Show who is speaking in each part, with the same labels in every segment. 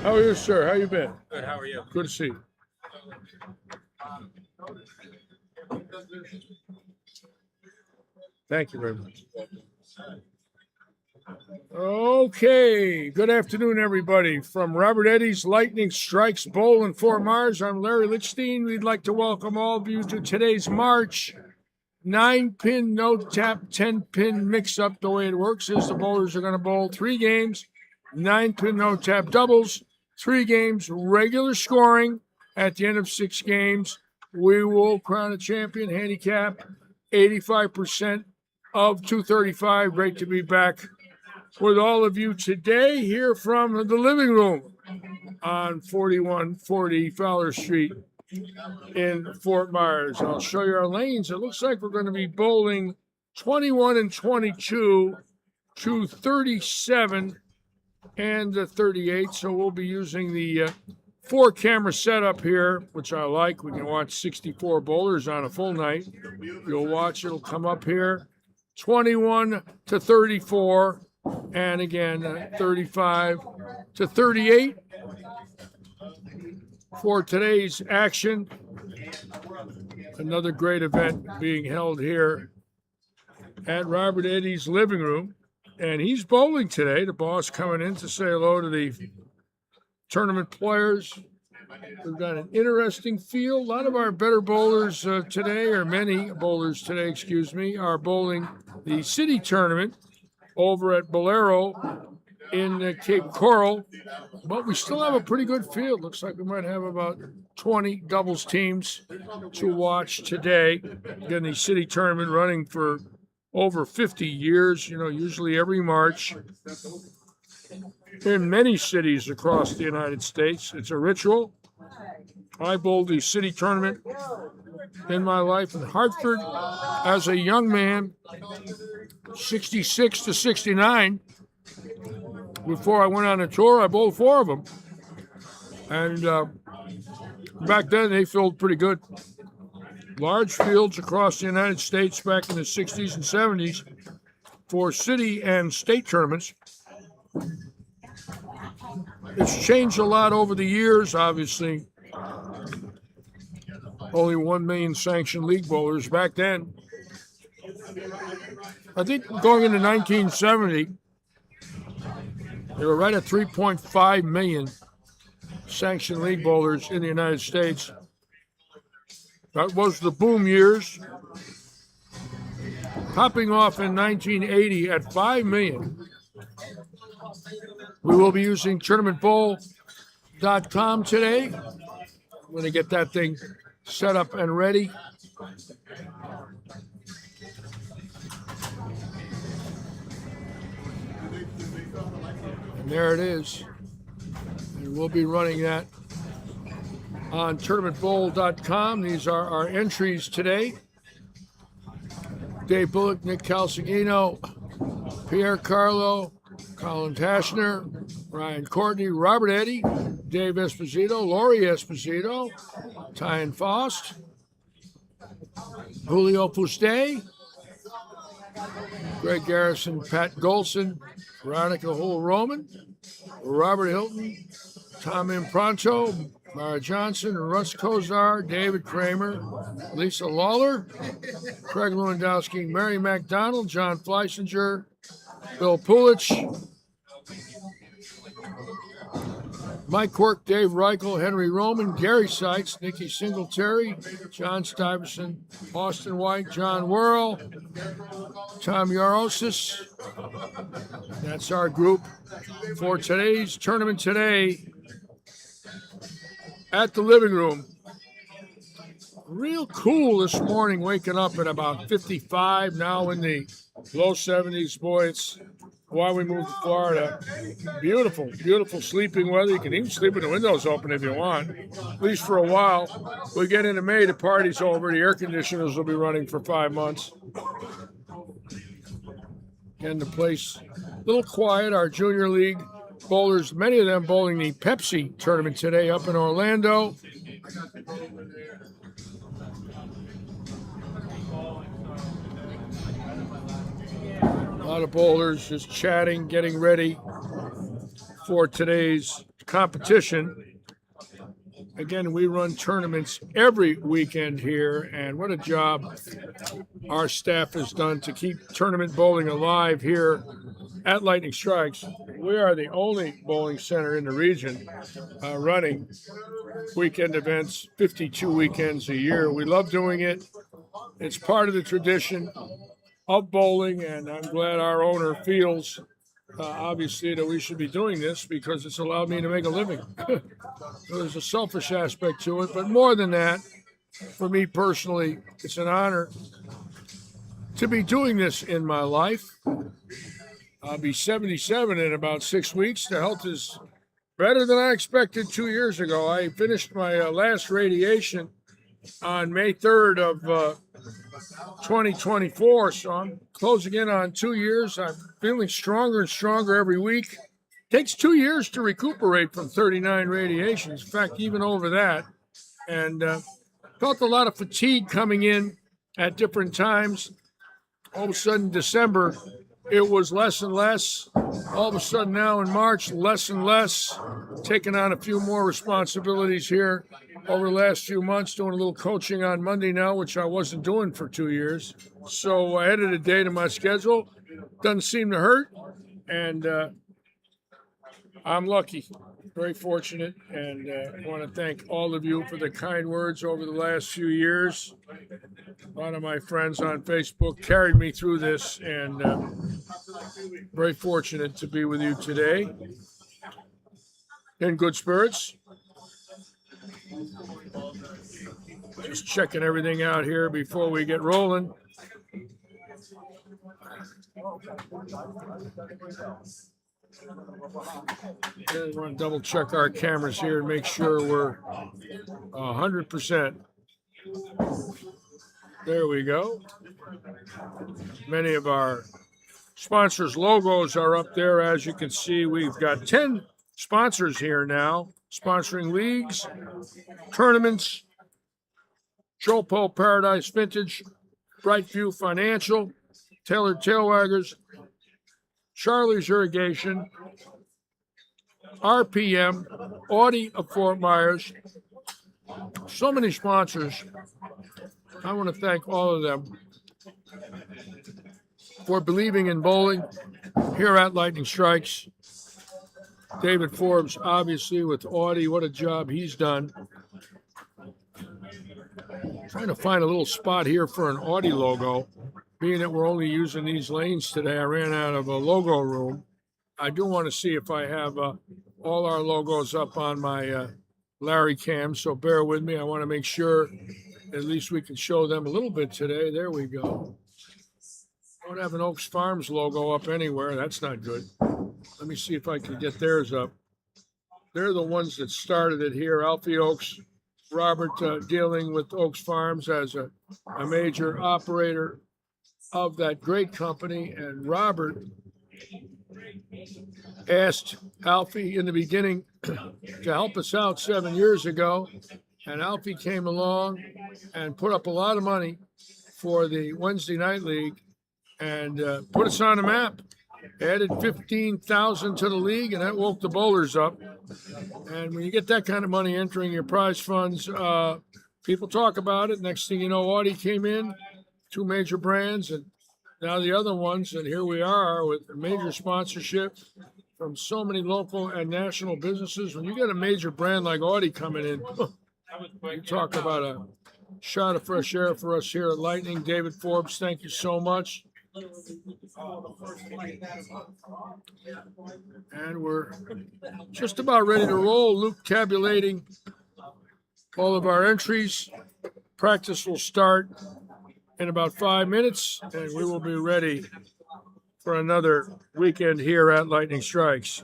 Speaker 1: How are you, sir? How you been?
Speaker 2: Good. How are you?
Speaker 1: Good to see you. Thank you very much. Okay, good afternoon, everybody. From Robert Eddy's Lightning Strikes Bowl in Fort Myers, I'm Larry Lichstein. We'd like to welcome all of you to today's March 9-pin, no-tap, 10-pin mix-up. The way it works is the bowlers are going to bowl 3 games, 9-pin, no-tap doubles, 3 games, regular scoring. At the end of 6 games, we will crown a champion handicap, 85% of 235. Great to be back with all of you today here from the living room on 4140 Fowler Street in Fort Myers. I'll show you our lanes. It looks like we're going to be bowling 21 and 22 to 37 and 38. So we'll be using the 4-camera setup here, which I like. We can watch 64 bowlers on a full night. You'll watch, it'll come up here. 21 to 34. And again, 35 to 38 for today's action. Another great event being held here at Robert Eddy's living room. And he's bowling today. The boss coming in to say hello to the tournament players. We've got an interesting field. A lot of our better bowlers today, or many bowlers today, are bowling the city tournament over at Bolero in Cape Coral, but we still have a pretty good field. Looks like we might have about 20 doubles teams to watch today. Again, the city tournament running for over 50 years, usually every March in many cities across the United States. It's a ritual. I bowled the city tournament in my life in Hartford as a young man, 66 to 69. Before I went on a tour, I bowled 4 of them. And back then, they filled pretty good. Large fields across the United States back in the 60s and 70s for city and state tournaments. It's changed a lot over the years, obviously. Only 1 million sanctioned league bowlers back then. I think going into 1970, they were right at 3.5 million sanctioned league bowlers in the United States. That was the boom years. Popping off in 1980 at 5 million. We will be using tournamentbowl.com today. I'm going to get that thing set up and ready. And there it is. And we'll be running that on tournamentbowl.com. These are our entries today. Dave Bullock, Nick Calcigino, Pierre Carlo, Colin Tashner, Ryan Courtney, Robert Eddy, Dave Esposito, Laurie Esposito, Tyan Faust, Julio Fuste, Greg Garrison, Pat Golson, Veronica Hull-Roman, Robert Hilton, Tom Impronto, Mara Johnson, Russ Kozar, David Kramer, Lisa Lawler, Craig Lewandowski, Mary McDonald, John Fleisinger, Bill Pulich, Mike Quirk, Dave Reichel, Henry Roman, Gary Seitz, Nikki Singletary, John Stuyvesant, Austin White, John Worrell, Tom Yarosis. That's our group for today's tournament today at the living room. Real cool this morning, waking up at about 55, now in the low 70s. Boy, it's why we moved to Florida. Beautiful, beautiful sleeping weather. You can even sleep with the windows open if you want, at least for a while. We get into May, the party's over. The air conditioners will be running for 5 months. And the place a little quiet. Our junior league bowlers, many of them bowling the Pepsi tournament today up in Orlando. A lot of bowlers just chatting, getting ready for today's competition. Again, we run tournaments every weekend here, and what a job our staff has done to keep tournament bowling alive here at Lightning Strikes. We are the only bowling center in the region running weekend events, 52 weekends a year. We love doing it. It's part of the tradition of bowling, and I'm glad our owner feels obviously that we should be doing this because it's allowed me to make a living. There's a selfish aspect to it, but more than that, for me personally, it's an honor to be doing this in my life. I'll be 77 in about 6 weeks. The health is better than I expected 2 years ago. I finished my last radiation on May 3rd of 2024, so I'm closing in on 2 years. I'm feeling stronger and stronger every week. Takes 2 years to recuperate from 39 radiations. In fact, even over that. And felt a lot of fatigue coming in at different times. All of a sudden, December, it was less and less. All of a sudden now in March, less and less. Taking on a few more responsibilities here over the last few months, doing a little coaching on Monday now, which I wasn't doing for 2 years. So I added a day to my schedule. Doesn't seem to hurt. And I'm lucky, very fortunate, and I want to thank all of you for the kind words over the last few years. A lot of my friends on Facebook carried me through this, and very fortunate to be with you today. In good spirits. Just checking everything out here before we get rolling. I want to double check our cameras here and make sure we're 100%. There we go. Many of our sponsors' logos are up there. As you can see, we've got 10 sponsors here now, sponsoring leagues, tournaments, Chopo Paradise Vintage, Brightview Financial, Tailored Tailwaggers, Charlie's Irrigation, RPM, Audi of Fort Myers. So many sponsors. I want to thank all of them for believing in bowling here at Lightning Strikes. David Forbes, obviously, with Audi, what a job he's done. Trying to find a little spot here for an Audi logo. Being that we're only using these lanes today, I ran out of a logo room. I do want to see if I have all our logos up on my Larry cam, so bear with me. I want to make sure at least we can show them a little bit today. There we go. Don't have an Oaks Farms logo up anywhere. That's not good. Let me see if I can get theirs up. They're the ones that started it here. Alfie Oaks, Robert dealing with Oaks Farms as a major operator of that great company. And Robert asked Alfie in the beginning to help us out 7 years ago. And Alfie came along and put up a lot of money for the Wednesday Night League and put us on the map. Added 15,000 to the league, and that woke the bowlers up. And when you get that kind of money entering your prize funds, people talk about it. Next thing you know, Audi came in, 2 major brands, and now the other ones. And here we are with a major sponsorship from so many local and national businesses. When you get a major brand like Audi coming in, you talk about a shot of fresh air for us here at Lightning. David Forbes, thank you so much. And we're just about ready to roll. Luke tabulating all of our entries. Practice will start in about 5 minutes, and we will be ready for another weekend here at Lightning Strikes.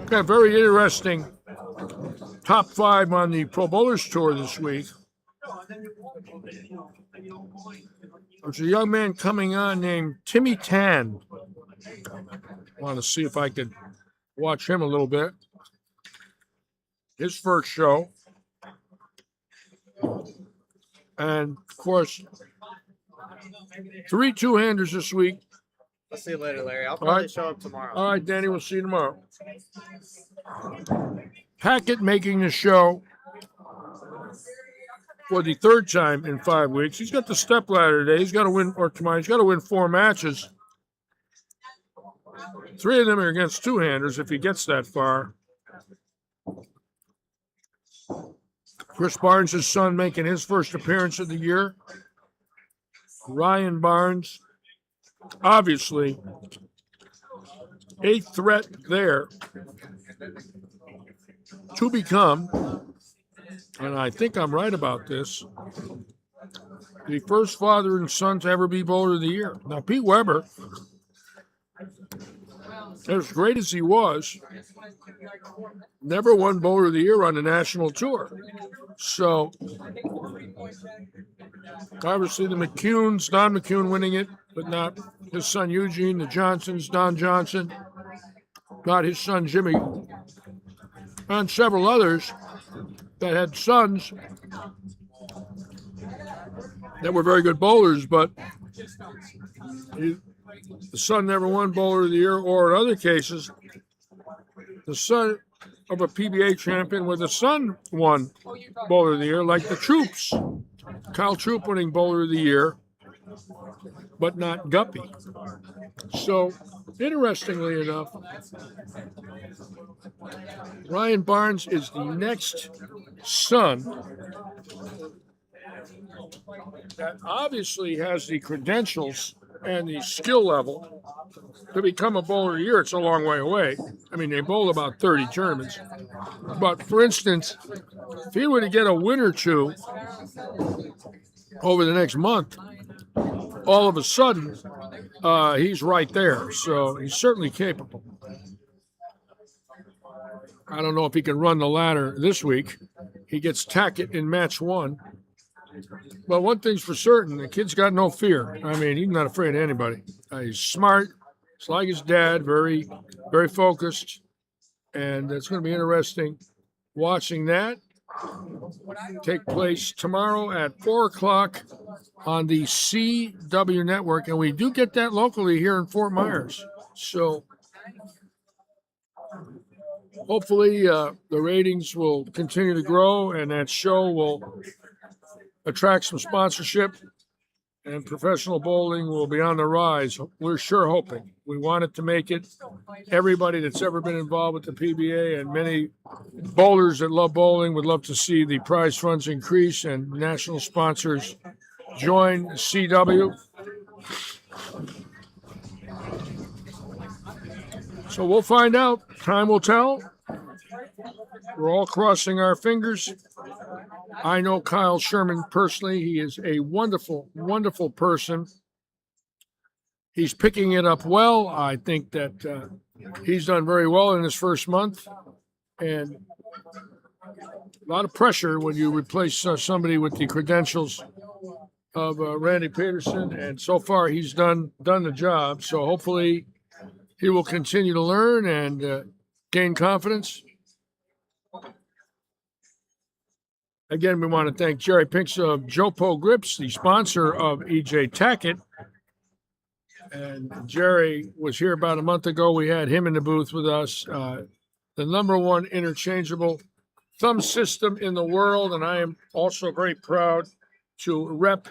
Speaker 1: Got a very interesting top 5 on the Pro Bowlers Tour this week. There's a young man coming on named Timmy Tan. Want to see if I could watch him a little bit. His first show. And, of course, 3 two-handers this week.
Speaker 2: I'll see you later, Larry. I'll probably show up tomorrow.
Speaker 1: All right, Danny, we'll see you tomorrow. Hackett making the show for the third time in 5 weeks. He's got the step ladder today. He's got to win, or tomorrow, he's got to win 4 matches. 3 of them are against two-handers if he gets that far. Chris Barnes' son making his first appearance of the year. Ryan Barnes, obviously, a threat there to become, and I think I'm right about this, the first father and son to ever be Bowler of the Year. Now, Pete Weber, as great as he was, never won Bowler of the Year on the national tour. So, obviously the McCunes, Don McCune winning it, but not his son Eugene, the Johnsons, Don Johnson, not his son Jimmy, and several others that had sons that were very good bowlers, but the son never won Bowler of the Year, or in other cases, the son of a PBA champion where the son won Bowler of the Year, like the Troops. Kyle Troop winning Bowler of the Year, but not Guppy. So, interestingly enough, Ryan Barnes is the next son that obviously has the credentials and the skill level to become a Bowler of the Year. It's a long way away. I mean, they bowl about 30 tournaments. But, for instance, if he were to get a win or two over the next month, all of a sudden, he's right there. So he's certainly capable. I don't know if he can run the ladder this week. He gets Tackett in match 1. But one thing's for certain, the kid's got no fear. I mean, he's not afraid of anybody. He's smart. He's like his dad, very, very focused. And it's going to be interesting watching that take place tomorrow at 4 o'clock on the CW network. And we do get that locally here in Fort Myers. So hopefully the ratings will continue to grow and that show will attract some sponsorship and professional bowling will be on the rise. We're sure hoping. We want it to make it. Everybody that's ever been involved with the PBA and many bowlers that love bowling would love to see the prize funds increase and national sponsors join CW. So we'll find out. Time will tell. We're all crossing our fingers. I know Kyle Sherman personally. He is a wonderful, wonderful person. He's picking it up well. I think that he's done very well in his first month. And a lot of pressure when you replace somebody with the credentials of Randy Peterson. And so far, he's done the job. So hopefully he will continue to learn and gain confidence. Again, we want to thank Jerry Pinks of Jopo Grips, the sponsor of EJ Tackett. And Jerry was here about a month ago. We had him in the booth with us. The #1 interchangeable thumb system in the world. And I am also very proud to rep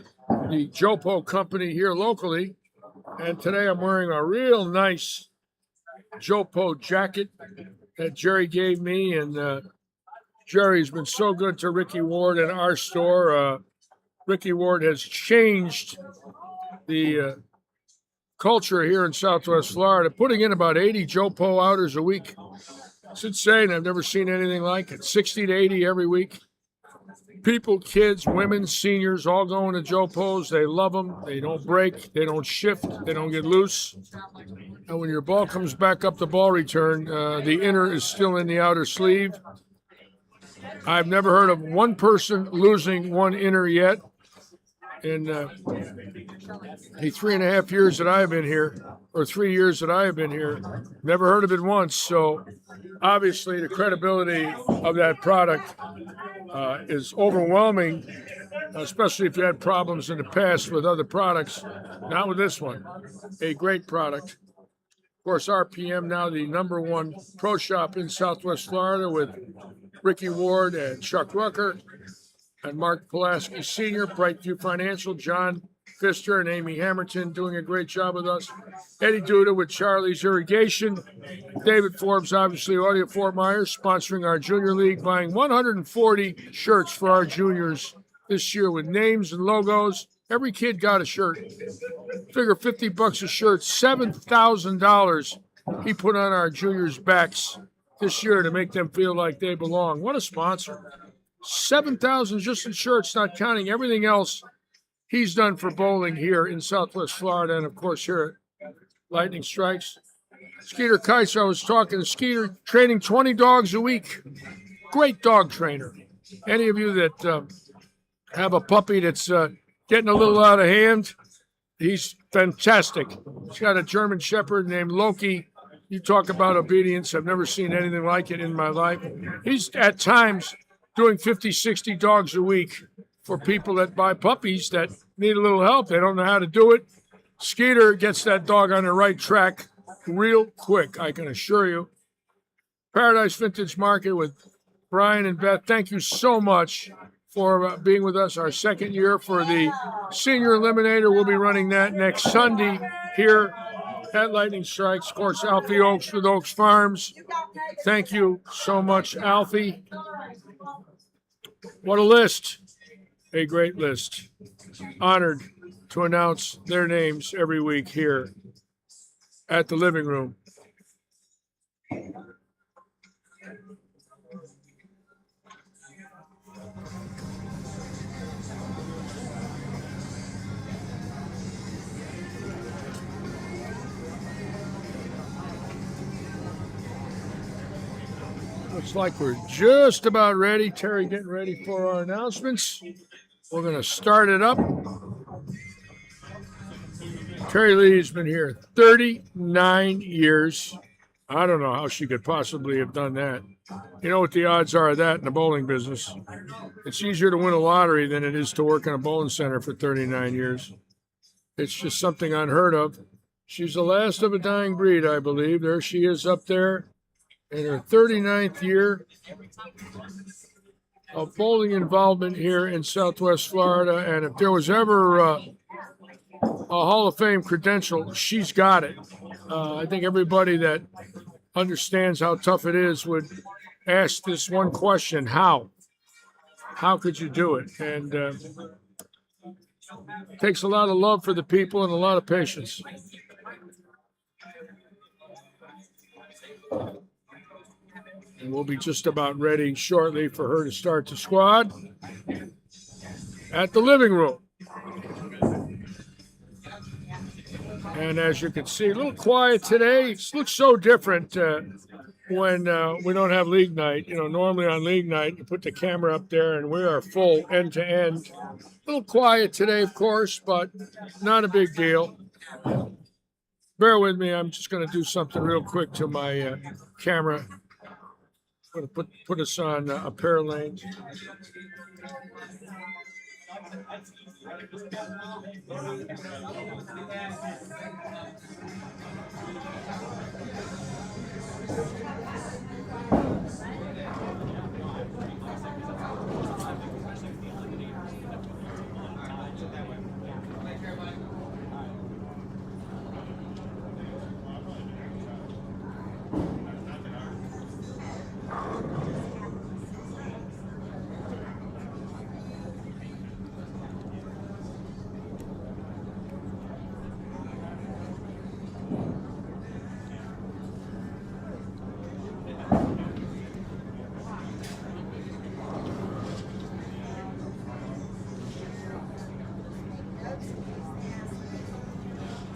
Speaker 1: the Jopo company here locally. And today I'm wearing a real nice Jopo jacket that Jerry gave me. And Jerry's been so good to Ricky Ward at our store. Ricky Ward has changed the culture here in Southwest Florida, putting in about 80 Jopo outers a week. It's insane. I've never seen anything like it. 60 to 80 every week. People, kids, women, seniors, all going to Jopos. They love them. They don't break. They don't shift. They don't get loose. And when your ball comes back up the ball return, the inner is still in the outer sleeve. I've never heard of one person losing one inner yet. in the 3.5 years that I've been here, or 3 years that I have been here. Never heard of it once. So obviously the credibility of that product is overwhelming, especially if you had problems in the past with other products. Not with this one. A great product. Of course, RPM now the #1 pro shop in Southwest Florida with Ricky Ward and Chuck Rucker and Mark Pulaski Sr., Brightview Financial, John Pfister and Amy Hamilton doing a great job with us. Eddie Duda with Charlie's Irrigation. David Forbes, obviously, Audio Fort Myers, sponsoring our junior league, buying 140 shirts for our juniors this year with names and logos. Every kid got a shirt. Figure $50 a shirt, $7,000 he put on our juniors' backs this year to make them feel like they belong. What a sponsor. $7,000 just in shirts, not counting everything else he's done for bowling here in Southwest Florida and, of course, here at Lightning Strikes. Skeeter Kites, I was talking to Skeeter, training 20 dogs a week. Great dog trainer. Any of you that have a puppy that's getting a little out of hand, he's fantastic. He's got a German Shepherd named Loki. You talk about obedience. I've never seen anything like it in my life. He's at times doing 50, 60 dogs a week for people that buy puppies that need a little help. They don't know how to do it. Skeeter gets that dog on the right track real quick, I can assure you. Paradise Vintage Market with Brian and Beth, thank you so much for being with us our second year for the Senior Eliminator. We'll be running that next Sunday here at Lightning Strikes. Of course, Alfie Oaks with Oaks Farms. Thank you so much, Alfie. What a list. A great list. Honored to announce their names every week here at the living room. Looks like we're just about ready. Terry getting ready for our announcements. We're going to start it up. Terry Lee's been here 39 years. I don't know how she could possibly have done that. You know what the odds are of that in the bowling business? It's easier to win a lottery than it is to work in a bowling center for 39 years. It's just something unheard of. She's the last of a dying breed, I believe. There she is up there in her 39th year of bowling involvement here in Southwest Florida. And if there was ever a Hall of Fame credential, she's got it. I think everybody that understands how tough it is would ask this one question: how? How could you do it? And it takes a lot of love for the people and a lot of patience. And we'll be just about ready shortly for her to start the squad at the living room. And as you can see, a little quiet today. It looks so different when we don't have league night. You know, normally on league night, you put the camera up there and we are full end to end. A little quiet today, of course, but not a big deal. Bear with me. I'm just going to do something real quick to my camera. I'm going to put us on a pair of lanes.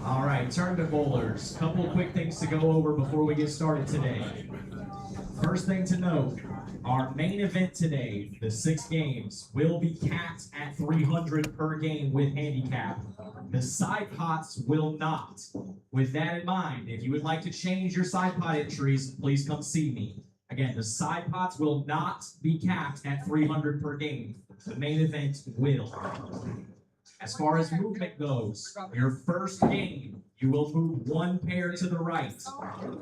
Speaker 3: All right, tournament bowlers. Couple of quick things to go over before we get started today. First thing to note, Our main event today, the 6 games, will be capped at 300 per game with handicap. The side pots will not. With that in mind, if you would like to change your side pot entries, please come see me. Again, the side pots will not be capped at 300 per game. The main event will. As far as movement goes, your first game, you will move 1 pair to the right.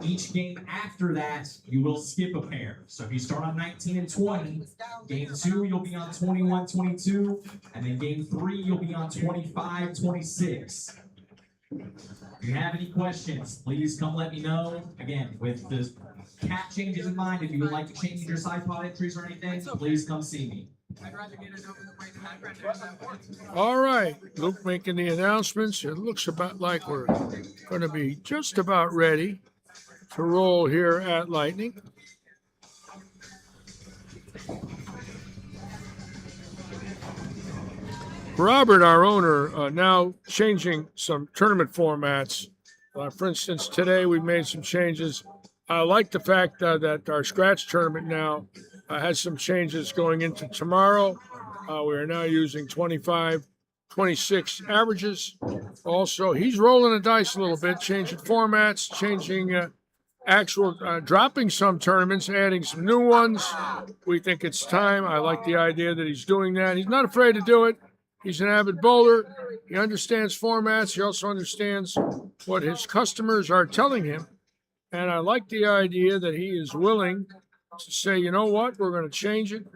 Speaker 3: Each game after that, you will skip a pair. So if you start on 19 and 20, game 2, you'll be on 21, 22, and then game 3, you'll be on 25, 26. If you have any questions, please come let me know. Again, with the cap changes in mind, if you would like to change your side pot entries or anything, please come see me.
Speaker 1: All right, Luke making the announcements. It looks about like we're going to be just about ready to roll here at Lightning. Robert, our owner, now changing some tournament formats. For instance, today we made some changes. I like the fact that our scratch tournament now has some changes going into tomorrow. We are now using 25, 26 averages. Also, he's rolling the dice a little bit, changing formats, changing dropping some tournaments, adding some new ones. We think it's time. I like the idea that he's doing that. He's not afraid to do it. He's an avid bowler. He understands formats. He also understands what his customers are telling him. And I like the idea that he is willing to say, you know what, we're going to change it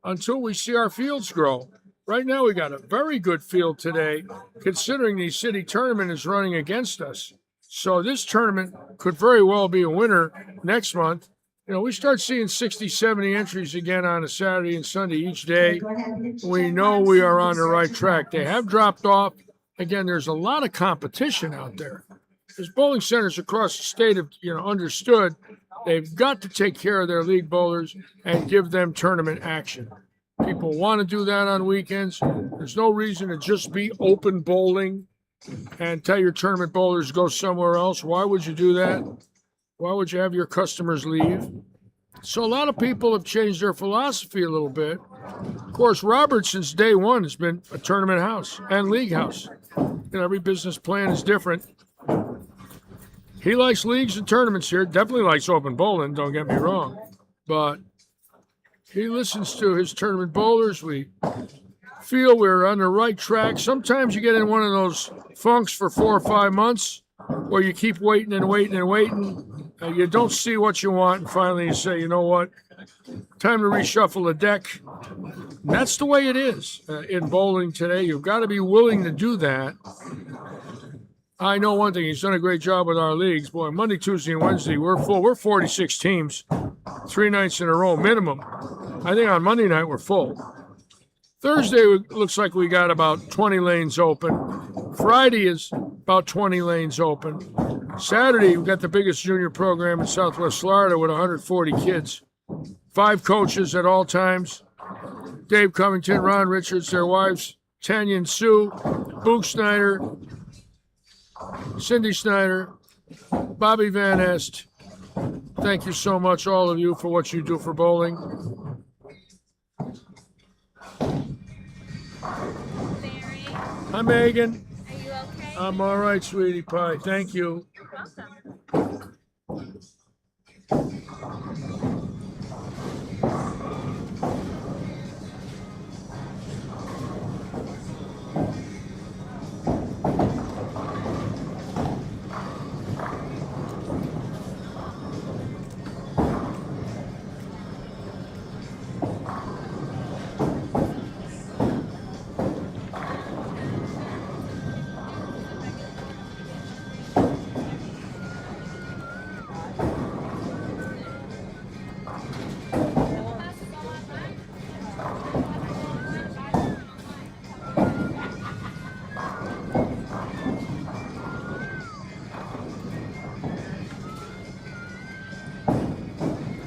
Speaker 1: until we see our fields grow. Right now, we got a very good field today, considering the city tournament is running against us. So this tournament could very well be a winner next month. You know, we start seeing 60, 70 entries again on a Saturday and Sunday each day. We know we are on the right track. They have dropped off. Again, there's a lot of competition out there. There's bowling centers across the state have, understood they've got to take care of their league bowlers and give them tournament action. People want to do that on weekends. There's no reason to just be open bowling and tell your tournament bowlers to go somewhere else. Why would you do that? Why would you have your customers leave? So a lot of people have changed their philosophy a little bit. Of course, Robert, since day one, has been a tournament house and league house. Every business plan is different. He likes leagues and tournaments here. Definitely likes open bowling, don't get me wrong. But he listens to his tournament bowlers. We feel we're on the right track. Sometimes you get in one of those funks for 4 or 5 months where you keep waiting and waiting and waiting. You don't see what you want, and finally you say, you know what, time to reshuffle the deck. And that's the way it is in bowling today. You've got to be willing to do that. I know one thing, he's done a great job with our leagues. Boy, Monday, Tuesday, and Wednesday, we're full. We're 46 teams, 3 nights in a row minimum. I think on Monday night, we're full. Thursday, it looks like we got about 20 lanes open. Friday is about 20 lanes open. Saturday, we've got the biggest junior program in Southwest Florida with 140 kids. 5 coaches at all times. Dave Covington, Ron Richards, their wives, Tanya and Sue, Boog Snyder, Cindy Snyder, Bobby Van Est. Thank you so much, all of you, for what you do for bowling.
Speaker 4: Barry,
Speaker 1: Hi, Megan.
Speaker 4: are you okay?
Speaker 1: I'm all right, sweetie pie. Thank you.
Speaker 4: You're welcome.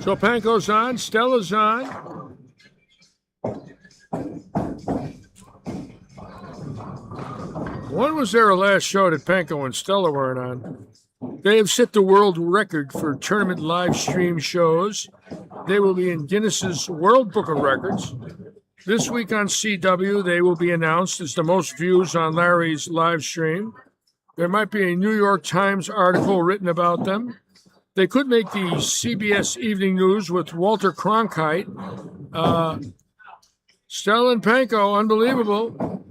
Speaker 1: So Panko's on, Stella's on. When was their last show that Panko and Stella weren't on? They have set the world record for tournament live stream shows. they will be in Guinness's World Book of Records. This week on CW, they will be announced as the most views on Larry's live stream. There might be a New York Times article written about them. They could make the CBS Evening News with Walter Cronkite. Stellan Panko, unbelievable.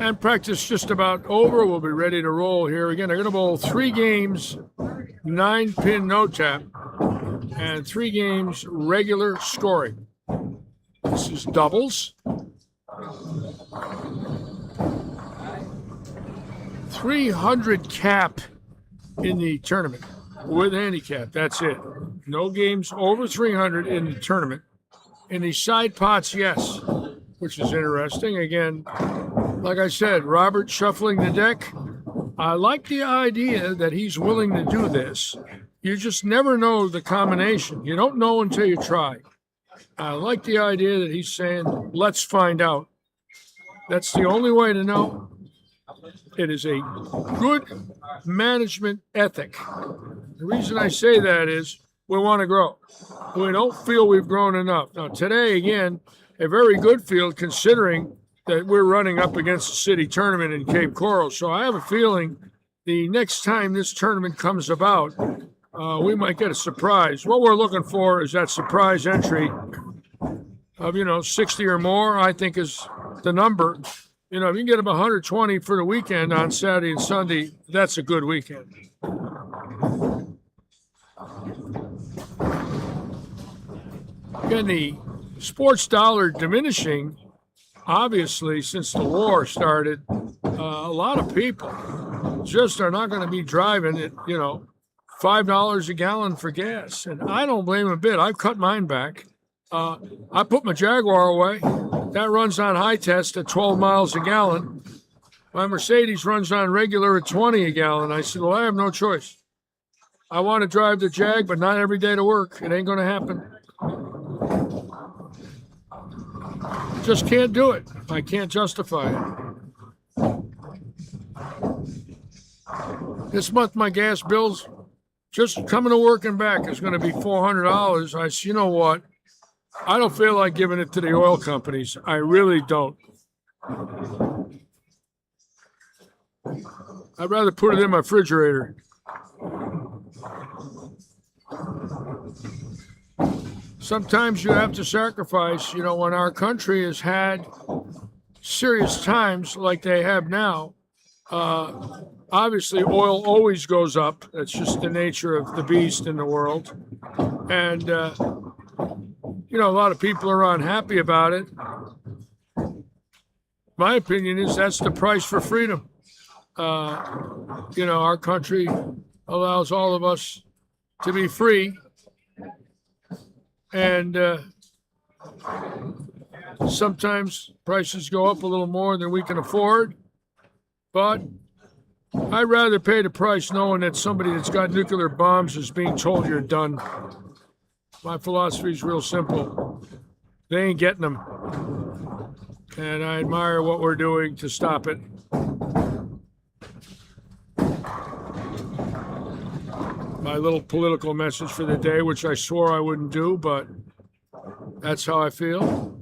Speaker 1: And practice just about over. We'll be ready to roll here. Again, they're going to bowl 3 games, 9-pin no tap, and 3 games regular scoring. This is doubles. 300 cap in the tournament with handicap. That's it. No games over 300 in the tournament. In the side pots, yes, which is interesting. Again, like I said, Robert shuffling the deck. I like the idea that he's willing to do this. You just never know the combination. You don't know until you try. I like the idea that he's saying, let's find out. That's the only way to know. It is a good management ethic. The reason I say that is we want to grow. We don't feel we've grown enough. Now, today, again, a very good field considering that we're running up against the city tournament in Cape Coral. So I have a feeling the next time this tournament comes about, we might get a surprise. What we're looking for is that surprise entry of, 60 or more, I think is the number. If you can get them 120 for the weekend on Saturday and Sunday, that's a good weekend. Again, the sports dollar diminishing, obviously, since the war started. A lot of people just are not going to be driving at, $5 a gallon for gas, and I don't blame him a bit. I've cut mine back. I put my Jaguar away. That runs on high test at 12 miles a gallon. My Mercedes runs on regular at 20 a gallon. I said, well, I have no choice. I want to drive the Jag, but not every day to work. It ain't going to happen. Just can't do it. I can't justify it. This month, my gas bills, just coming to work and back, is going to be $400. I said, you know what? I don't feel like giving it to the oil companies. I really don't. I'd rather put it in my refrigerator. Sometimes you have to sacrifice, you know, when our country has had serious times like they have now. Obviously, oil always goes up. That's just the nature of the beast in the world. And, you know, a lot of people are unhappy about it. My opinion is that's the price for freedom. You know, our country allows all of us to be free. And sometimes prices go up a little more than we can afford. But I'd rather pay the price knowing that somebody that's got nuclear bombs is being told you're done. My philosophy is real simple. They ain't getting them. And I admire what we're doing to stop it. My little political message for the day, which I swore I wouldn't do, but that's how I feel.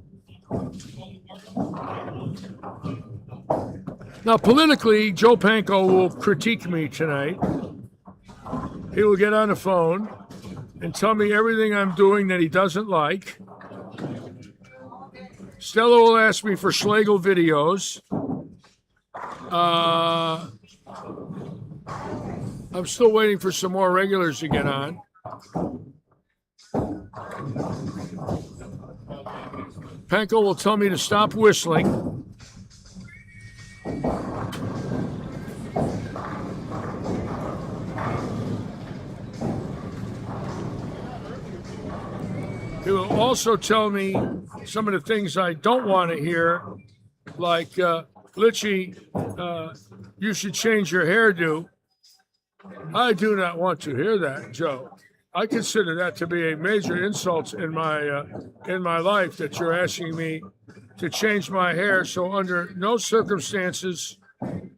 Speaker 1: Now, politically, Joe Panko will critique me tonight. He will get on the phone and tell me everything I'm doing that he doesn't like. Stella will ask me for Schlegel videos. I'm still waiting for some more regulars to get on. Panko will tell me to stop whistling. He will also tell me some of the things I don't want to hear, like, Litchi, you should change your hairdo. I do not want to hear that, Joe. I consider that to be a major insult in my life, that you're asking me to change my hair. So under no circumstances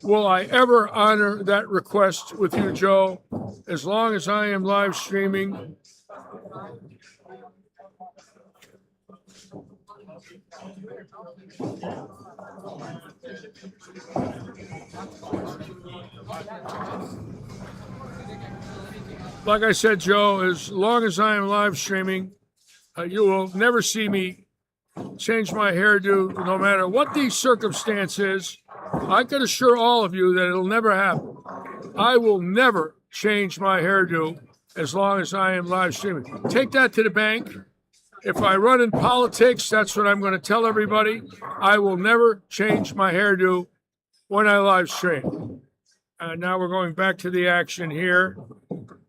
Speaker 1: will I ever honor that request with you, Joe, as long as I am live streaming. Like I said, Joe, as long as I am live streaming, you will never see me change my hairdo, no matter what the circumstance is. I can assure all of you that it'll never happen. I will never change my hairdo as long as I am live streaming. Take that to the bank. If I run in politics, that's what I'm going to tell everybody. I will never change my hairdo when I live stream. Now we're going back to the action here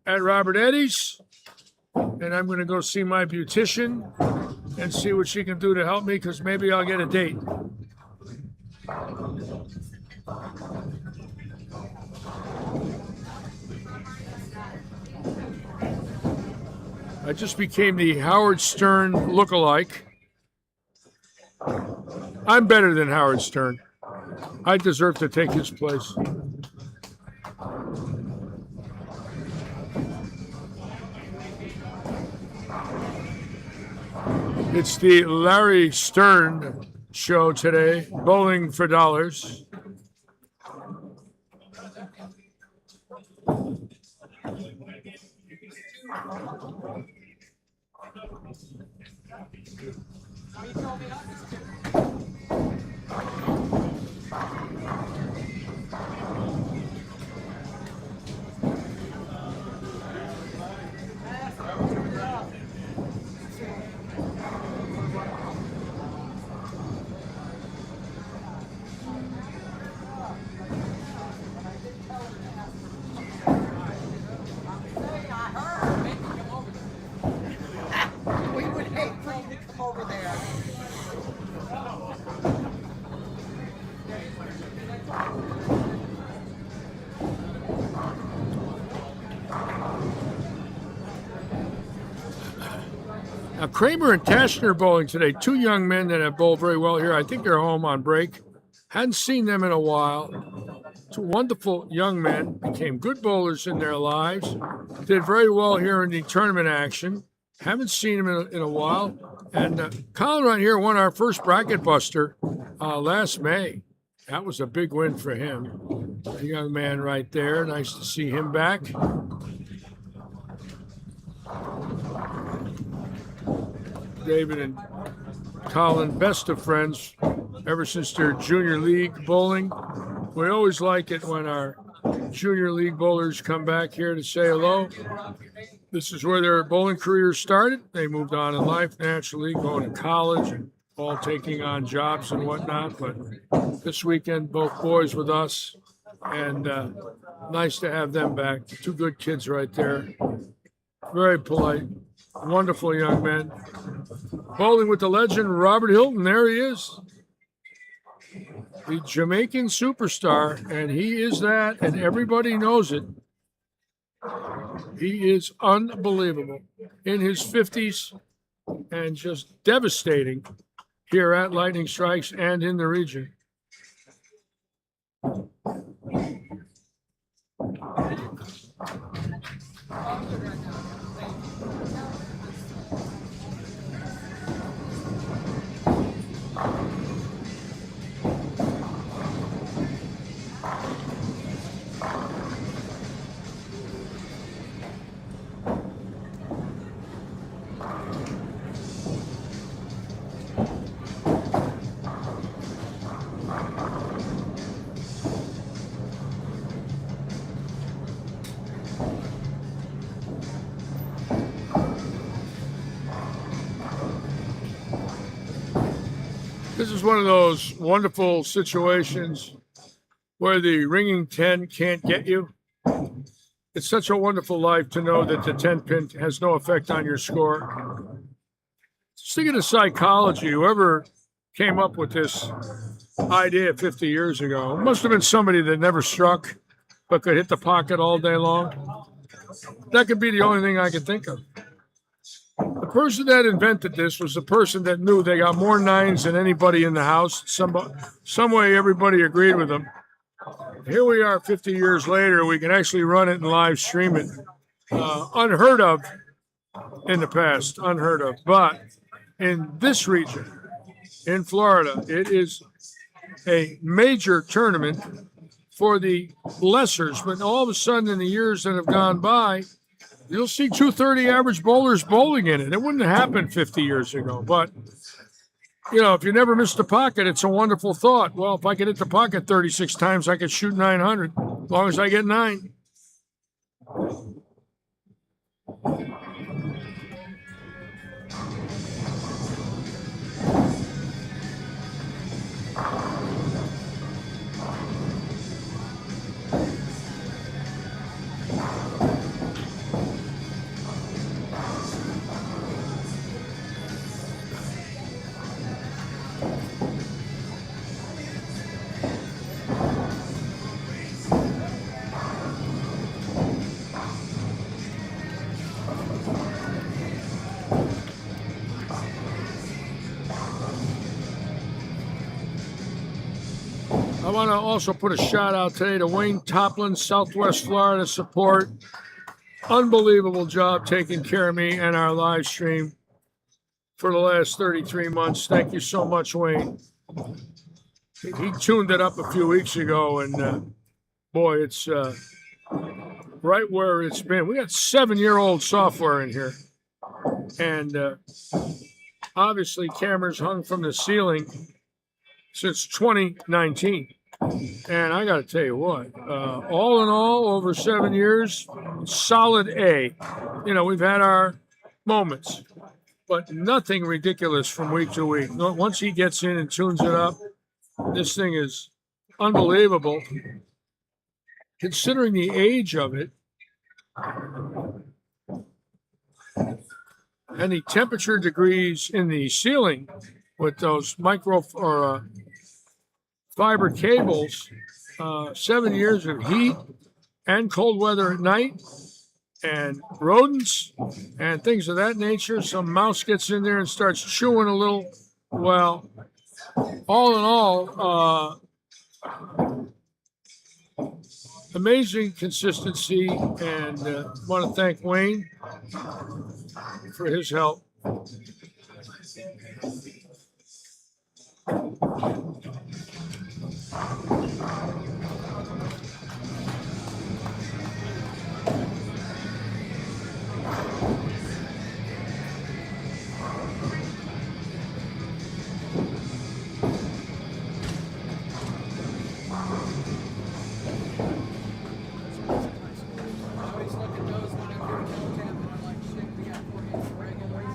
Speaker 1: at Robert Eddie's. And I'm going to go see my beautician and see what she can do to help me, because maybe I'll get a date. I just became the Howard Stern lookalike. I'm better than Howard Stern. I deserve to take his place. It's the Larry Stern show today, Bowling for Dollars.
Speaker 5: We would hate for you to come over there.
Speaker 1: Now, Kramer and Tashner bowling today. Two young men that have bowled very well here. I think they're home on break. Hadn't seen them in a while. Two wonderful young men. Became good bowlers in their lives. Did very well here in the tournament action. Haven't seen them in a while. And Colin right here won our first bracket buster last May. That was a big win for him. A young man right there. Nice to see him back. David and Colin, best of friends ever since their junior league bowling. We always like it when our junior league bowlers come back here to say hello. This is where their bowling careers started. They moved on in life naturally, going to college and all taking on jobs and whatnot. But this weekend, both boys with us, and nice to have them back. Two good kids right there. Very polite, wonderful young men. Bowling with the legend Robert Hilton. There he is, the Jamaican superstar, and he is that, and everybody knows it. He is unbelievable in his 50s and just devastating here at Lightning Strikes and in the region. This is one of those wonderful situations where the ringing 10 can't get you. It's such a wonderful life to know that the 10 pin has no effect on your score. Just think of the psychology. Whoever came up with this idea 50 years ago, it must have been somebody that never struck but could hit the pocket all day long. That could be the only thing I could think of. The person that invented this was the person that knew they got more nines than anybody in the house. Some way everybody agreed with them. Here we are 50 years later. We can actually run it and live stream it. Unheard of in the past, unheard of. But in this region, in Florida, it is a major tournament for the lessers. But all of a sudden, in the years that have gone by, you'll see 230 average bowlers bowling in it. It wouldn't have happened 50 years ago. But, you know, if you never missed the pocket, it's a wonderful thought. Well, if I could hit the pocket 36 times, I could shoot 900, as long as I get 9. I want to also put a shout out today to Wayne Toplin, Southwest Florida Support. Unbelievable job taking care of me and our live stream for the last 33 months. Thank you so much, Wayne. He tuned it up a few weeks ago, and boy, it's right where it's been. We got 7-year-old software in here, and obviously cameras hung from the ceiling since 2019. And I got to tell you what, all in all, over 7 years, solid A. You know, we've had our moments, but nothing ridiculous from week to week. Once he gets in and tunes it up, this thing is unbelievable. Considering the age of it, any temperature degrees in the ceiling with those micro or fiber cables, 7 years of heat and cold weather at night, and rodents and things of that nature. Some mouse gets in there and starts chewing a little. Well, all in all, amazing consistency, and want to thank Wayne for his help.
Speaker 5: I always look at those when I'm doing no tap, and I'm like, shit, we got 4 games regulars.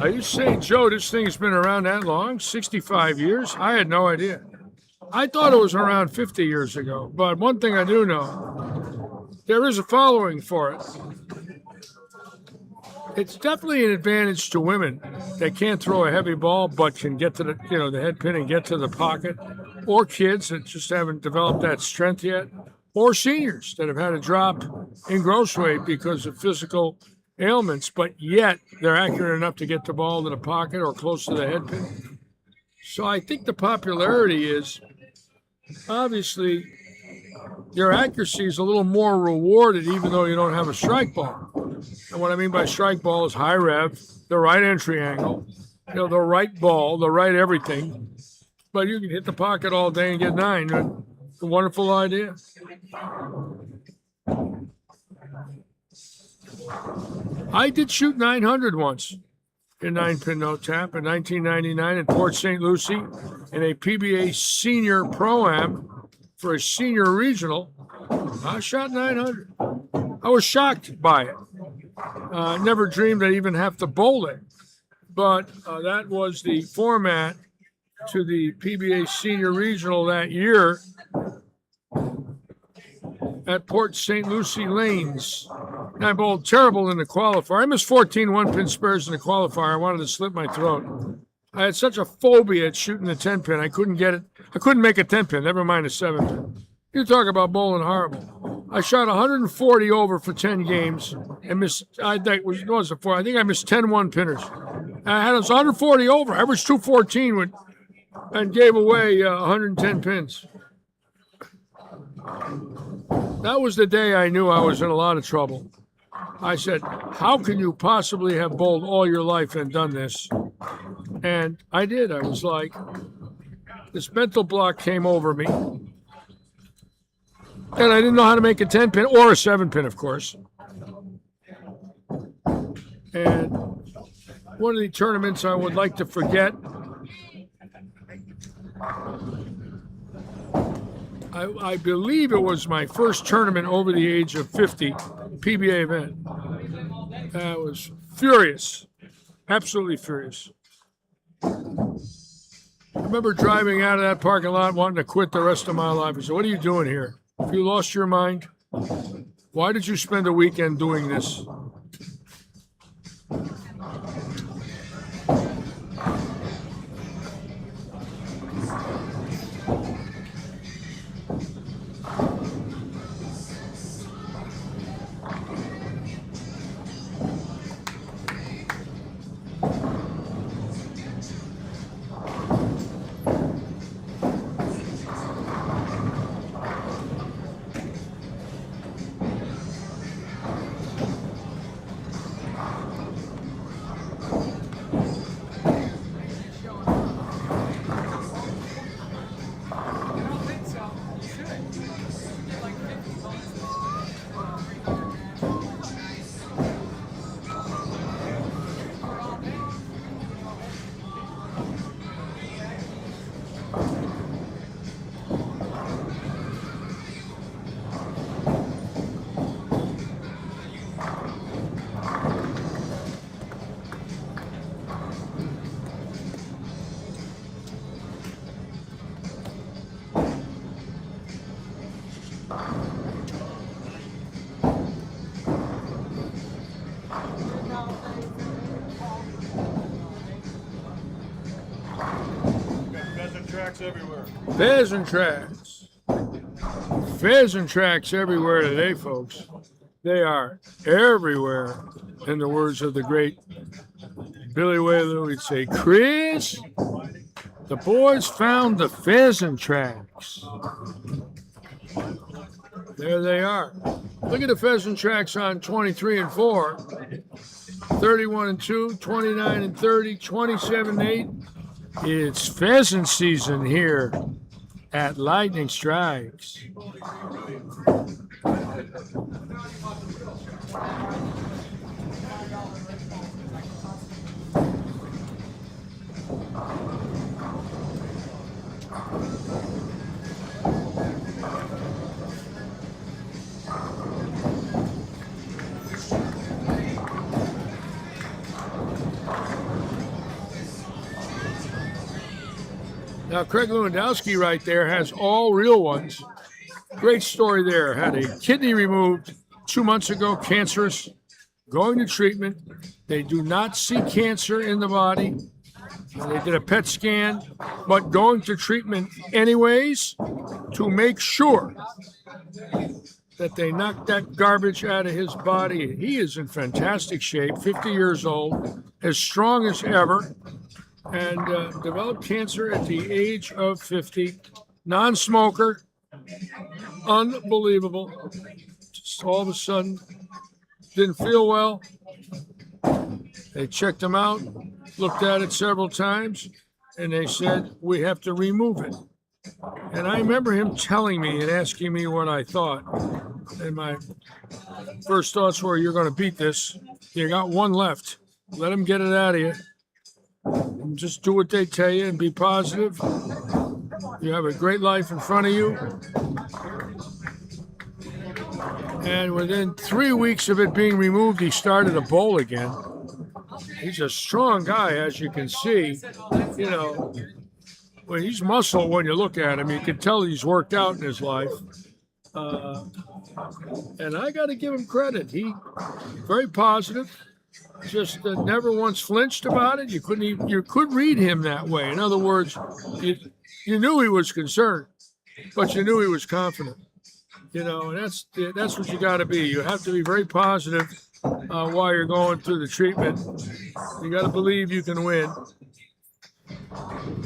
Speaker 1: Are you saying, Joe, this thing's been around that long? 65 years? I had no idea. I thought it was around 50 years ago. But one thing I do know, there is a following for it. It's definitely an advantage to women that can't throw a heavy ball but can get to the head pin and get to the pocket, or kids that just haven't developed that strength yet, or seniors that have had a drop in gross weight because of physical ailments, but yet they're accurate enough to get the ball to the pocket or close to the head pin. So I think the popularity is, obviously, your accuracy is a little more rewarded even though you don't have a strike ball. And what I mean by strike ball is high rev, the right entry angle, the right ball, the right everything. But you can hit the pocket all day and get 9. It's a wonderful idea. I did shoot 900 once in 9-pin no tap in 1999 in Port St. Lucie in a PBA senior pro-am for a senior regional. I shot 900. I was shocked by it. Never dreamed I'd even have to bowl it. But that was the format to the PBA senior regional that year at Port St. Lucie Lanes. And I bowled terrible in the qualifier. I missed 14 1-pin spares in the qualifier. I wanted to slit my throat. I had such a phobia at shooting the 10-pin. I couldn't get it. I couldn't make a 10-pin, never mind a 7-pin. You talk about bowling horrible. I shot 140 over for 10 games and missed, I think I missed 10 1-pinners. I had us 140 over, averaged 214 and gave away 110 pins. That was the day I knew I was in a lot of trouble. I said, how can you possibly have bowled all your life and done this? And I did. I was like, this mental block came over me. And I didn't know how to make a 10-pin or a 7-pin, of course. And one of the tournaments I would like to forget, I believe it was my first tournament over the age of 50 PBA event. I was furious, absolutely furious. I remember driving out of that parking lot wanting to quit the rest of my life. I said, what are you doing here? Have you lost your mind? Why did you spend a weekend doing this?
Speaker 5: I don't think so. You should. You get like 50 bonuses.
Speaker 6: Pheasant tracks everywhere.
Speaker 1: Pheasant tracks. Pheasant tracks everywhere today, folks. They are everywhere. In the words of the great Billy Whalen, we'd say, Chris, the boys found the pheasant tracks. There they are. Look at the pheasant tracks on 23 and 4, 31 and 2, 29 and 30, 27 and 8. It's pheasant season here at Lightning Strikes. Now, Craig Lewandowski right there has all real ones. Great story there. Had a kidney removed 2 months ago, cancerous, going to treatment. They do not see cancer in the body. They did a PET scan, but going to treatment anyways to make sure that they knock that garbage out of his body. He is in fantastic shape, 50 years old, as strong as ever, and developed cancer at the age of 50. Non-smoker. Unbelievable. Just all of a sudden, didn't feel well. They checked him out, looked at it several times, and they said, we have to remove it. And I remember him telling me and asking me what I thought. And my first thoughts were, you're going to beat this. You got one left. Let him get it out of you. And just do what they tell you and be positive. You have a great life in front of you. And within 3 weeks of it being removed, he started to bowl again. He's a strong guy, as you can see. You know, well, he's muscle when you look at him. You can tell he's worked out in his life. And I got to give him credit. He very positive. Just never once flinched about it. You could read him that way. In other words, you knew he was concerned, but you knew he was confident. You know, and that's what you got to be. You have to be very positive while you're going through the treatment. You got to believe you can win.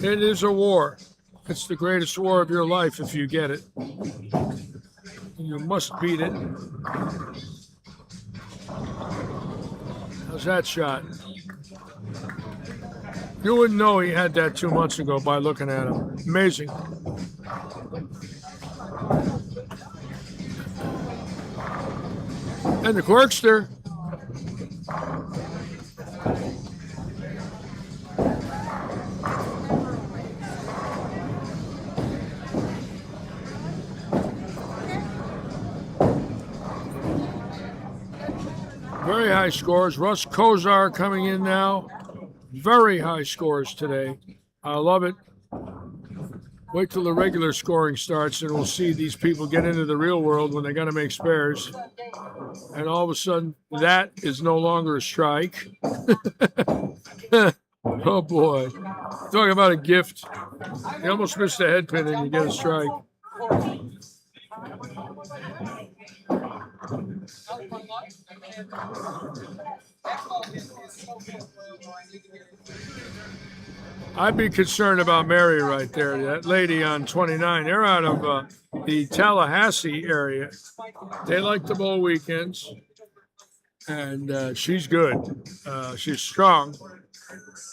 Speaker 1: It is a war. It's the greatest war of your life if you get it. You must beat it. How's that shot? You wouldn't know he had that 2 months ago by looking at him. Amazing. And the Corkster. Very high scores. Russ Kozar coming in now. Very high scores today. I love it. Wait till the regular scoring starts and we'll see these people get into the real world when they got to make spares. And all of a sudden, that is no longer a strike. Oh, boy. Talking about a gift. You almost missed a head pin and you get a strike. I'd be concerned about Mary right there, that lady on 29. They're out of the Tallahassee area. They like to bowl weekends, and she's good. She's strong,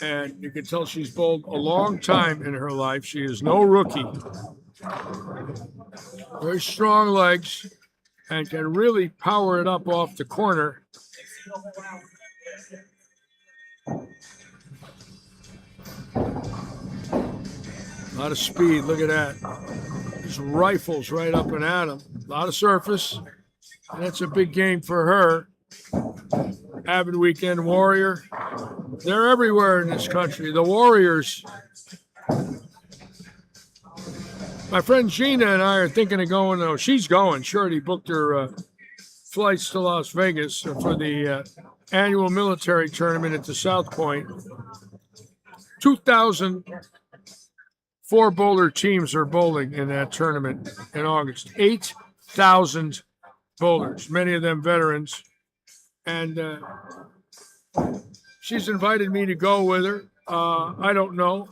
Speaker 1: and you can tell she's bowled a long time in her life. She is no rookie. Very strong legs, and can really power it up off the corner. A lot of speed. Look at that. Just rifles right up and at him. A lot of surface. And that's a big game for her. Avid weekend warrior. They're everywhere in this country. The Warriors. My friend Gina and I are thinking of going. Oh, she's going. Shorty booked her flights to Las Vegas for the annual military tournament at the South Point. 2,000 four-bowler teams are bowling in that tournament in August. 8,000 bowlers, many of them veterans. And she's invited me to go with her. I don't know.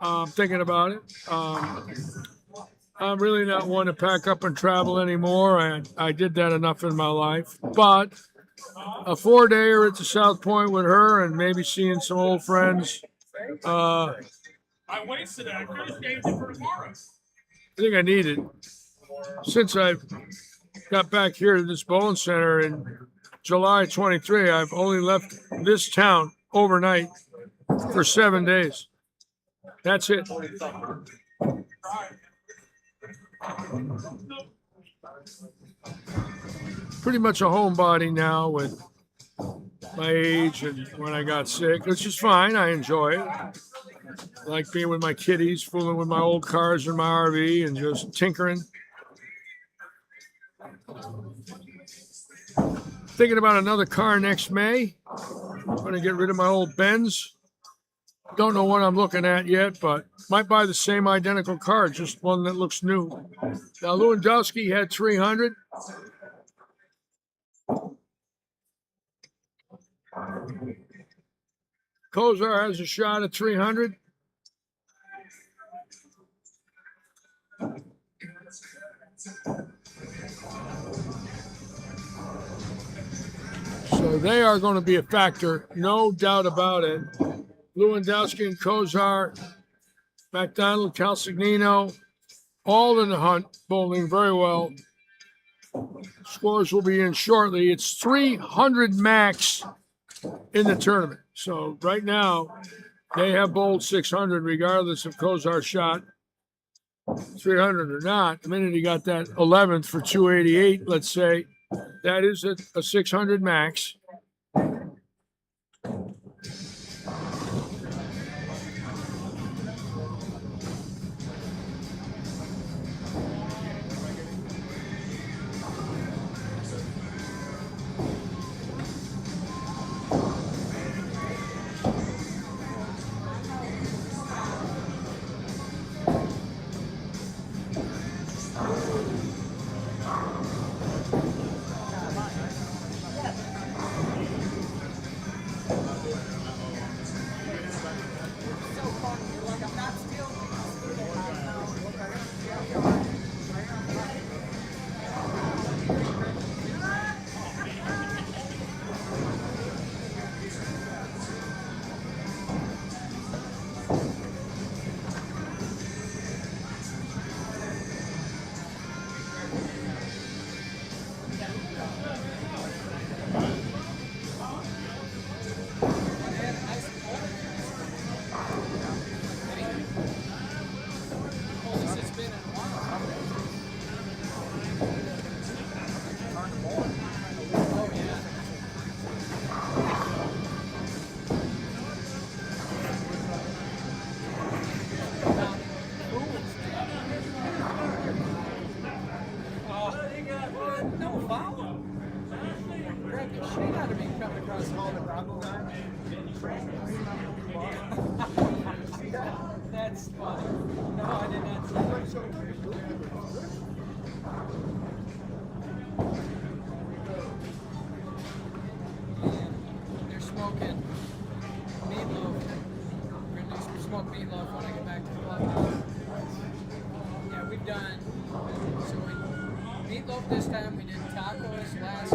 Speaker 1: I'm thinking about it. I'm really not one to pack up and travel anymore, and I did that enough in my life. But a 4-dayer at the South Point with her and maybe seeing some old friends.
Speaker 6: I wasted it. I could have saved it for tomorrow.
Speaker 1: I think I need it. Since I got back here to this bowling center in July 23, I've only left this town overnight for 7 days. That's it. Pretty much a homebody now with my age and when I got sick, which is fine. I enjoy it. I like being with my kiddies, fooling with my old cars in my RV and just tinkering. Thinking about another car next May. I'm going to get rid of my old Benz. Don't know what I'm looking at yet, but might buy the same identical car, just one that looks new. Now, Lewandowski had 300. Kozar has a shot at 300. So they are going to be a factor, no doubt about it. Lewandowski and Kozar, McDonald, Calcignino, all in the hunt, bowling very well. Scores will be in shortly. It's 300 max in the tournament. So right now, they have bowled 600 regardless if Kozar shot 300 or not. The minute he got that 11th for 288, let's say, that is a 600 max.
Speaker 5: meatloaf this time. We did tacos last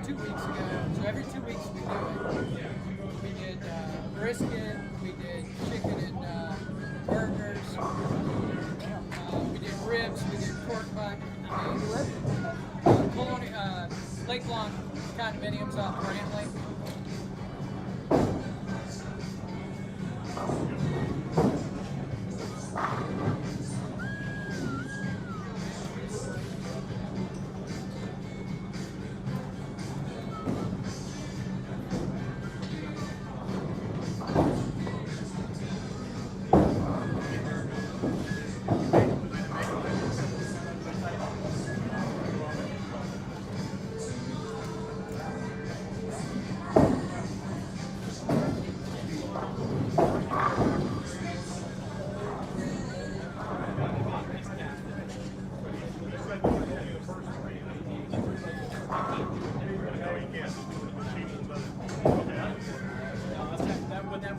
Speaker 5: 2 weeks ago. So every 2 weeks we do it. We did brisket. We did chicken and burgers. We did ribs. We did pork butt. Lake Lawn condominiums off Grant Lake.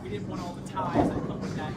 Speaker 3: We didn't want all the ties that come with that.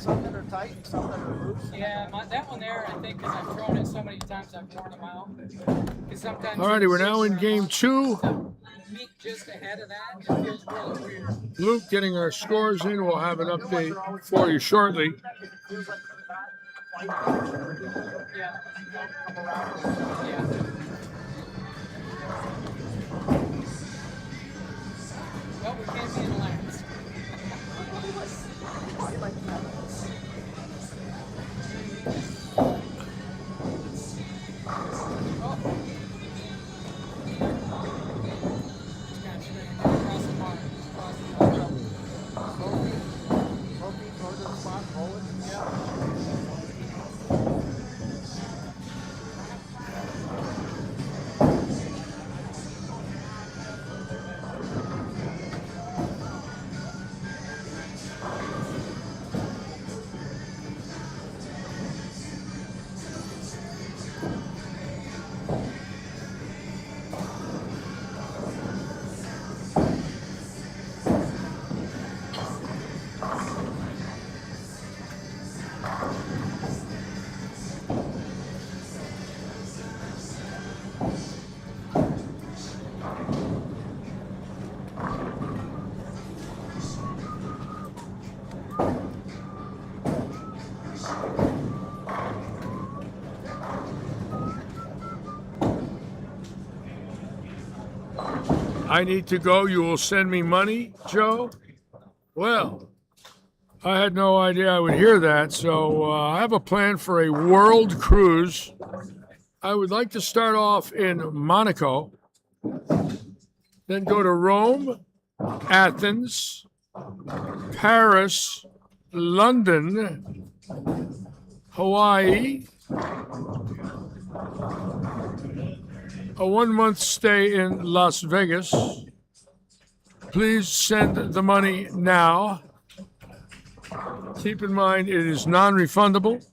Speaker 2: Some that are tight and some that are loose.
Speaker 5: Yeah, that one there, I think, because I've thrown it so many times, I've worn them out. Because sometimes.
Speaker 1: Alrighty, we're now in game 2.
Speaker 5: Meat just ahead of that, it feels really weird.
Speaker 1: Luke getting our scores in. We'll have an update for you shortly.
Speaker 5: Yeah. Yeah. Well, we can't be in last.
Speaker 1: I need to go. You will send me money, Joe? Well, I had no idea I would hear that. So I have a plan for a world cruise. I would like to start off in Monaco, then go to Rome, Athens, Paris, London, Hawaii, a 1-month stay in Las Vegas. Please send the money now. Keep in mind it is non-refundable.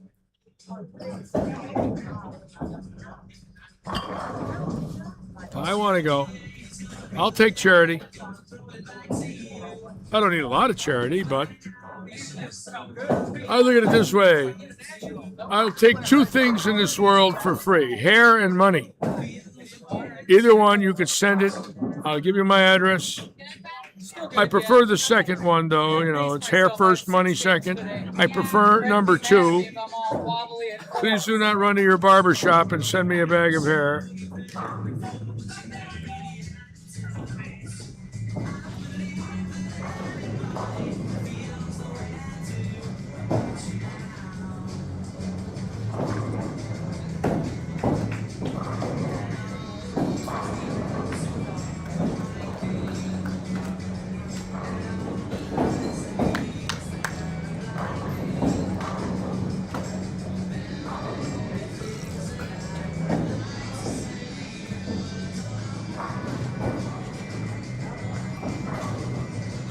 Speaker 1: I want to go. I'll take charity. I don't need a lot of charity, but I look at it this way. I'll take 2 things in this world for free: hair and money. Either one, you could send it. I'll give you my address. I prefer the second one, though. You know, it's hair first, money second. I prefer number 2. Please do not run to your barber shop and send me a bag of hair.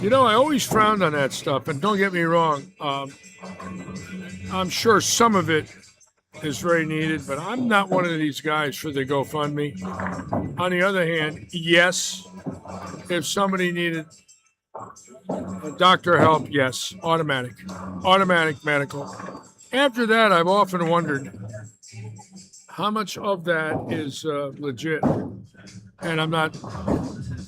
Speaker 1: You know, I always frowned on that stuff, and don't get me wrong. I'm sure some of it is very needed, but I'm not one of these guys for the GoFundMe. On the other hand, yes, if somebody needed doctor help, yes, automatic medical. After that, I've often wondered how much of that is legit. And I'm not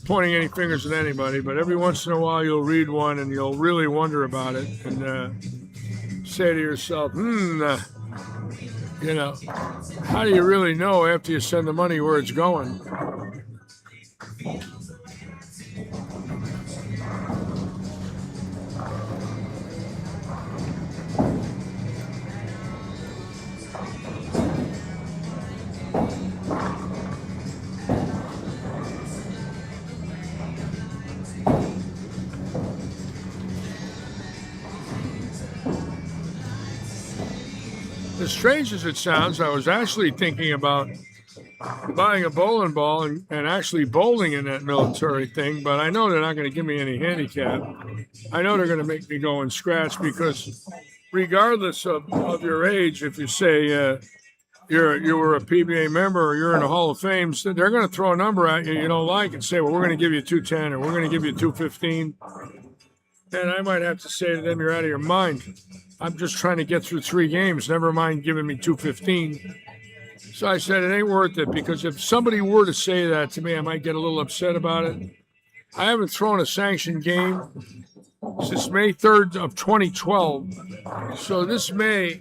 Speaker 1: pointing any fingers at anybody, but every once in a while you'll read one and you'll really wonder about it and say to yourself, you know, how do you really know after you send the money where it's going? As strange as it sounds, I was actually thinking about buying a bowling ball and actually bowling in that military thing, but I know they're not going to give me any handicap. I know they're going to make me go and scratch because regardless of your age, if you say you were a PBA member or you're in the Hall of Fame, they're going to throw a number at you you don't like and say, well, we're going to give you 210 or we're going to give you 215. And I might have to say to them, you're out of your mind. I'm just trying to get through 3 games. Never mind giving me 215. So I said, it ain't worth it because if somebody were to say that to me, I might get a little upset about it. I haven't thrown a sanctioned game since May 3rd of 2012. So this May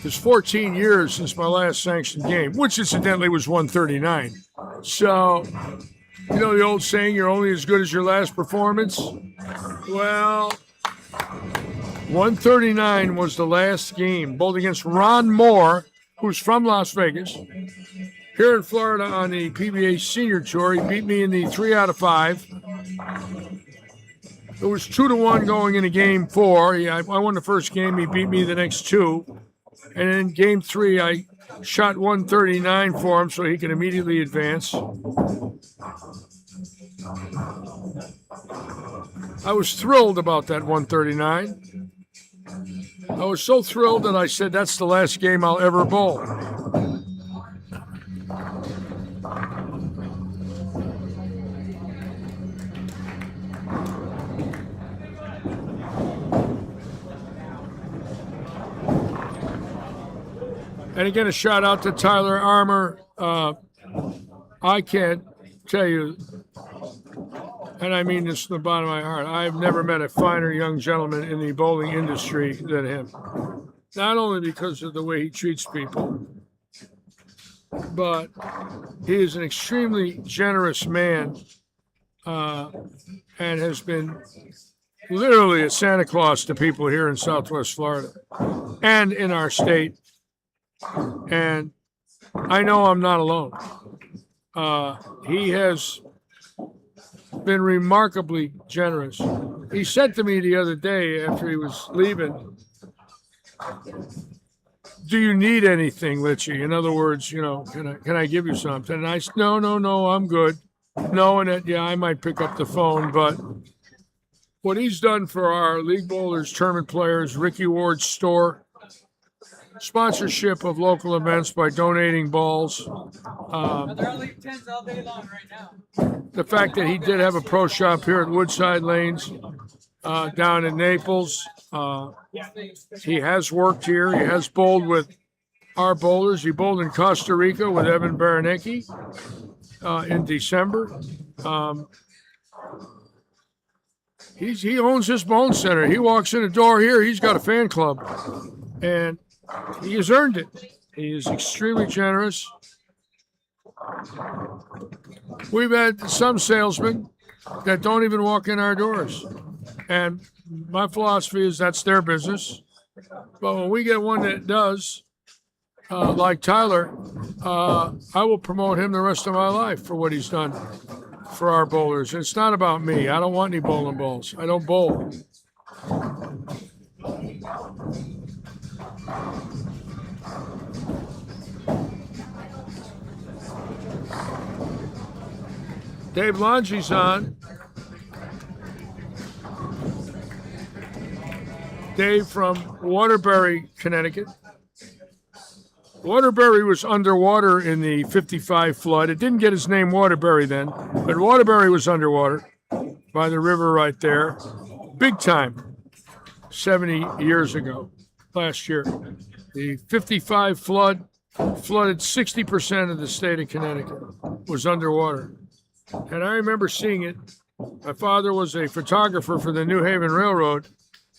Speaker 1: is 14 years since my last sanctioned game, which incidentally was 139. So, you know the old saying, you're only as good as your last performance? Well, 139 was the last game, bowled against Ron Moore, who's from Las Vegas, here in Florida on the PBA Senior Tour. He beat me in the 3 out of 5. It was 2-1 going into game 4. I won the first game. He beat me the next 2. And in game 3, I shot 139 for him so he could immediately advance. I was thrilled about that 139. I was so thrilled that I said, that's the last game I'll ever bowl. And again, a shout out to Tyler Armour. I can't tell you, and I mean this from the bottom of my heart, I've never met a finer young gentleman in the bowling industry than him. Not only because of the way he treats people, but he is an extremely generous man and has been literally a Santa Claus to people here in Southwest Florida and in our state. And I know I'm not alone. He has been remarkably generous. He said to me the other day after he was leaving, do you need anything, Litchie? In other words, you know, can I give you something? And I said, no, I'm good. Knowing that, yeah, I might pick up the phone, but what he's done for our league bowlers, tournament players, Ricky Ward's store, sponsorship of local events by donating balls.
Speaker 5: They're only 10s all day long right now.
Speaker 1: The fact that he did have a pro shop here at Woodside Lanes down in Naples. He has worked here. He has bowled with our bowlers. He bowled in Costa Rica with Evan Baranecki in December. He owns this bowling center. He walks in the door here, he's got a fan club. And he has earned it. He is extremely generous. We've had some salesmen that don't even walk in our doors. And my philosophy is that's their business. But when we get one that does, like Tyler, I will promote him the rest of my life for what he's done for our bowlers. It's not about me. I don't want any bowling balls. I don't bowl. Dave Longy's on. Dave from Waterbury, Connecticut. Waterbury was underwater in the 55 flood. It didn't get its name Waterbury then, but Waterbury was underwater by the river right there. Big time, 70 years ago, last year. The 55 flood flooded 60% of the state of Connecticut, was underwater. And I remember seeing it. My father was a photographer for the New Haven Railroad,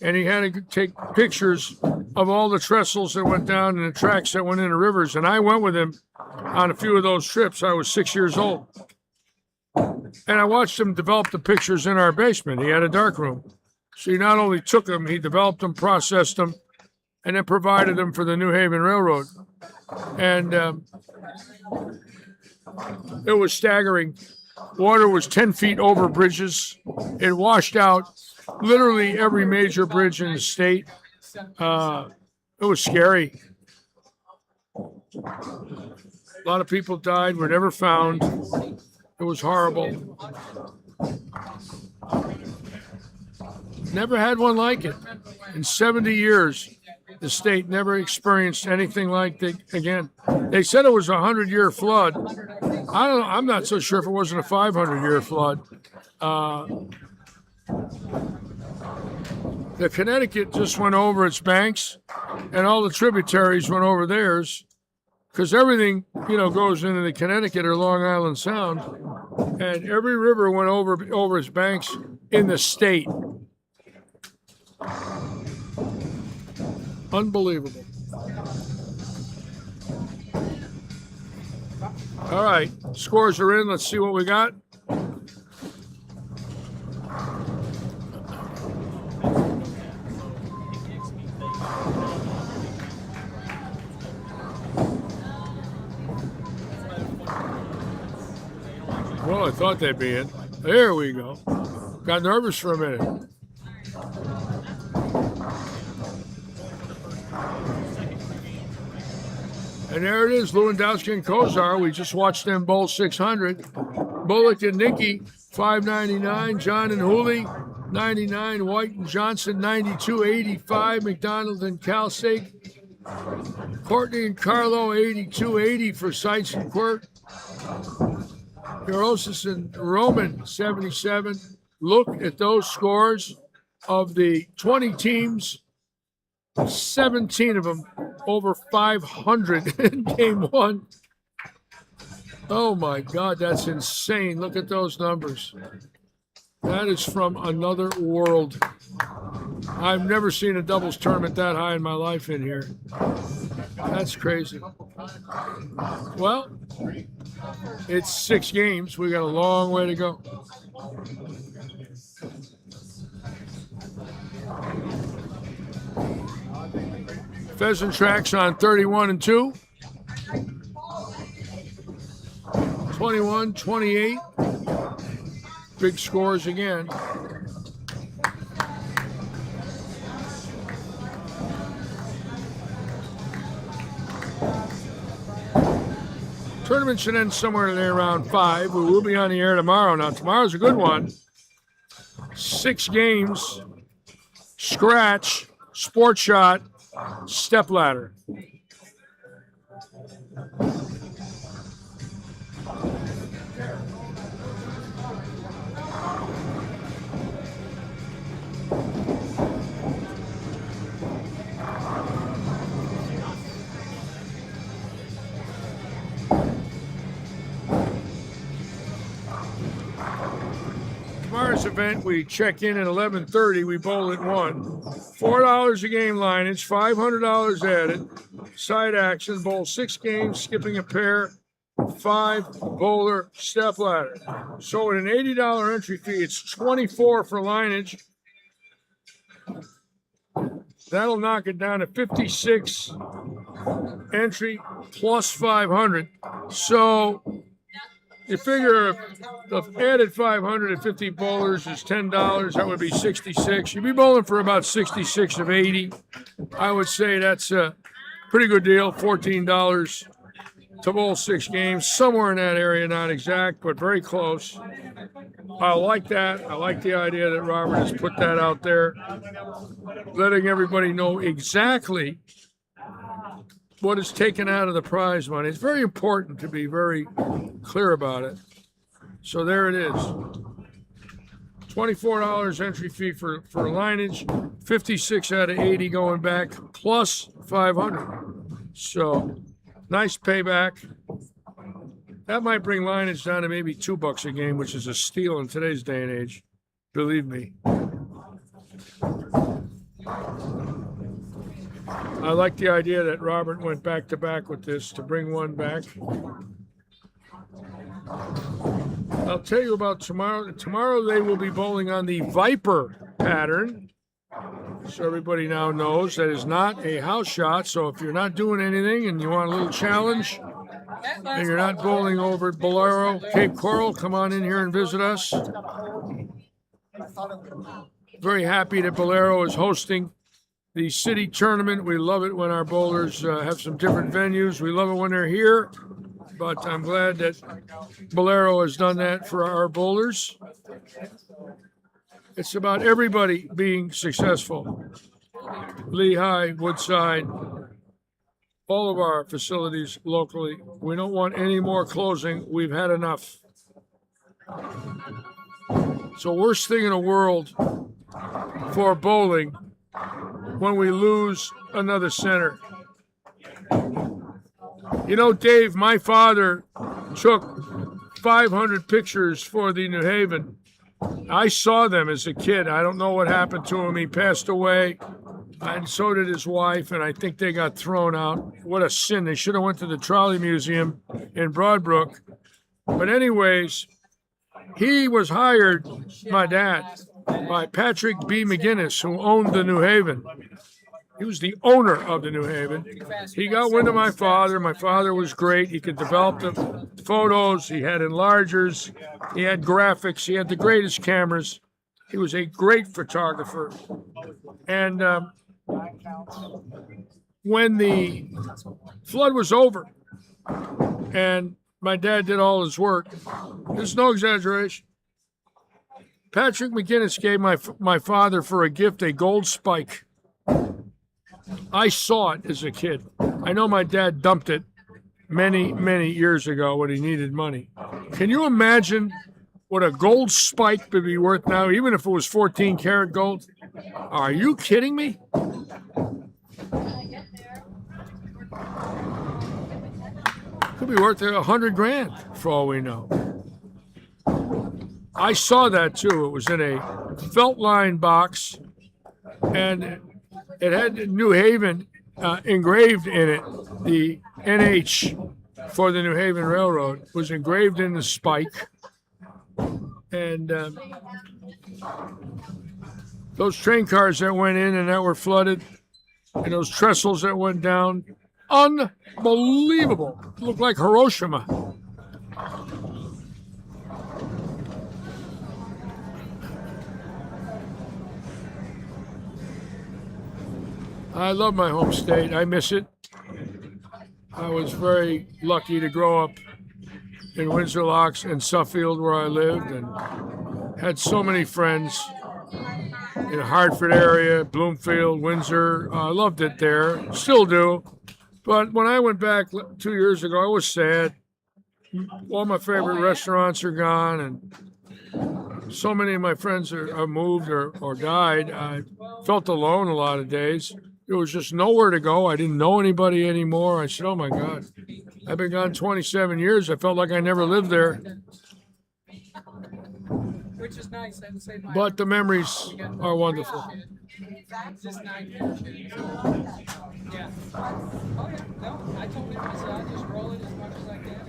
Speaker 1: and he had to take pictures of all the trestles that went down and the tracks that went into rivers. And I went with him on a few of those trips. I was 6 years old. And I watched him develop the pictures in our basement. He had a dark room. So he not only took them, he developed them, processed them, and then provided them for the New Haven Railroad. And it was staggering. Water was 10 feet over bridges. It washed out literally every major bridge in the state. It was scary. A lot of people died, were never found. It was horrible. Never had one like it. In 70 years, the state never experienced anything like it again. They said it was a 100-year flood. I don't know. I'm not so sure if it wasn't a 500-year flood. The Connecticut just went over its banks, and all the tributaries went over theirs, because everything, goes into the Connecticut or Long Island Sound, and every river went over its banks in the state. Unbelievable. All right, scores are in. Let's see what we got. Well, I thought they'd be in. There we go. Got nervous for a minute. And there it is, Lewandowski and Kozar. We just watched them bowl 600. Bullock and Nicky, 599. John and Hooley, 99. White and Johnson, 92, 85. McDonald and Calsake. Courtney and Carlo, 82, 80 for Seitz and Quirt. Garosis and Roman, 77. Look at those scores of the 20 teams. 17 of them over 500 in game one. Oh my God, that's insane. Look at those numbers. That is from another world. I've never seen a doubles tournament that high in my life in here. That's crazy. Well, it's 6 games. We got a long way to go. Pheasant Tracks on 31 and 2. 21, 28. Big scores again. Tournament should end somewhere there around 5. We will be on the air tomorrow. Now, tomorrow's a good one. 6 games, scratch, sport shot, step ladder. Tomorrow's event, we check in at 11:30. We bowl at 1. $4 a game lineage, $500 added. Side action, bowl 6 games, skipping a pair, 5 bowler step ladder. So at an $80 entry fee, it's $24 for lineage. That'll knock it down to 56 entry plus 500. So you figure if the added 550 bowlers is $10, that would be 66. You'd be bowling for about 66 of 80. I would say that's a pretty good deal, $14 to bowl 6 games, somewhere in that area, not exact, but very close. I like that. I like the idea that Robert has put that out there, letting everybody know exactly what is taken out of the prize money. It's very important to be very clear about it. So there it is. $24 entry fee for lineage, 56 out of 80 going back, plus 500. So nice payback. That might bring lineage down to maybe $2 a game, which is a steal in today's day and age. Believe me. I like the idea that Robert went back to back with this to bring one back. I'll tell you about tomorrow. Tomorrow they will be bowling on the Viper pattern. So everybody now knows that is not a house shot. So if you're not doing anything and you want a little challenge, and you're not bowling over at Bolero, Cape Coral, come on in here and visit us. Very happy that Bolero is hosting the city tournament. We love it when our bowlers have some different venues. We love it when they're here, but I'm glad that Bolero has done that for our bowlers. It's about everybody being successful. Lehigh, Woodside, all of our facilities locally. We don't want any more closing. We've had enough. So worst thing in the world for bowling when we lose another center. You know, Dave, my father took 500 pictures for the New Haven. I saw them as a kid. I don't know what happened to him. He passed away. And so did his wife, and I think they got thrown out. What a sin. They should have went to the Trolley Museum in Broadbrook. But anyways, he was hired, my dad, by Patrick B. McGinnis, who owned the New Haven. He was the owner of the New Haven. He got wind of my father. My father was great. He could develop the photos. He had enlargers. He had graphics. He had the greatest cameras. He was a great photographer. And when the flood was over and my dad did all his work, there's no exaggeration. Patrick McGinnis gave my father for a gift a gold spike. I saw it as a kid. I know my dad dumped it many, many years ago when he needed money. Can you imagine what a gold spike would be worth now, even if it was 14 karat gold? Are you kidding me? Could be worth $100,000 for all we know. I saw that too. It was in a felt line box, and it had New Haven engraved in it. The NH for the New Haven Railroad was engraved in the spike. And those train cars that went in and that were flooded, and those trestles that went down, unbelievable. It looked like Hiroshima. I love my home state. I miss it. I was very lucky to grow up in Windsor Locks and Suffield, where I lived, and had so many friends in the Hartford area, Bloomfield, Windsor. I loved it there, still do. But when I went back 2 years ago, I was sad. All my favorite restaurants are gone, and so many of my friends are moved or died. I felt alone a lot of days. There was just nowhere to go. I didn't know anybody anymore. I said, oh my God, I've been gone 27 years. I felt like I never lived there.
Speaker 5: Which is nice. I'd say my
Speaker 1: But the memories are wonderful.
Speaker 5: just 9 years. Yeah. Oh yeah. No, I told him, I said, I just roll it as much as I can.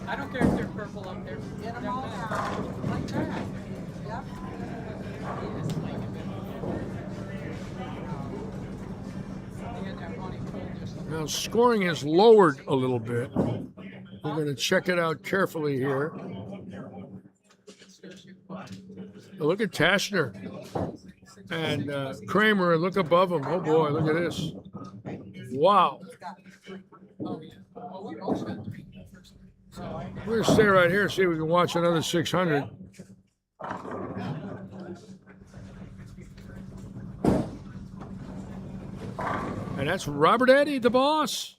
Speaker 5: I don't care if they're purple up there.
Speaker 2: Get them all out. Like that. Yep.
Speaker 1: Now, scoring has lowered a little bit. We're going to check it out carefully here. Look at Tashner and Kramer. Look above them. Oh boy, look at this. Wow.
Speaker 5: Oh yeah. Well, we both got 3. So
Speaker 1: We're gonna stay right here, see if we can watch another 600. And that's Robert Eddy, the boss.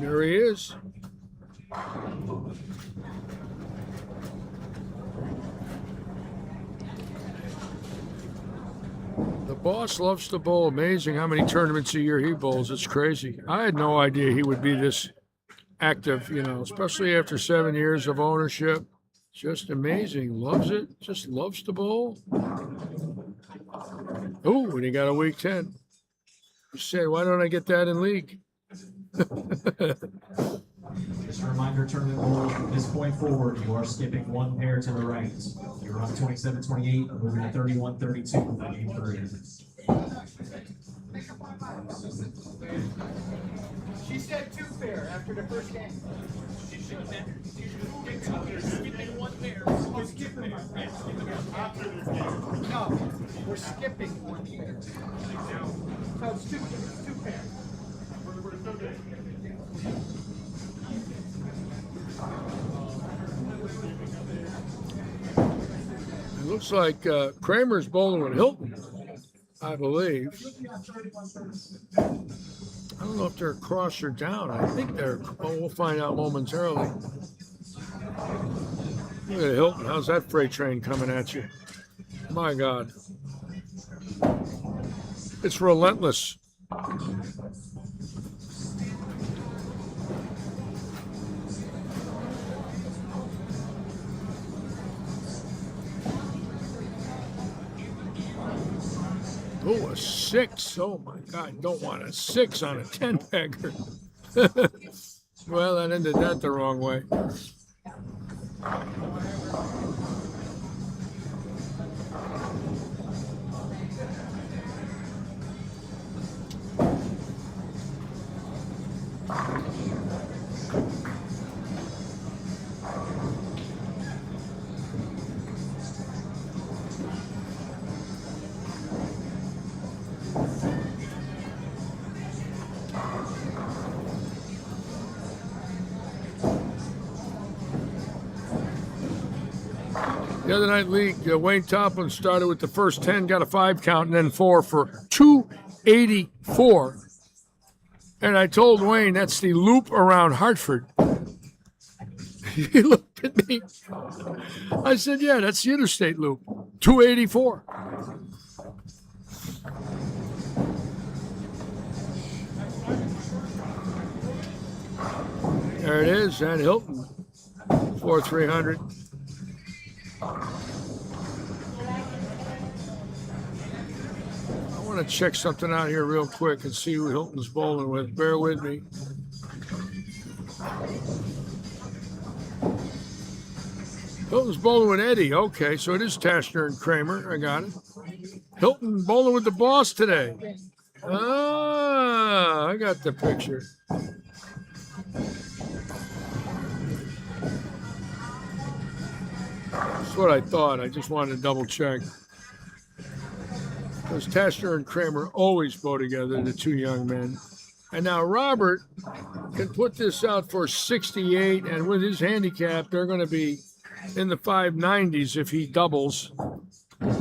Speaker 1: There he is. The boss loves to bowl. Amazing how many tournaments a year he bowls. It's crazy. I had no idea he would be this active, especially after 7 years of ownership. Just amazing. Loves it. Just loves to bowl. Oh, and he got a week 10. You say, why don't I get that in league?
Speaker 3: Just a reminder, tournament bowl, from this point forward, you are skipping one pair to the right. You're on 27-28, moving to 31-32 for game 3.
Speaker 5: she said 2 pair after the first game.
Speaker 6: Skipping one pair.
Speaker 5: We're skipping one pair. No, we're skipping 1 pair. So it's 2 pair.
Speaker 1: It looks like Kramer's bowling with Hilton, I believe. I don't know if they're across or down. I think they're. Oh, we'll find out momentarily. Look at Hilton. How's that freight train coming at you? My God. It's relentless. Oh, a 6. Oh, my God. Don't want a 6 on a 10-bagger. Well, that ended that the wrong way. The other night league, Wayne Toplin started with the first 10, got a 5 count, and then 4 for 284. And I told Wayne that's the loop around Hartford. He looked at me. I said, yeah, that's the interstate loop, 284. There it is, at Hilton, 4,300. I want to check something out here real quick and see who Hilton's bowling with. Bear with me. Hilton's bowling with Eddy. Okay, so it is Tashner and Kramer. I got it. Hilton bowling with the boss today. Ah, I got the picture. That's what I thought. I just wanted to double check. Because Tashner and Kramer always bow together, the 2 young men. And now Robert can put this out for 68, and with his handicap, they're going to be in the 590s if he doubles. Boy,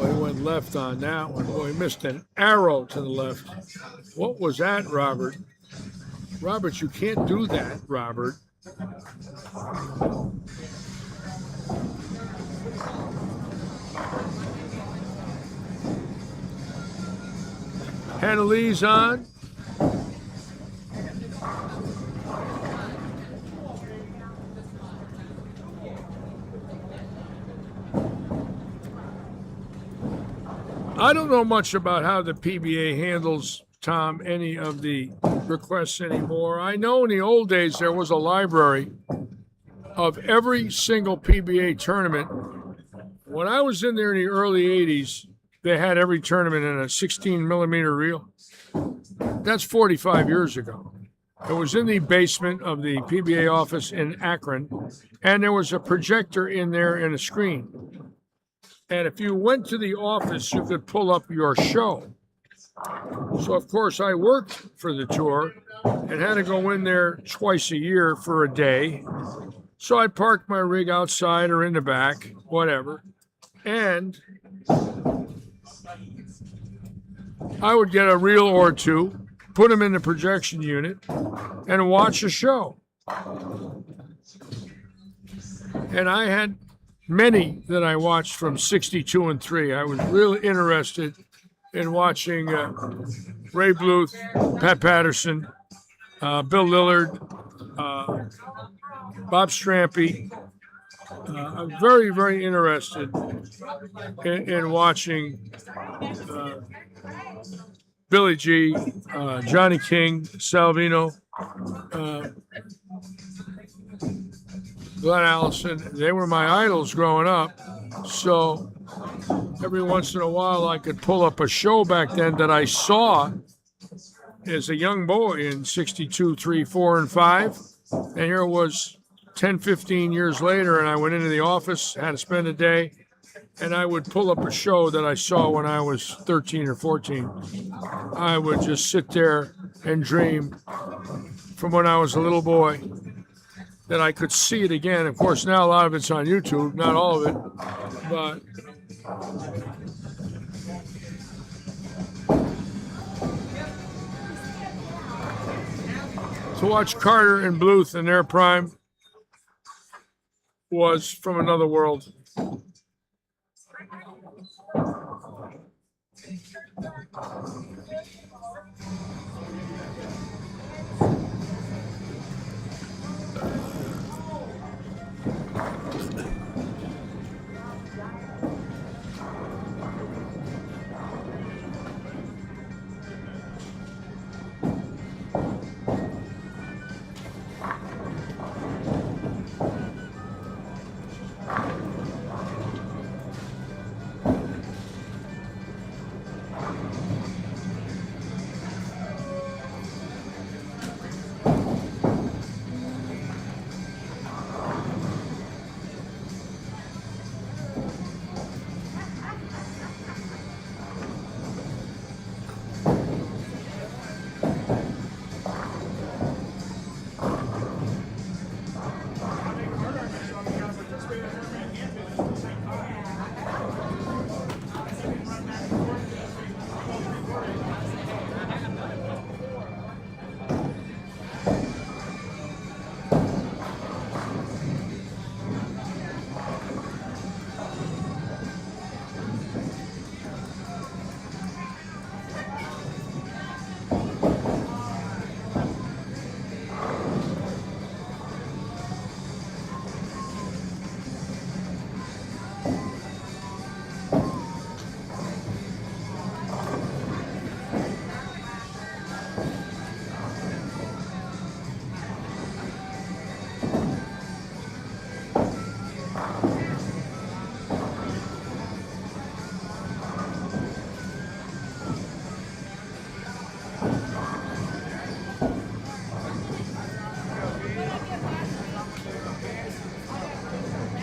Speaker 1: he went left on that one. Boy, he missed an arrow to the left. What was that, Robert? Robert, you can't do that, Robert. Hannah Lee's on. I don't know much about how the PBA handles, Tom, any of the requests anymore. I know in the old days there was a library of every single PBA tournament. When I was in there in the early 80s, they had every tournament in a 16 millimeter reel. That's 45 years ago. It was in the basement of the PBA office in Akron, and there was a projector in there and a screen. And if you went to the office, you could pull up your show. So, of course, I worked for the tour and had to go in there twice a year for a day. So I parked my rig outside or in the back, whatever. And I would get a reel or two, put them in the projection unit, and watch a show. And I had many that I watched from 62 and 3. I was really interested in watching Ray Bluth, Pat Patterson, Bill Lillard, Bob Strampy. I'm very, very interested in watching Billy G, Johnny King, Salvino, Glenn Allison. They were my idols growing up. So every once in a while I could pull up a show back then that I saw as a young boy in 62, 3, 4, and 5. And here it was 10, 15 years later, and I went into the office, had to spend a day, and I would pull up a show that I saw when I was 13 or 14. I would just sit there and dream from when I was a little boy that I could see it again. Of course, now a lot of it's on YouTube, not all of it, but to watch Carter and Bluth in their prime was from another world.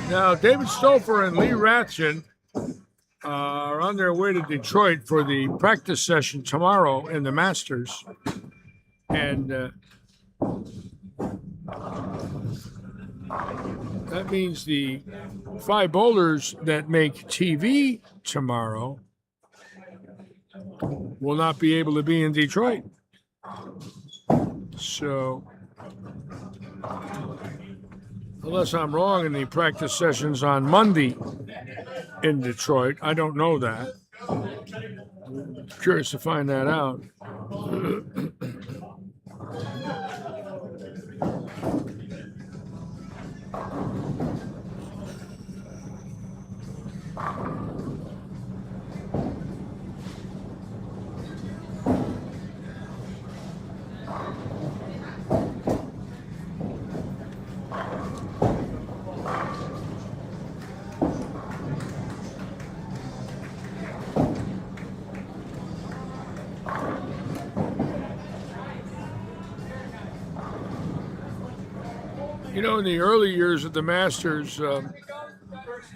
Speaker 1: Now, David Stouffer and Lee Ratchin are on their way to Detroit for the practice session tomorrow in the Masters. And that means the 5 bowlers that make TV tomorrow will not be able to be in Detroit. So, unless I'm wrong, in the practice sessions on Monday in Detroit. I don't know that. Curious to find that out. You know, in the early years of the Masters,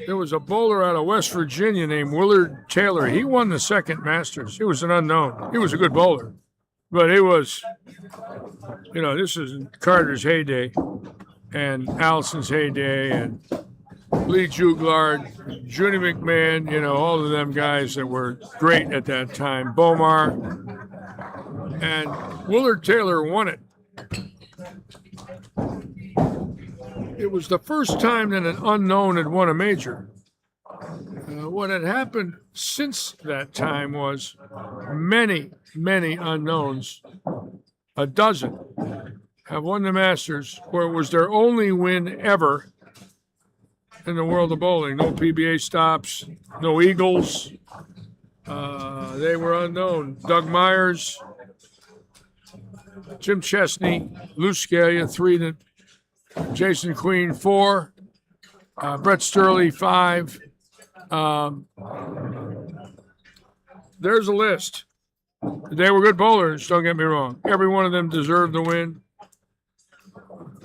Speaker 1: there was a bowler out of West Virginia named Willard Taylor. He won the second Masters. He was an unknown. He was a good bowler, but it was, this is Carter's heyday and Allison's heyday and Lee Juglard, Judy McMahon, all of them guys that were great at that time. Bomar, and Willard Taylor won it. It was the first time that an unknown had won a major. What had happened since that time was many, many unknowns, a dozen, have won the Masters, where it was their only win ever in the world of bowling. No PBA stops, no Eagles. They were unknown. Doug Myers, Jim Chesney, Lou Scalia, 3, Jason Queen, 4, Brett Sturley, 5. There's a list. They were good bowlers, don't get me wrong. Every one of them deserved the win.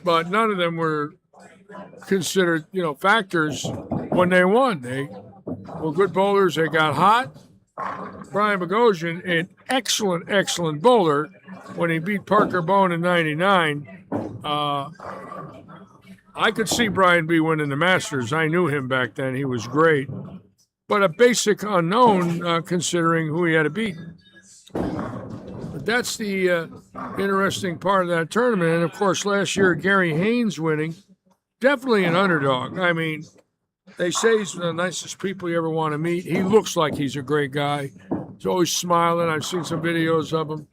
Speaker 1: But none of them were considered, factors when they won. They were good bowlers. They got hot. Brian Bogosian, an excellent, excellent bowler, when he beat Parker Bone in '99. I could see Brian B. winning the Masters. I knew him back then. He was great. But a basic unknown, considering who he had to beat. But that's the interesting part of that tournament. And, of course, last year, Gary Haynes winning. Definitely an underdog. I mean, they say he's one of the nicest people you ever want to meet. He looks like he's a great guy. He's always smiling. I've seen some videos of him.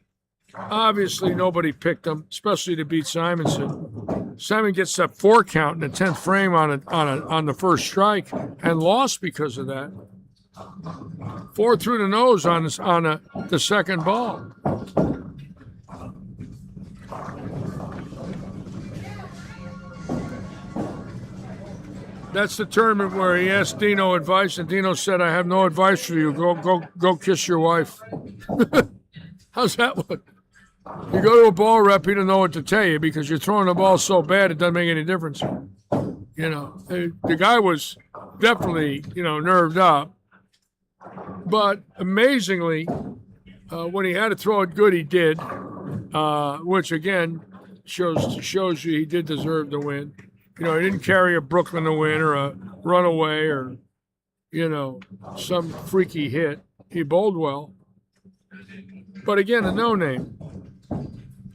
Speaker 1: Obviously, nobody picked him, especially to beat Simonson. Simon gets that 4 count in the 10th frame on the first strike and lost because of that. 4 through the nose on the second ball. That's the tournament where he asked Dino advice, and Dino said, "I have no advice for you. Go kiss your wife." How's that one? You go to a ball rep, he doesn't know what to tell you because you're throwing the ball so bad it doesn't make any difference. The guy was definitely, nerved up. But amazingly, when he had to throw it good, he did, which again shows you he did deserve the win. He didn't carry a Brooklyn to win or a runaway or, some freaky hit. He bowled well. But again, a no-name.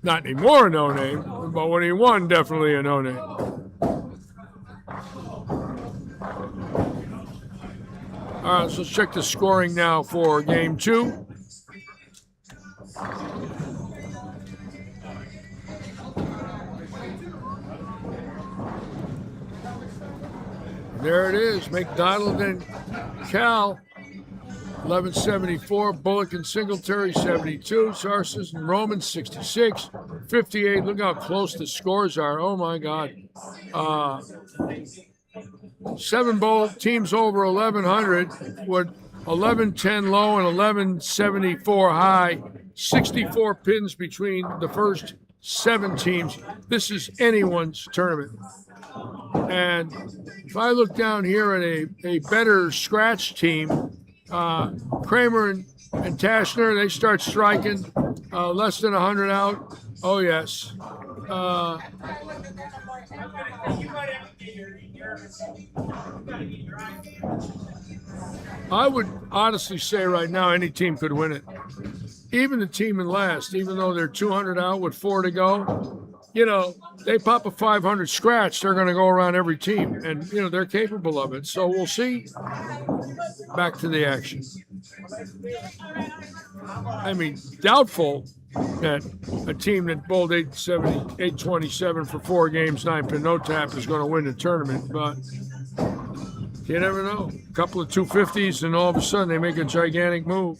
Speaker 1: Not anymore a no-name, but when he won, definitely a no-name. All right, so let's check the scoring now for Game 2. There it is, McDonald and Cal, 1174, Bullock and Singletary, 72, Sarsis and Roman, 66, 58. Look how close the scores are. Oh, my God. 7 bowl teams over 1,100 with 1110 low and 1174 high, 64 pins between the first 7 teams. This is anyone's tournament. And if I look down here at a better scratch team, Kramer and Tashner, they start striking less than 100 out. Oh, yes. I would honestly say right now any team could win it. Even the team in last, even though they're 200 out with 4 to go, they pop a 500 scratch, they're going to go around every team. And, they're capable of it. So we'll see. Back to the action. I mean, doubtful that a team that bowled 827 for 4 games, 9 pin, no tap is going to win the tournament. But you never know. A couple of 250s, and all of a sudden they make a gigantic move.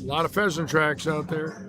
Speaker 1: A lot of pheasant tracks out there.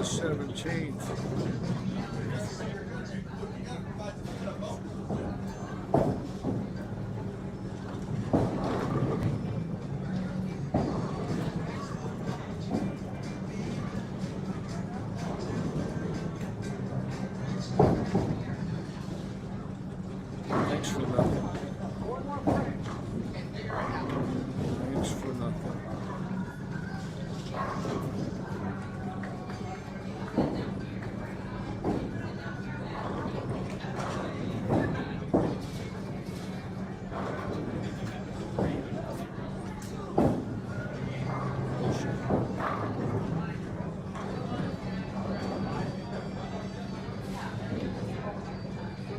Speaker 1: the 17th. Thanks for nothing. Thanks for nothing.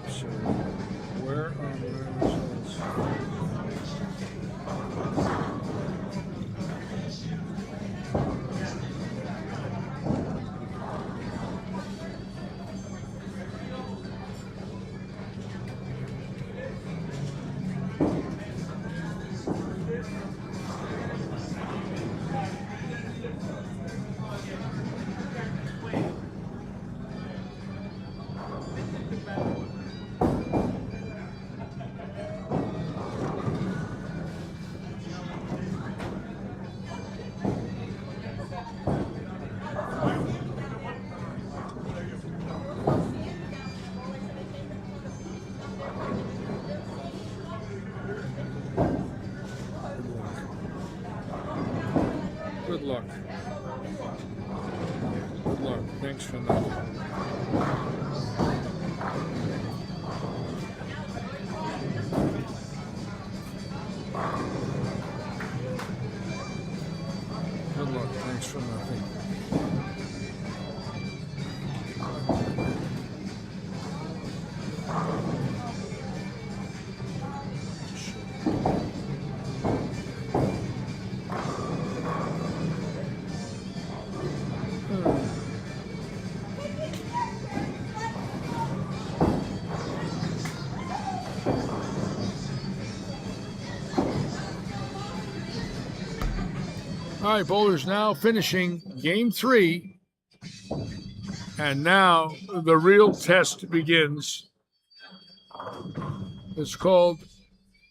Speaker 1: So, where on earth? luck. Good luck. Thanks for that. Good luck. Thanks for nothing. All right, bowlers now finishing game 3. And now the real test begins. It's called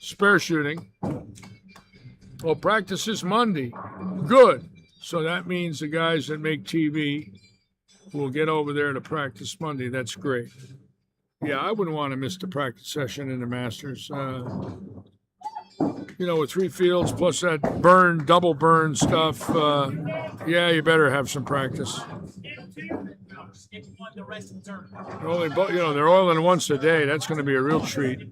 Speaker 1: spare shooting. Well, practice is Monday. Good. So that means the guys that make TV will get over there to practice Monday. That's great. Yeah, I wouldn't want to miss the practice session in the Masters. You know, with 3 fields plus that double burn stuff, yeah, you better have some practice. They're oiling once a day. That's going to be a real treat.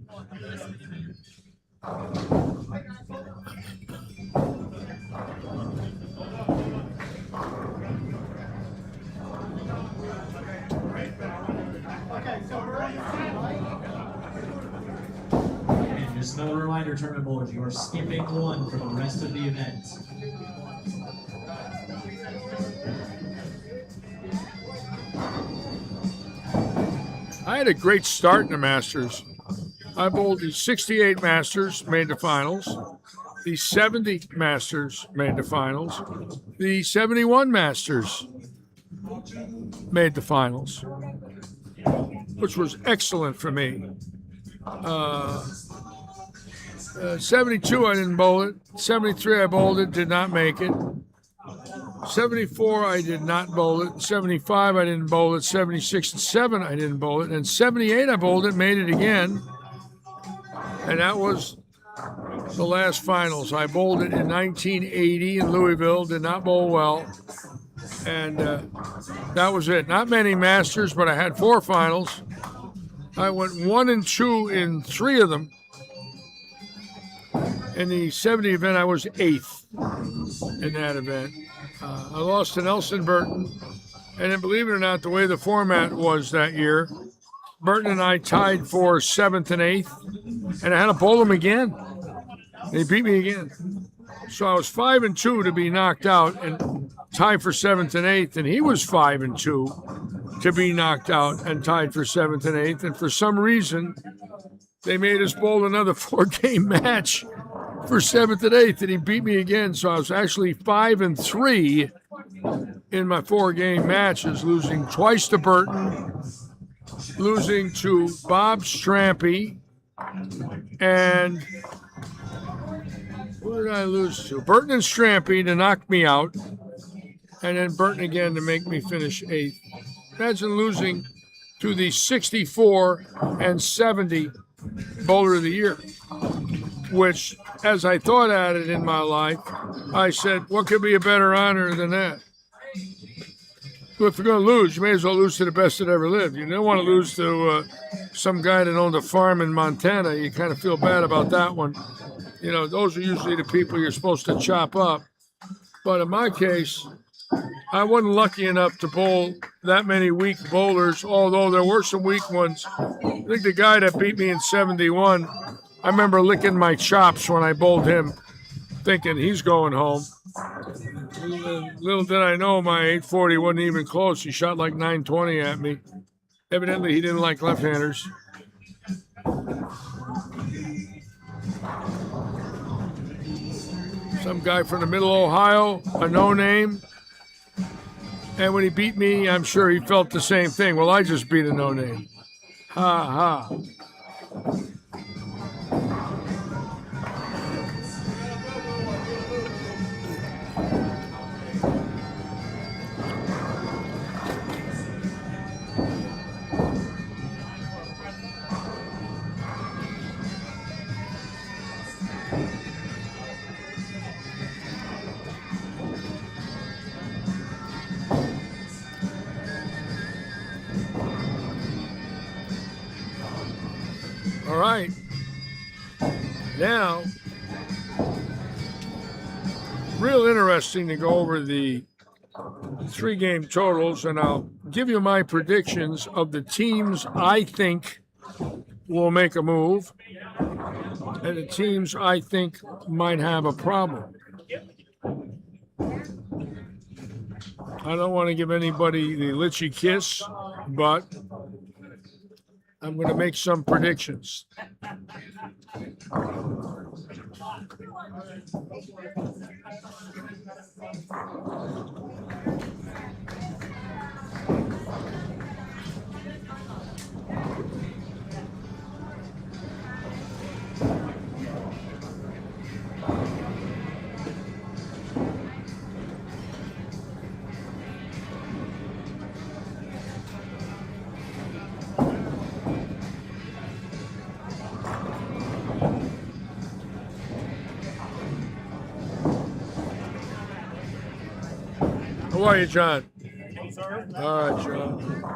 Speaker 3: And just another reminder, tournament bowlers, you are skipping 1 for the rest of the event.
Speaker 1: I had a great start in the Masters. I bowled the 68 Masters, made the finals. The 70 Masters made the finals. The 71 Masters made the finals, which was excellent for me. 72, I didn't bowl it. 73, I bowled it, did not make it. 74, I did not bowl it. 75, I didn't bowl it. 76 and 7, I didn't bowl it. And 78, I bowled it, made it again. And that was the last finals. I bowled it in 1980 in Louisville, did not bowl well. And that was it. Not many Masters, but I had 4 finals. I went 1 and 2 in 3 of them. In the 70 event, I was 8th in that event. I lost to Nelson Burton. And then, believe it or not, the way the format was that year, Burton and I tied for 7th and 8th. And I had to bowl him again. They beat me again. So I was 5 and 2 to be knocked out and tied for 7th and 8th. And he was 5 and 2 to be knocked out and tied for 7th and 8th. And for some reason, they made us bowl another 4-game match for 7th and 8th, and he beat me again. So I was actually 5 and 3 in my 4-game matches, losing twice to Burton, losing to Bob Strampy, and who did I lose to? Burton and Strampy to knock me out, and then Burton again to make me finish 8th. Imagine losing to the 64 and 70 Bowler of the Year, which, as I thought at it in my life, I said, what could be a better honor than that? If you're going to lose, you may as well lose to the best that ever lived. You don't want to lose to some guy that owned a farm in Montana. You kind of feel bad about that one. You know, those are usually the people you're supposed to chop up. But in my case, I wasn't lucky enough to bowl that many weak bowlers, although there were some weak ones. I think the guy that beat me in 71, I remember licking my chops when I bowled him, thinking he's going home. Little did I know my 840 wasn't even close. He shot like 920 at me. Evidently, he didn't like left-handers. Some guy from the middle of Ohio, a no-name. And when he beat me, I'm sure he felt the same thing. Well, I just beat a no-name. Ha ha. All right. Now, real interesting to go over the 3-game totals, and I'll give you my predictions of the teams I think will make a move and the teams I think might have a problem. I don't want to give anybody the Litchi kiss, but I'm going to make some predictions. How are you, John? All right, John.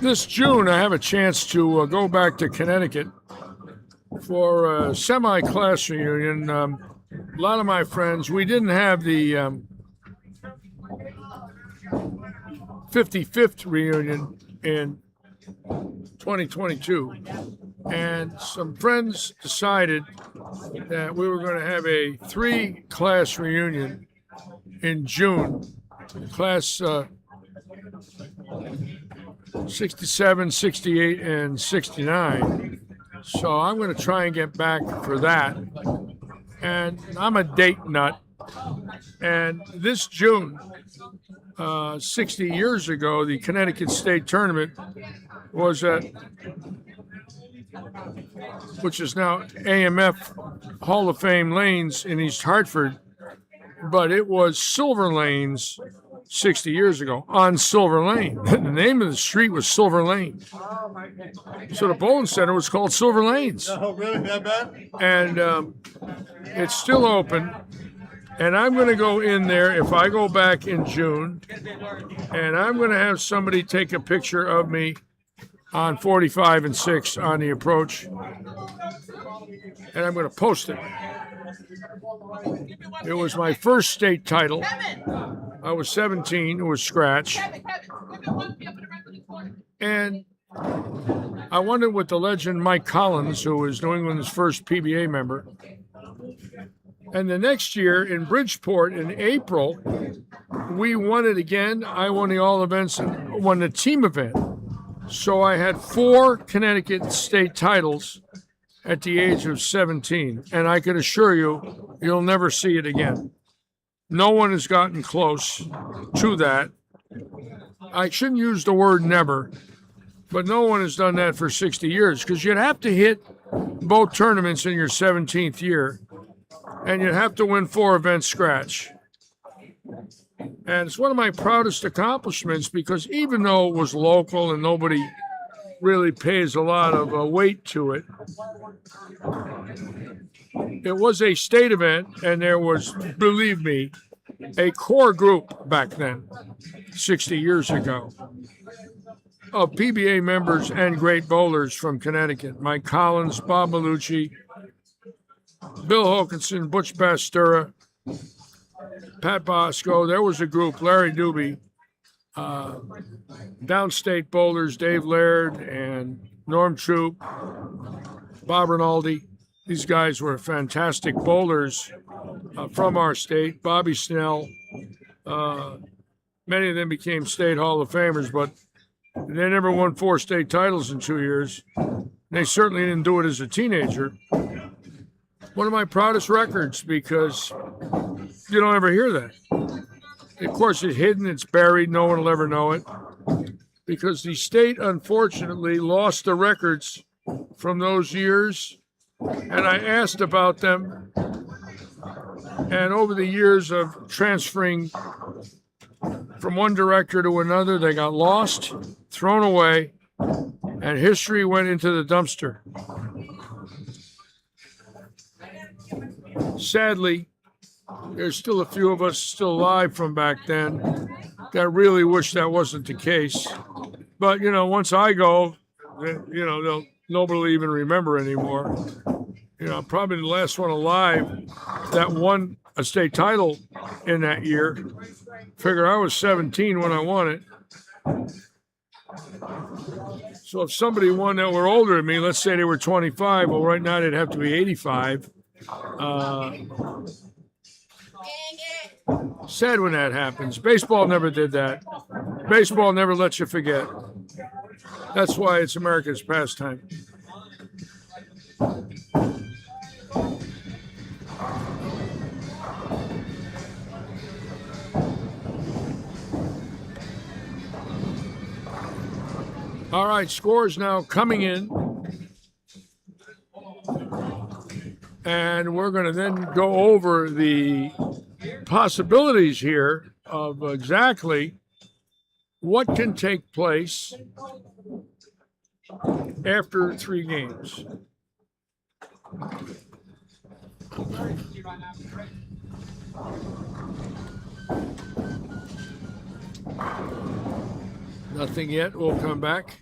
Speaker 1: This June, I have a chance to go back to Connecticut for a semi-class reunion. A lot of my friends, we didn't have the 55th reunion in 2022, and some friends decided that we were going to have a 3-class reunion in June. Class 67, 68, and 69. So I'm going to try and get back for that. And I'm a date nut. And this June, 60 years ago, the Connecticut State Tournament was at, which is now AMF Hall of Fame Lanes in East Hartford, but it was Silver Lanes 60 years ago on Silver Lane. The name of the street was Silver Lane. So the bowling center was called Silver Lanes.
Speaker 6: Oh, really? That bad?
Speaker 1: And it's still open. And I'm going to go in there if I go back in June, and I'm going to have somebody take a picture of me on 45 and 6 on the approach, and I'm going to post it. It was my first state title. I was 17. It was scratch. And I won it with the legend Mike Collins, who was New England's first PBA member. And the next year in Bridgeport in April, we won it again. I won the all events and won the team event. So I had 4 Connecticut state titles at the age of 17. And I can assure you, you'll never see it again. No one has gotten close to that. I shouldn't use the word never, but no one has done that for 60 years because you'd have to hit both tournaments in your 17th year and you'd have to win 4 events scratch. And it's one of my proudest accomplishments because even though it was local and nobody really pays a lot of weight to it, it was a state event, and there was, believe me, a core group back then, 60 years ago, of PBA members and great bowlers from Connecticut. Mike Collins, Bob Malucci, Bill Hokinson, Butch Bastura, Pat Bosco. There was a group, Larry Doobie, downstate bowlers, Dave Laird and Norm Troop, Bob Rinaldi. These guys were fantastic bowlers from our state. Bobby Snell. Many of them became state Hall of Famers, but they never won 4 state titles in 2 years. They certainly didn't do it as a teenager. One of my proudest records because you don't ever hear that. Of course, it's hidden, it's buried, no one will ever know it. Because the state, unfortunately, lost the records from those years. And I asked about them. And over the years of transferring from one director to another, they got lost, thrown away, and history went into the dumpster. Sadly, there's still a few of us still alive from back then that really wish that wasn't the case. But, once I go, nobody will even remember anymore. Probably the last one alive that won a state title in that year. Figure I was 17 when I won it. So if somebody won that were older than me, let's say they were 25, well, right now they'd have to be 85. Sad when that happens. Baseball never did that. Baseball never lets you forget. That's why it's America's pastime. All right, scores now coming in. And we're going to then go over the possibilities here of exactly what can take place after 3 games. Nothing yet. We'll come back.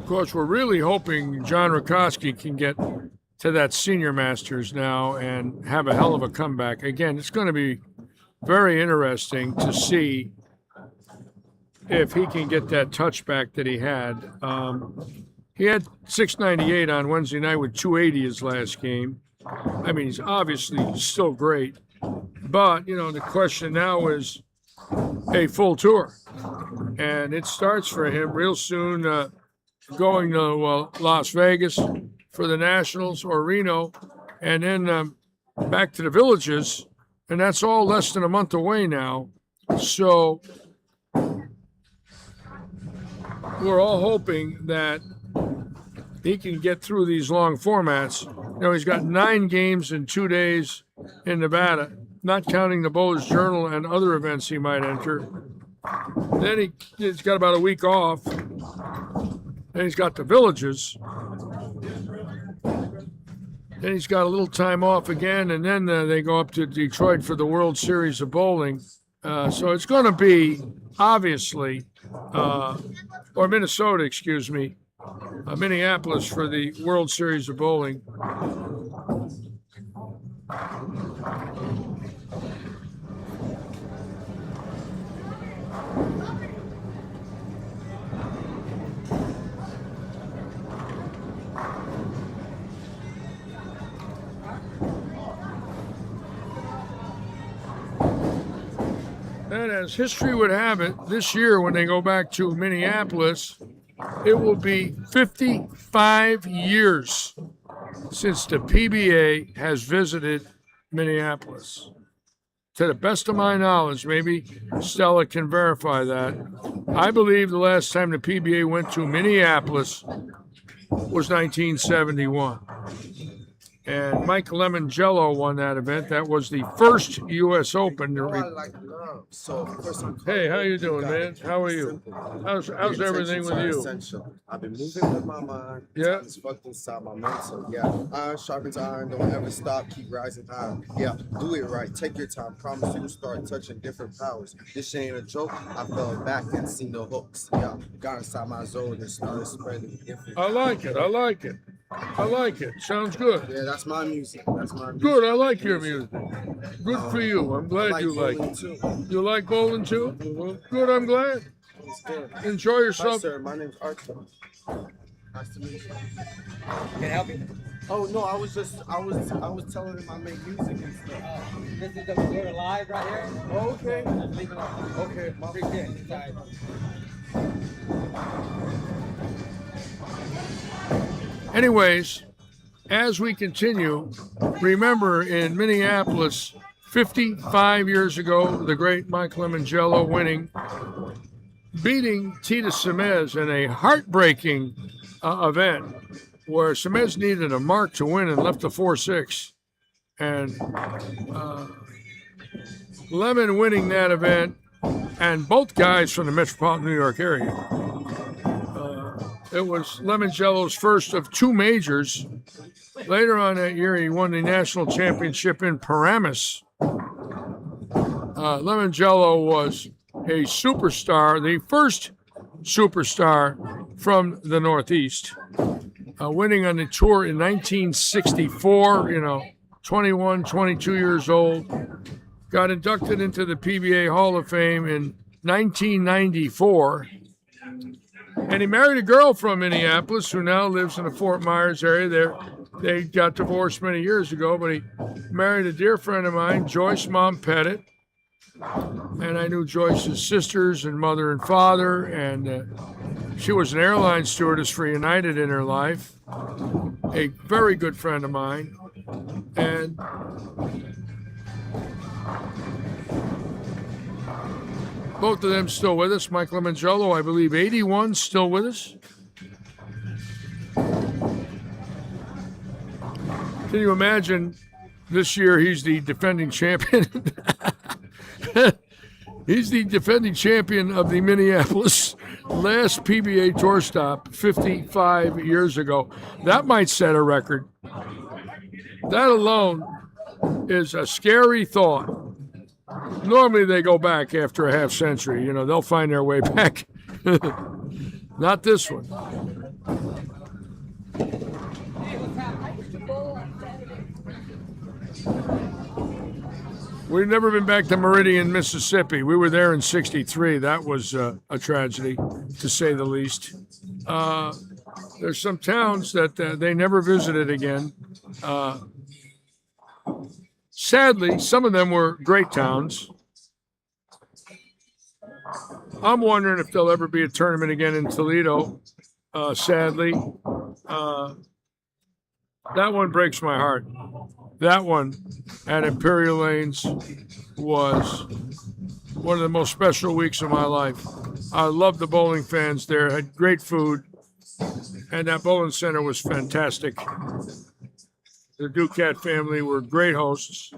Speaker 1: Of course, we're really hoping John Rakoski can get to that senior masters now and have a hell of a comeback. Again, it's going to be very interesting to see if he can get that touchback that he had. He had 698 on Wednesday night with 280 his last game. I mean, he's obviously still great. But, the question now is a full tour. And it starts for him real soon, going to Las Vegas for the Nationals or Reno, and then back to the Villages. And that's all less than a month away now. So we're all hoping that he can get through these long formats. You know, he's got 9 games in 2 days in Nevada, not counting the Bowler's Journal and other events he might enter. Then he's got about a week off. Then he's got the Villages. Then he's got a little time off again, and then they go up to Detroit for the World Series of Bowling. So it's going to be, obviously, or Minnesota, excuse me, Minneapolis for the World Series of Bowling. And as history would have it, this year when they go back to Minneapolis, it will be 55 years since the PBA has visited Minneapolis. To the best of my knowledge, maybe Stella can verify that. I believe the last time the PBA went to Minneapolis was 1971. And Mike Lemongello won that event. That was the first U.S. Open. Hey, how you doing, man? How are you? How's everything with you?
Speaker 7: Essential. I've been moving with my mind.
Speaker 1: Yeah.
Speaker 7: It's fucked inside my mental. Yeah. Iron sharpens iron. Don't ever stop. Keep rising high. Yeah. Do it right. Take your time. Promise you'll start touching different powers. This ain't a joke. I fell back and seen the hooks. Yeah. Got inside my zone and started spreading different.
Speaker 1: I like it. I like it. I like it. Sounds good.
Speaker 7: Yeah, that's my music. That's my music.
Speaker 1: Good. I like your music. Good for you. I'm glad you like
Speaker 7: bowling
Speaker 1: it.
Speaker 7: too.
Speaker 1: You like bowling too? Well, good. I'm glad.
Speaker 7: It's good.
Speaker 1: Enjoy
Speaker 7: Hi,
Speaker 1: yourself.
Speaker 7: sir. My name's Arthur. Nice to meet you.
Speaker 5: Can I help you?
Speaker 7: Oh no, I was telling him I make music and stuff.
Speaker 5: This is we're live right here.
Speaker 7: Oh, okay.
Speaker 5: Just leave it on.
Speaker 7: Okay.
Speaker 5: Appreciate it. Sorry.
Speaker 1: Anyways, as we continue, remember in Minneapolis, 55 years ago, the great Mike Lemongello beating Tita Semez in a heartbreaking event where Semez needed a mark to win and left the 4-6. And Lemon winning that event, and both guys from the metropolitan New York area. It was Lemongello's first of 2 majors. Later on that year, he won the national championship in Paramus. Lemongello was a superstar, the first superstar from the Northeast, winning on the tour in 1964, 21, 22 years old. Got inducted into the PBA Hall of Fame in 1994. And he married a girl from Minneapolis who now lives in the Fort Myers area. They got divorced many years ago, but he married a dear friend of mine, Joyce Mom Pettit. And I knew Joyce's sisters and mother and father, and she was an airline stewardess for United in her life. A very good friend of mine. And both of them still with us. Mike Lemongello, I believe, 81, still with us. Can you imagine this year he's the defending champion? He's the defending champion of the Minneapolis last PBA Tour stop 55 years ago. That might set a record. That alone is a scary thought. Normally they go back after a half century. They'll find their way back. Not this one. We've never been back to Meridian, Mississippi. We were there in '63. That was a tragedy, to say the least. There's some towns that they never visited again. Sadly, some of them were great towns. I'm wondering if there'll ever be a tournament again in Toledo, sadly. That one breaks my heart. That one at Imperial Lanes was one of the most special weeks of my life. I loved the bowling fans there, had great food, and that bowling center was fantastic. The Ducat family were great hosts.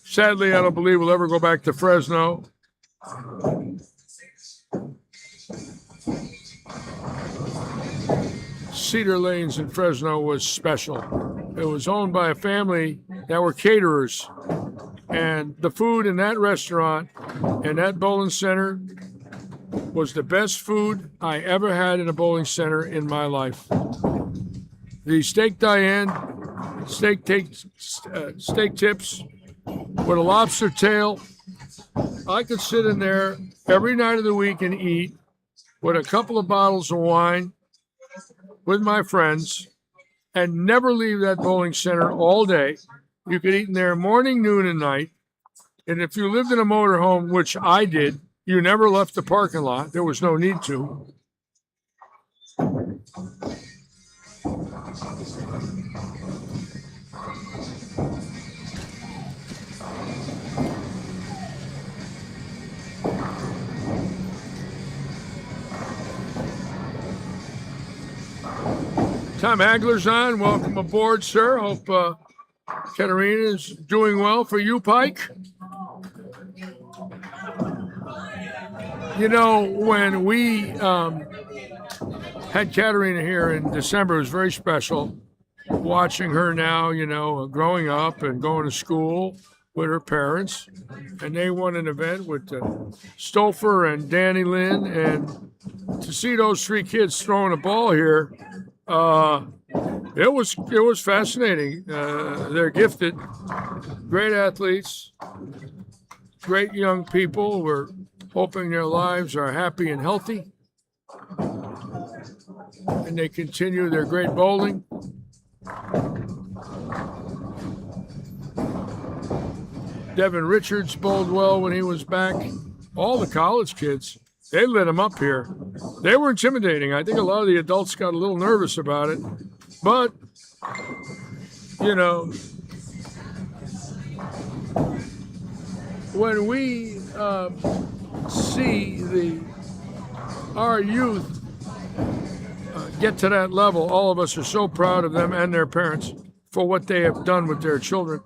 Speaker 1: Sadly, I don't believe we'll ever go back to Fresno. Cedar Lanes in Fresno was special. It was owned by a family that were caterers. And the food in that restaurant and that bowling center was the best food I ever had in a bowling center in my life. The steak Diane, steak tips with a lobster tail. I could sit in there every night of the week and eat with a couple of bottles of wine with my friends and never leave that bowling center all day. You could eat in there morning, noon, and night. And if you lived in a motorhome, which I did, you never left the parking lot. There was no need to. Tom Hagler's on. Welcome aboard, sir. Hope Katerina is doing well for you, Pike. You know, when we had Katerina here in December, it was very special. Watching her now, you know, growing up and going to school with her parents. And they won an event with Stoffer and Danny Lynn. And to see those three kids throwing a ball here, it was fascinating. They're gifted, great athletes, great young people. We're hoping their lives are happy and healthy, and they continue their great bowling. Devin Richards bowled well when he was back. All the college kids, they lit him up here. They were intimidating. I think a lot of the adults got a little nervous about it. But, you know, when we see our youth get to that level, all of us are so proud of them and their parents for what they have done with their children.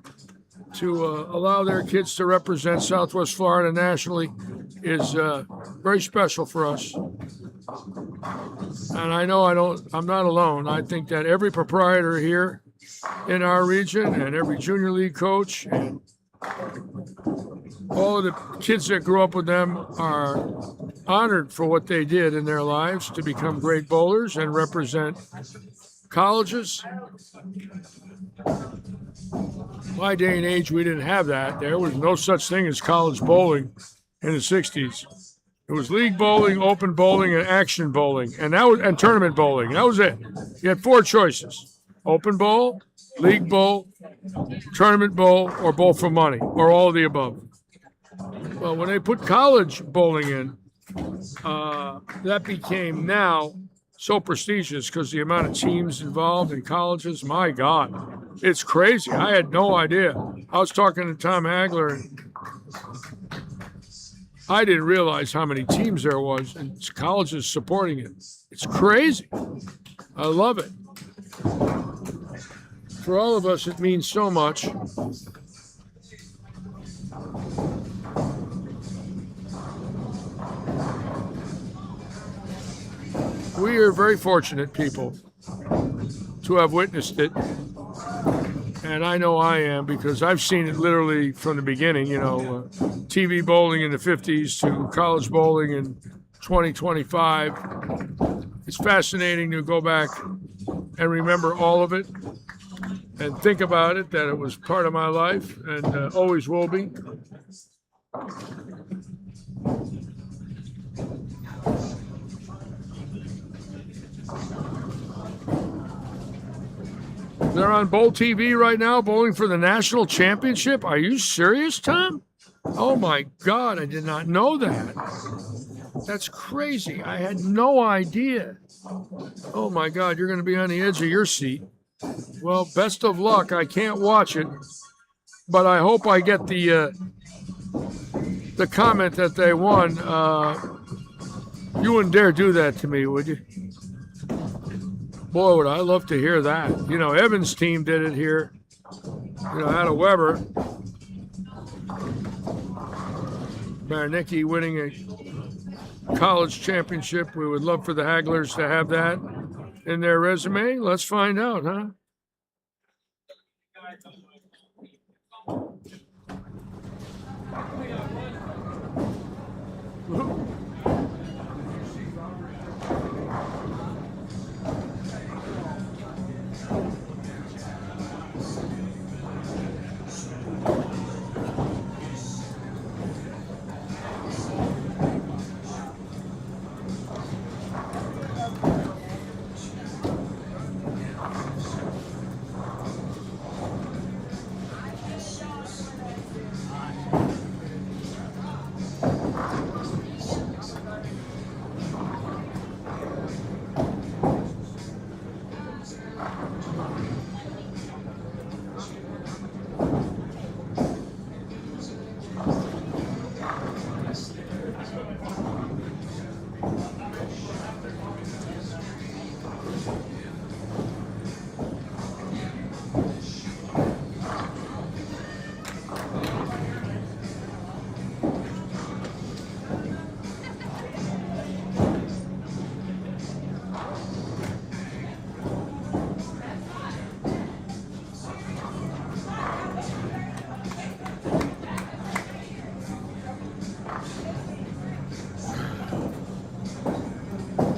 Speaker 1: To allow their kids to represent Southwest Florida nationally is very special for us. And I know I'm not alone. I think that every proprietor here in our region and every junior league coach and all of the kids that grew up with them are honored for what they did in their lives to become great bowlers and represent colleges. My day and age, we didn't have that. There was no such thing as college bowling in the 60s. It was league bowling, open bowling, and action bowling, and tournament bowling. That was it. You had four choices: open bowl, league bowl, tournament bowl, or bowl for money, or all of the above. Well, when they put college bowling in, that became now so prestigious because the amount of teams involved in colleges, my God, it's crazy. I had no idea. I was talking to Tom Hagler, and I didn't realize how many teams there was and colleges supporting it. It's crazy. I love it. For all of us, it means so much. We are very fortunate people to have witnessed it. And I know I am because I've seen it literally from the beginning, you know, TV bowling in the 50s to college bowling in 2025. It's fascinating to go back and remember all of it and think about it, that it was part of my life and always will be. They're on Bowl TV right now, bowling for the national championship. Are you serious, Tom? Oh my God, I did not know that. That's crazy. I had no idea. Oh my God, you're going to be on the edge of your seat. Well, best of luck. I can't watch it, but I hope I get the comment that they won. You wouldn't dare do that to me, would you? Boy, would I love to hear that. You know, Evans' team did it here. You know, out of Weber. Baranecki winning a college championship. We would love for the Hagglers to have that in their resume. Let's find out, huh?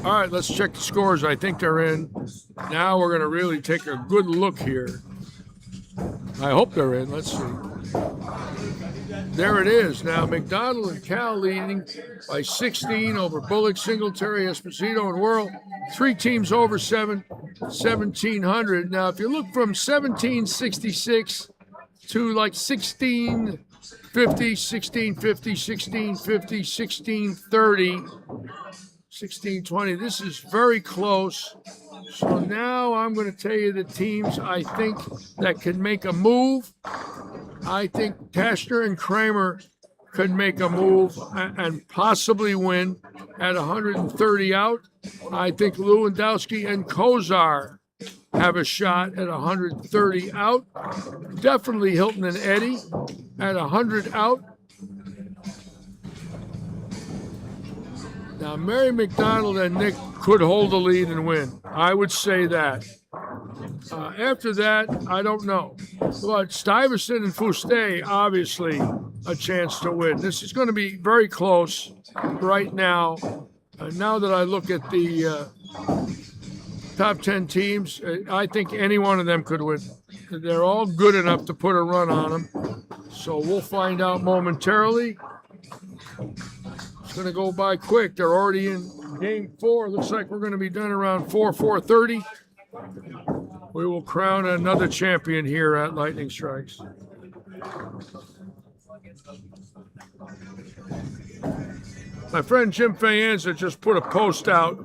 Speaker 1: All right, let's check the scores. I think they're in. Now we're going to really take a good look here. I hope they're in. Let's see. There it is. Now, McDonald and Cal leading by 16 over Bullock, Singletary, Esposito, and Whirl. 3 teams over 1,700. Now, if you look from 1766 to like 1650, 1650, 1650, 1630, 1620. This is very close. So now I'm going to tell you the teams I think that can make a move. I think Kastner and Kramer could make a move and possibly win at 130 out. I think Lewandowski and Kozar have a shot at 130 out. Definitely Hilton and Eddie at 100 out. Now, Mary McDonald and Nick could hold the lead and win. I would say that. After that, I don't know. But Stuyvesant and Fuste, obviously, a chance to win. This is going to be very close right now. Now that I look at the top 10 teams, I think any one of them could win. They're all good enough to put a run on them. So we'll find out momentarily. It's going to go by quick. They're already in game 4. Looks like we're going to be done around 4:30. We will crown another champion here at Lightning Strikes. My friend Jim Fayanza just put a post out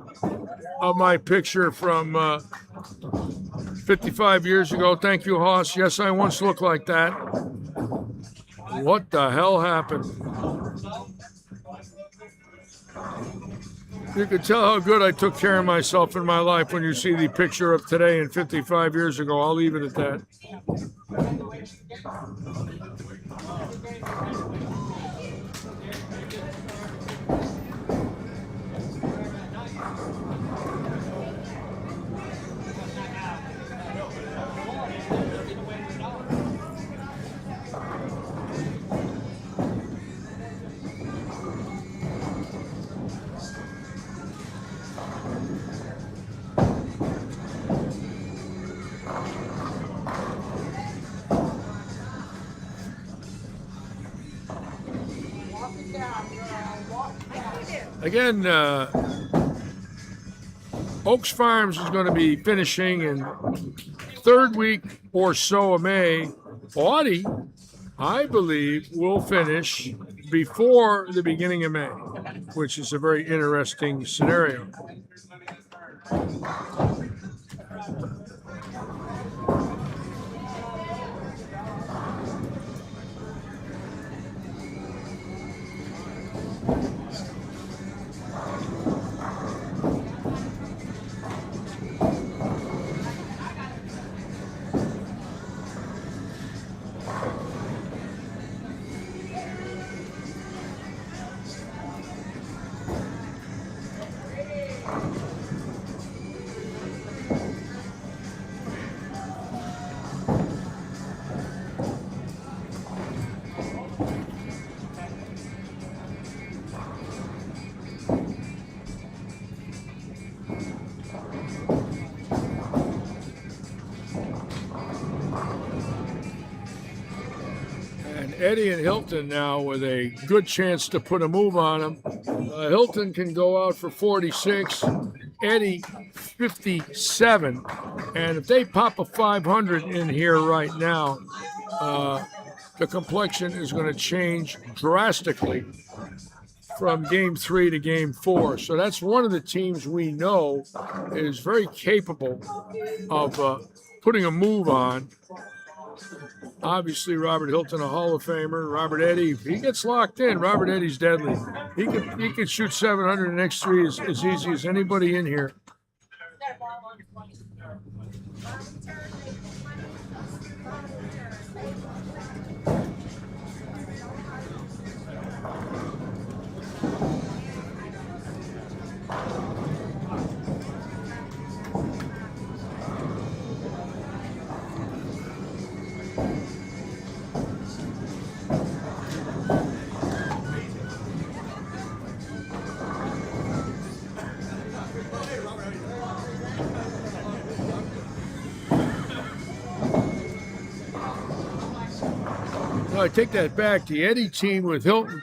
Speaker 1: of my picture from 55 years ago. Thank you, Hoss. Yes, I once looked like that. What the hell happened? You can tell how good I took care of myself in my life when you see the picture of today and 55 years ago. I'll leave it at that. Again, Oaks Farms is going to be finishing in third week or so of May. Audie, I believe, will finish before the beginning of May, which is a very interesting scenario. Eddie and Hilton now with a good chance to put a move on them. Hilton can go out for 46, Eddie 57. And if they pop a 500 in here right now, the complexion is going to change drastically from game 3 to game 4. So that's one of the teams we know is very capable of putting a move on. Obviously, Robert Hilton, a Hall of Famer. Robert Eddy, if he gets locked in, Robert Eddy's deadly. He can shoot 700 in the next 3 as easy as anybody in here. I take that back. The Eddie team with Hilton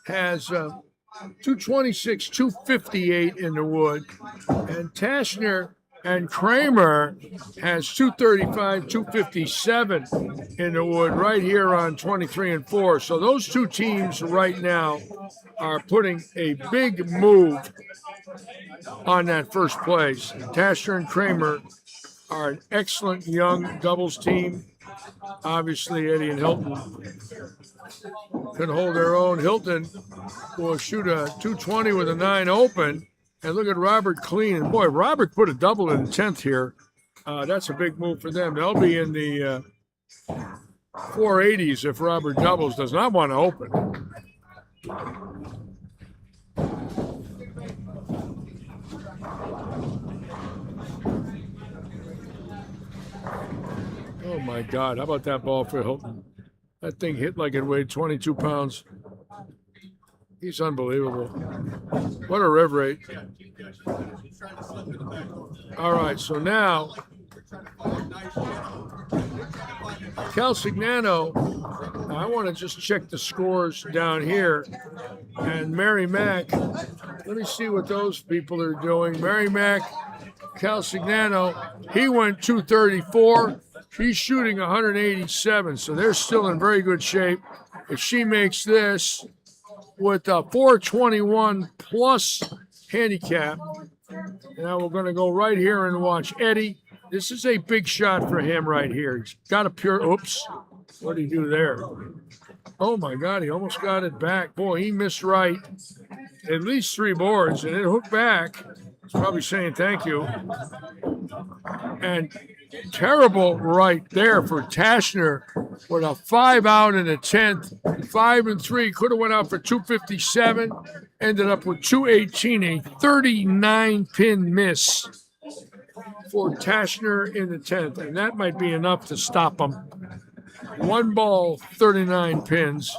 Speaker 1: has 226, 258 in the wood. And Tashner and Kramer has 235, 257 in the wood right here on 23 and 4. So those two teams right now are putting a big move on that first place. Tashner and Kramer are an excellent young doubles team. Obviously, Eddie and Hilton can hold their own. Hilton will shoot a 220 with a 9 open. And look at Robert Clean. And boy, Robert put a double in the 10th here. That's a big move for them. They'll be in the 480s if Robert doubles does not want to open. Oh, my God. How about that ball for Hilton? That thing hit like it weighed 22 pounds. He's unbelievable. What a rev rate. All right, so now Cal Cignano, I want to just check the scores down here. And Mary Mack, let me see what those people are doing. Mary Mack, Cal Cignano, he went 234. She's shooting 187, so they're still in very good shape. If she makes this with a 421 plus handicap, now we're going to go right here and watch Eddie. This is a big shot for him right here. He's got a pure, oops, what did he do there? Oh my God, he almost got it back. Boy, he missed right. At least 3 boards, and it hooked back. He's probably saying thank you. And terrible right there for Tashner with a 5 out in the 10th. 5 and 3, could have went out for 257. Ended up with 218, a 39-pin miss for Tashner in the 10th. And that might be enough to stop him. 1 ball, 39 pins.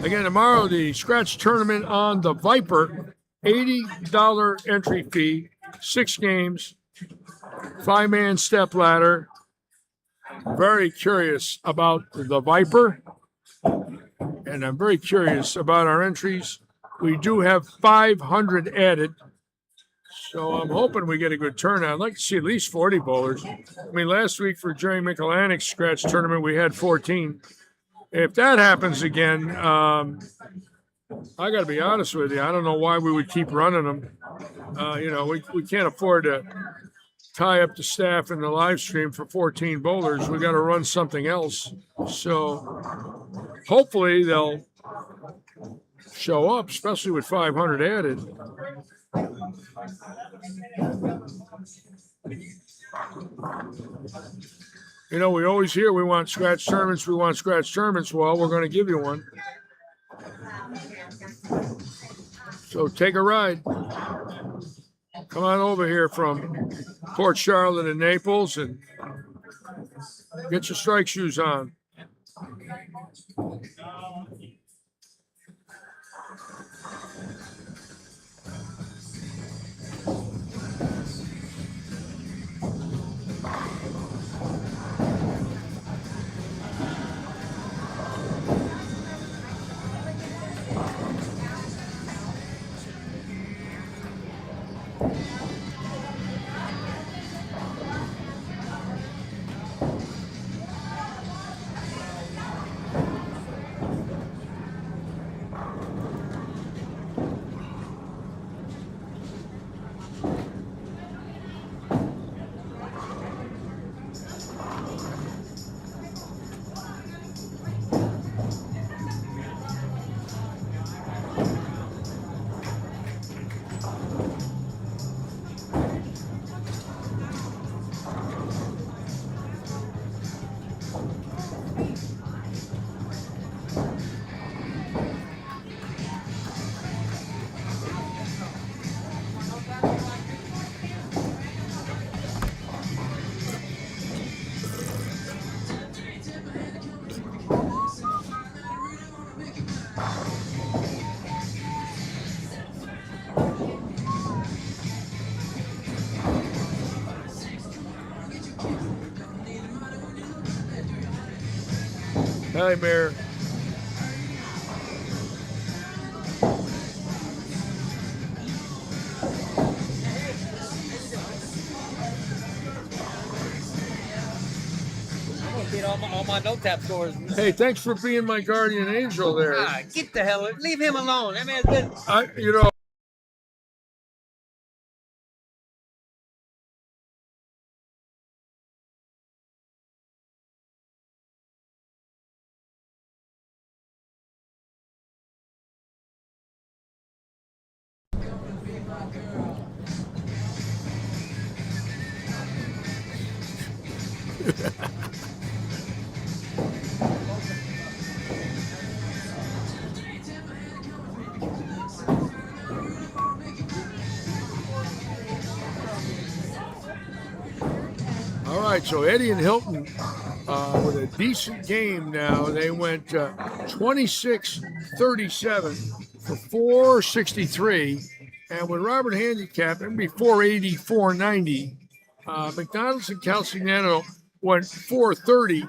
Speaker 1: Again, tomorrow, the scratch tournament on the Viper, $80 entry fee, 6 games, 5-man step ladder. Very curious about the Viper, and I'm very curious about our entries. We do have 500 added, so I'm hoping we get a good turnout. I'd like to see at least 40 bowlers. I mean, last week for Jerry Michelanic's scratch tournament, we had 14. If that happens again, I got to be honest with you. I don't know why we would keep running them. We can't afford to tie up the staff in the live stream for 14 bowlers. We got to run something else. So hopefully they'll show up, especially with 500 added. You know, we always hear we want scratch tournaments, Well, we're going to give you one. So take a ride. Come on over here from Port Charlotte and Naples and get your strike shoes on. Hi, Mayor.
Speaker 8: I'm gonna get all my no tap scores.
Speaker 1: Hey, thanks for being my guardian angel there.
Speaker 8: Ah, get the hell, leave him alone. That man's been.
Speaker 1: You know. All right, so Eddie and Hilton with a decent game now. They went 26-37 for 463. And with Robert Handicap, it'd be 480, 490. McDonald's and Calcignano went 430,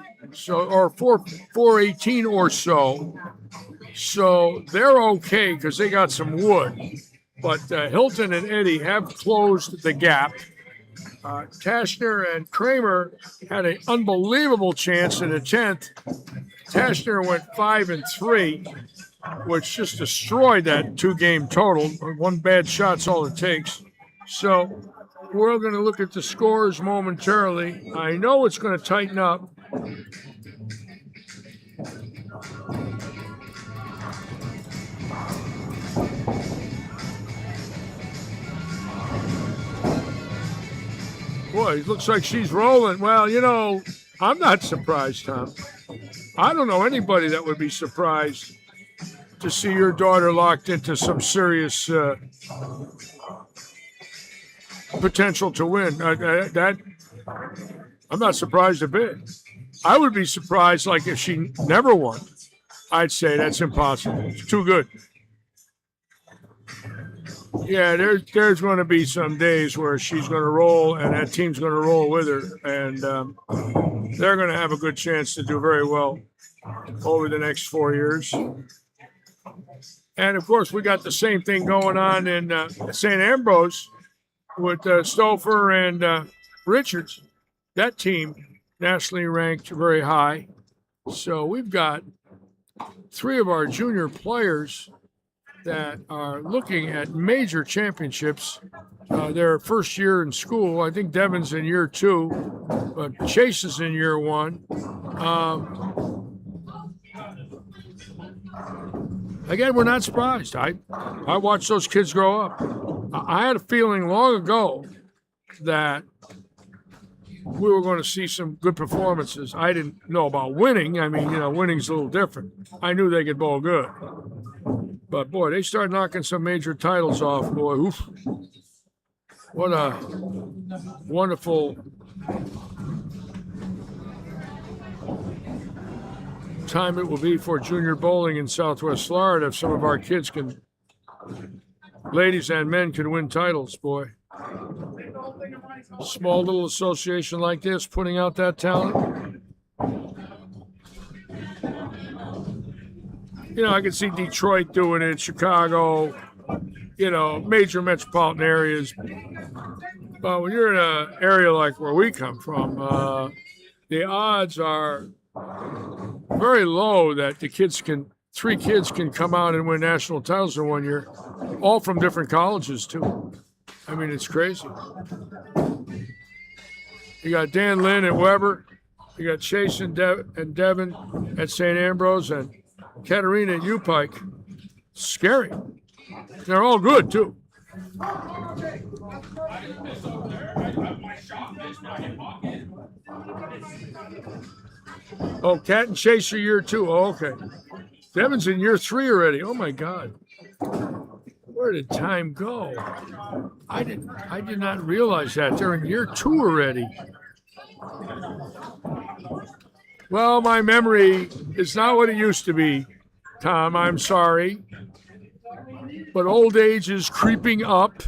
Speaker 1: or 418 or so. So they're okay because they got some wood. But Hilton and Eddie have closed the gap. Tashner and Kramer had an unbelievable chance in the 10th. Tashner went 5-3, which just destroyed that 2-game total. One bad shot's all it takes. So we're going to look at the scores momentarily. I know it's going to tighten up. Boy, it looks like she's rolling. Well, you know, I'm not surprised, Tom. I don't know anybody that would be surprised to see your daughter locked into some serious potential to win. That I'm not surprised a bit. I would be surprised, like, if she never won. I'd say that's impossible. It's too good. Yeah, there's going to be some days where she's going to roll, and that team's going to roll with her, and they're going to have a good chance to do very well over the next 4 years. And of course, we got the same thing going on in St. Ambrose with Stouffer and Richards. That team nationally ranked very high. So we've got 3 of our junior players that are looking at major championships. Their first year in school. I think Devin's in year 2, but Chase is in year 1. Again, we're not surprised. I watched those kids grow up. I had a feeling long ago that we were going to see some good performances. I didn't know about winning. I mean, you know, winning's a little different. I knew they could bowl good. But, boy, they started knocking some major titles off, boy. Oof. What a wonderful time it will be for junior bowling in Southwest Florida if some of our kids can, ladies and men, can win titles, boy. Small little association like this putting out that talent. You know, I can see Detroit doing it, Chicago, major metropolitan areas. But when you're in an area like where we come from, the odds are very low that three kids can come out and win national titles in 1 year, all from different colleges too. I mean, it's crazy. You got Dan Lynn at Weber, you got Chase and Devin at St. Ambrose, and Katarina at U-Pike. Scary. They're all good too. Oh, Cat and Chase are year 2. Oh, okay. Devin's in year 3 already. Oh my God. Where did time go? I did not realize that. They're in year 2 already. Well, my memory is not what it used to be, Tom. I'm sorry. But old age is creeping up.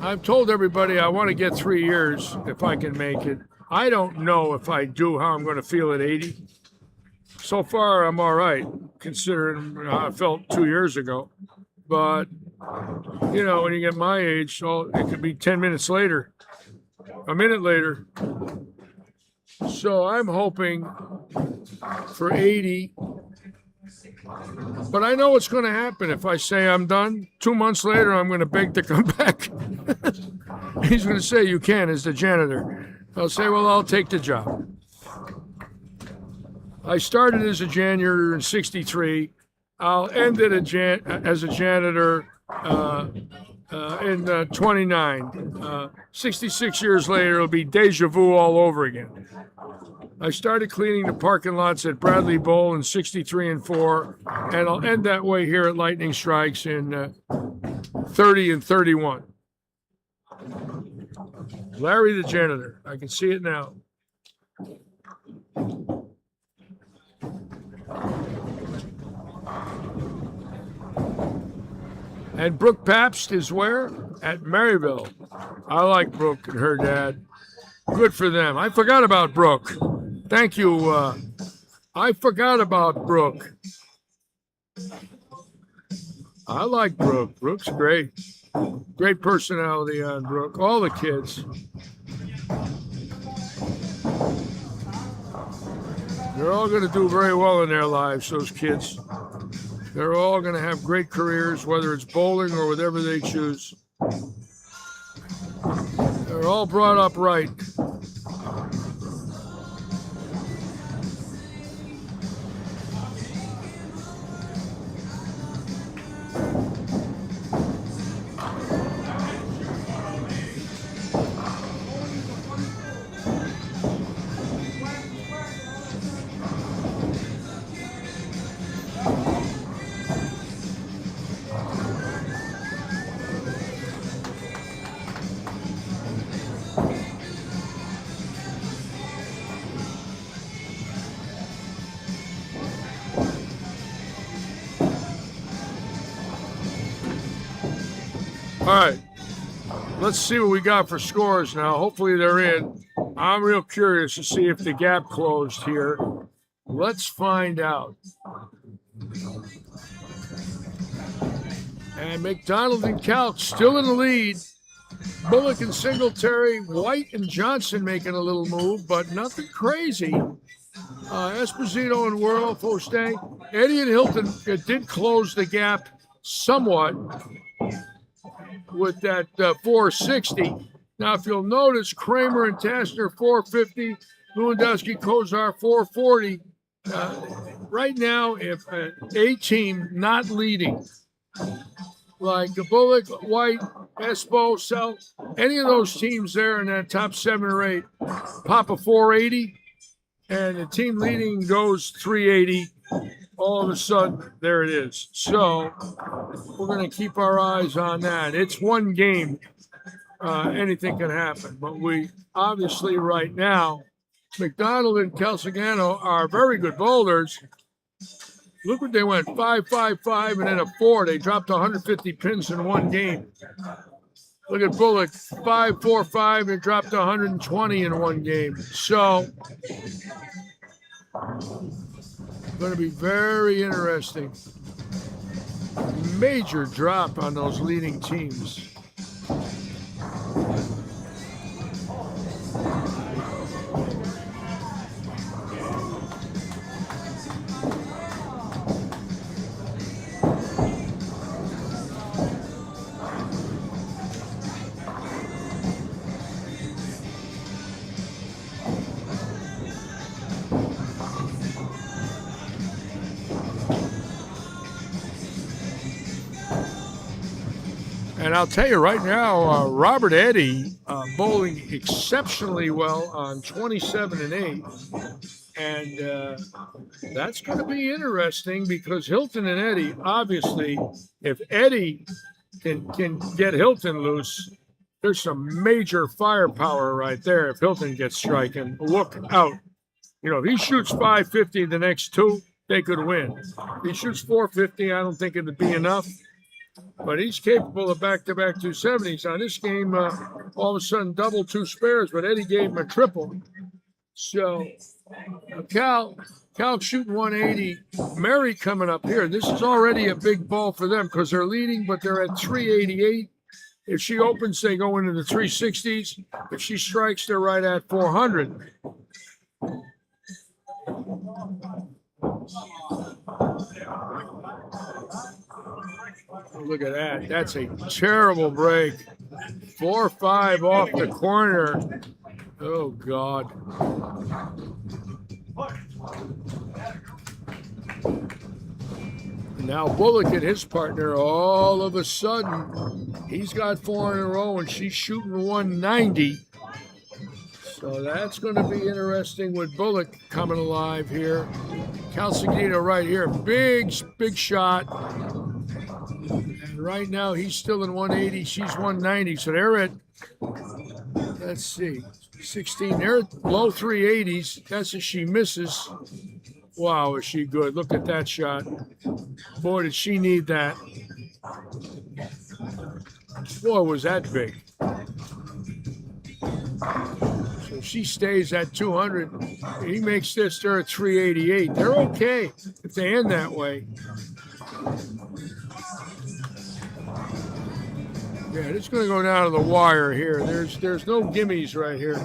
Speaker 1: I've told everybody I want to get 3 years if I can make it. I don't know if I do how I'm going to feel at 80. So far, I'm all right, considering how I felt 2 years ago. But, when you get my age, it could be 10 minutes later, a minute later. So I'm hoping for 80. But I know what's going to happen if I say I'm done. 2 months later, I'm going to beg to come back. He's going to say, you can, as the janitor. I'll say, well, I'll take the job. I started as a janitor in '63. I'll end it as a janitor in 29. 66 years later, it'll be deja vu all over again. I started cleaning the parking lots at Bradley Bowl in '63 and '4, and I'll end that way here at Lightning Strikes in 30 and 31. Larry the janitor. I can see it now. And Brooke Pabst is where? At Maryville. I like Brooke and her dad. Good for them. I forgot about Brooke. Thank you. I forgot about Brooke. I like Brooke. Brooke's great. Great personality on Brooke. All the kids. They're all going to do very well in their lives, those kids. They're all going to have great careers, whether it's bowling or whatever they choose. They're all brought up right. All right, let's see what we got for scores now. Hopefully they're in. I'm real curious to see if the gap closed here. Let's find out. And McDonald and Couch still in the lead. Bullock and Singletary, White and Johnson making a little move, but nothing crazy. Esposito and Worrell, Faustin. Eddie and Hilton, it did close the gap somewhat with that 460. Now, if you'll notice, Kramer and Tassner 450, Lewandowski, Kozar 440. Right now, if a team not leading, like the Bullock, White, Espo, Sel, any of those teams there in that top 7 or 8, pop a 480, and the team leading goes 380. All of a sudden, there it is. So we're going to keep our eyes on that. It's one game. Anything can happen. But we obviously right now, McDonald and Calcigano are very good bowlers. Look what they went, 5-5-5 and then a 4. They dropped 150 pins in one game. Look at Bullock, 5-4-5 and dropped 120 in one game. So, going to be very interesting. Major drop on those leading teams. And I'll tell you right now, Robert Eddy bowling exceptionally well on 27 and 8. And that's going to be interesting because Hilton and Eddy, obviously, if Eddy can get Hilton loose, there's some major firepower right there. If Hilton gets striking, look out. You know, if he shoots 550 the next two, they could win. If he shoots 450, I don't think it'd be enough. But he's capable of back-to-back 270s. On this game, all of a sudden, double two spares, but Eddy gave him a triple. So, Cal shooting 180. Mary coming up here. This is already a big ball for them because they're leading, but they're at 388. If she opens, they go into the 360s. If she strikes, they're right at 400. Look at that. That's a terrible break. 4-5 off the corner. Oh, God. Now Bullock and his partner, all of a sudden, he's got 4 in a row and she's shooting 190. So that's going to be interesting with Bullock coming alive here. Calcignito right here. Big shot. And right now he's still in 180. She's 190. So they're at, let's see, 16. They're at low 380s. That's if she misses. Wow, is she good. Look at that shot. Boy, did she need that. Boy, was that big. So she stays at 200. He makes this, they're at 388. They're okay if they end that way. Yeah, it's going to go down to the wire here. There's no gimmies right here.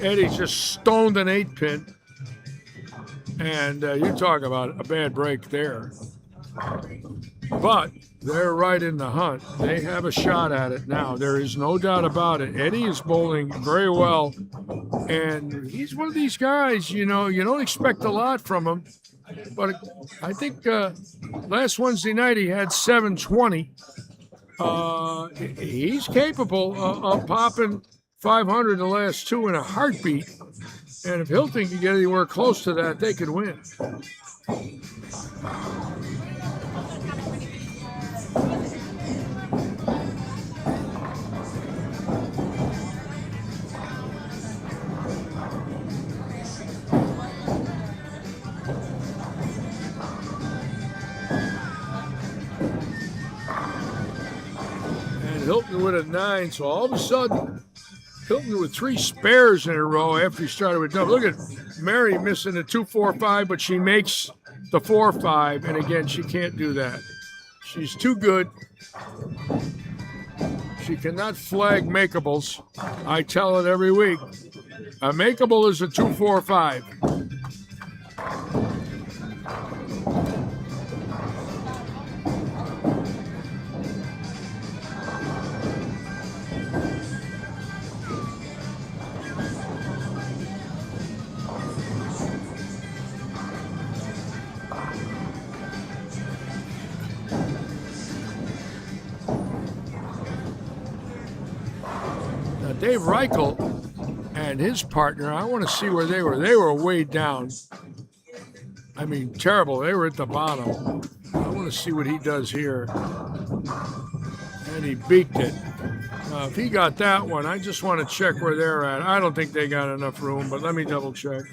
Speaker 1: Eddy just stoned an 8-pin. And you talk about a bad break there. But they're right in the hunt. They have a shot at it now. There is no doubt about it. Eddy is bowling very well. And he's one of these guys, you know, you don't expect a lot from him. But I think last Wednesday night he had 720. He's capable of popping 500 the last two in a heartbeat. And if Hilton can get anywhere close to that, they could win. And Hilton with a 9, so all of a sudden, Hilton with 3 spares in a row after he started with double. Look at Mary missing the 2-4-5, but she makes the 4-5, and again, she can't do that. She's too good. She cannot flag makeables. I tell it every week. A makeable is a 2-4-5. Dave Reichel and his partner, I want to see where they were. They were way down. I mean, terrible. They were at the bottom. I want to see what he does here. And he beaked it. If he got that one, I just want to check where they're at. I don't think they got enough room, but let me double check.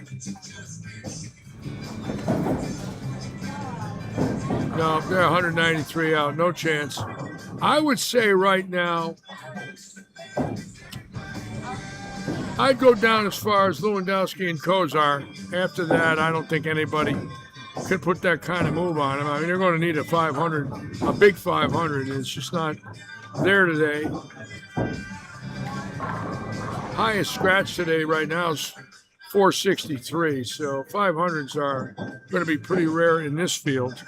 Speaker 1: No, they're 193 out. No chance. I would say right now, I'd go down as far as Lewandowski and Kozar. After that, I don't think anybody could put that kind of move on him. I mean, they're going to need a 500, a big 500, and it's just not there today. Highest scratch today right now is 463, so 500s are going to be pretty rare in this field.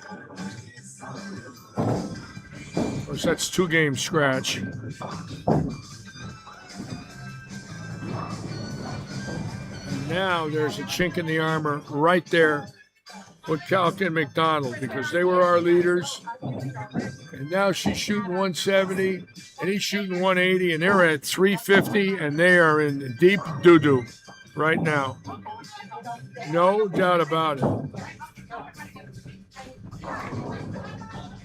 Speaker 1: Of course, that's 2-game scratch. And now there's a chink in the armor right there with Calc and McDonald because they were our leaders. And now she's shooting 170 and he's shooting 180 and they're at 350 and they are in deep doo-doo right now. No doubt about it.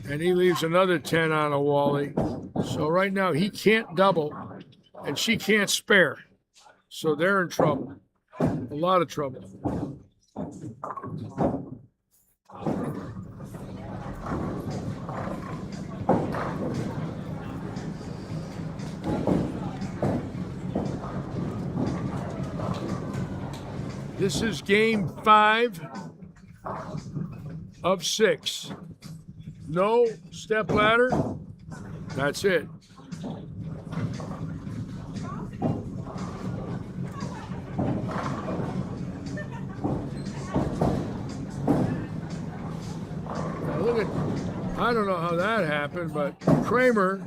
Speaker 1: And he leaves another 10 on a Wally. So right now he can't double and she can't spare. So they're in trouble. A lot of trouble. This is game 5 of 6. No step ladder. That's it. Now look at, I don't know how that happened, but Kramer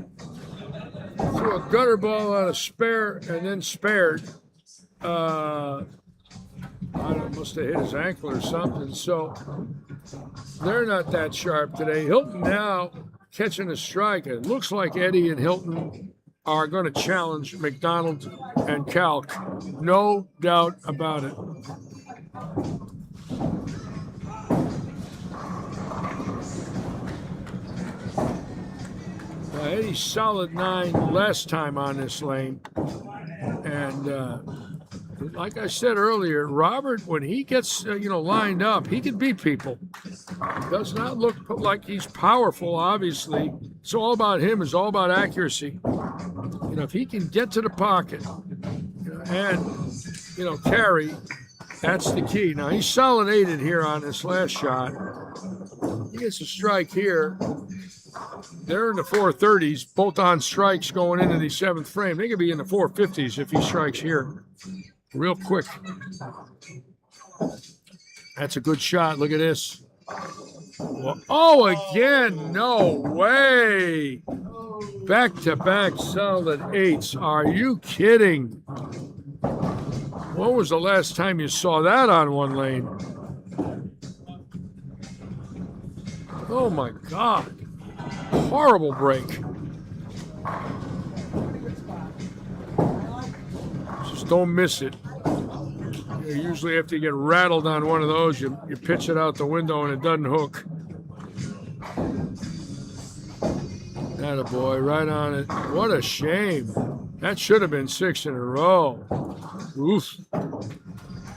Speaker 1: threw a gutter ball on a spare and then spared. I don't know, must have hit his ankle or something. So they're not that sharp today. Hilton now catching a strike. It looks like Eddie and Hilton are going to challenge McDonald and Calc. No doubt about it. Eddie's solid 9 last time on this lane. And like I said earlier, Robert, when he gets lined up, he can beat people. Does not look like he's powerful, obviously. It's all about him. It's all about accuracy. If he can get to the pocket and carry, that's the key. Now, he's solid-8ed here on this last shot. He gets a strike here. They're in the 430s, both on strikes going into the 7th frame. They could be in the 450s if he strikes here. Real quick. That's a good shot. Look at this. Oh, again. No way. Back-to-back solid 8s. Are you kidding? When was the last time you saw that on one lane? Oh, my God. Horrible break. Just don't miss it. Usually after you get rattled on one of those, you pitch it out the window and it doesn't hook. Attaboy, right on it. What a shame. That should have been 6 in a row. Oof.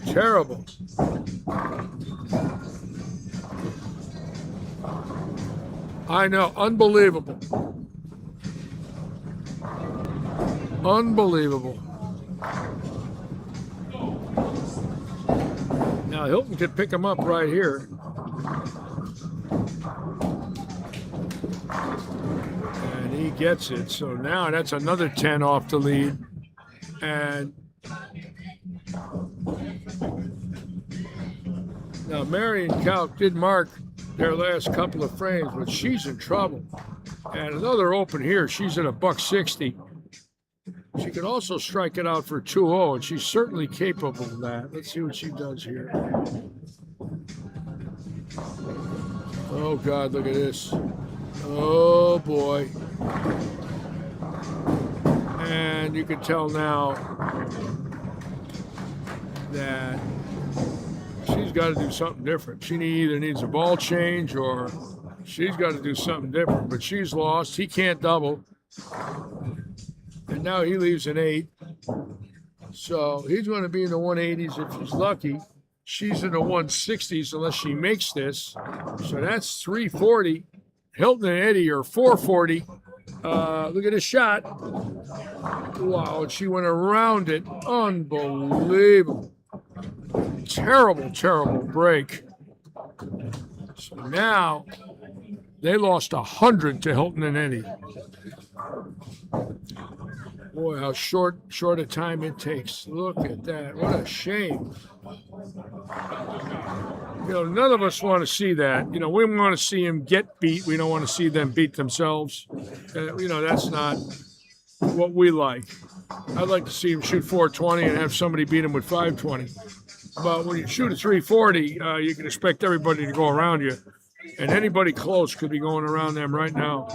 Speaker 1: Terrible. I know, unbelievable. Unbelievable. Now Hilton could pick him up right here. And he gets it. So now that's another 10 off the lead. And now Marion Calc did mark their last couple of frames, but she's in trouble. And another open here, she's at $160. She could also strike it out for 2-0, and she's certainly capable of that. Let's see what she does here. Oh, God, look at this. Oh, boy. And you can tell now that she's got to do something different. She either needs a ball change or she's got to do something different. But she's lost. He can't double. And now he leaves an 8. So he's going to be in the 180s if he's lucky. She's in the 160s unless she makes this. So that's 340. Hilton and Eddie are 440. Look at his shot. Wow, and she went around it. Unbelievable. Terrible, terrible break. So now they lost 100 to Hilton and Eddie. Boy, how short a time it takes. Look at that. What a shame. You know, none of us want to see that. You know, we want to see them get beat. We don't want to see them beat themselves. You know, that's not what we like. I'd like to see them shoot 420 and have somebody beat them with 520. But when you shoot a 340, you can expect everybody to go around you. And anybody close could be going around them right now.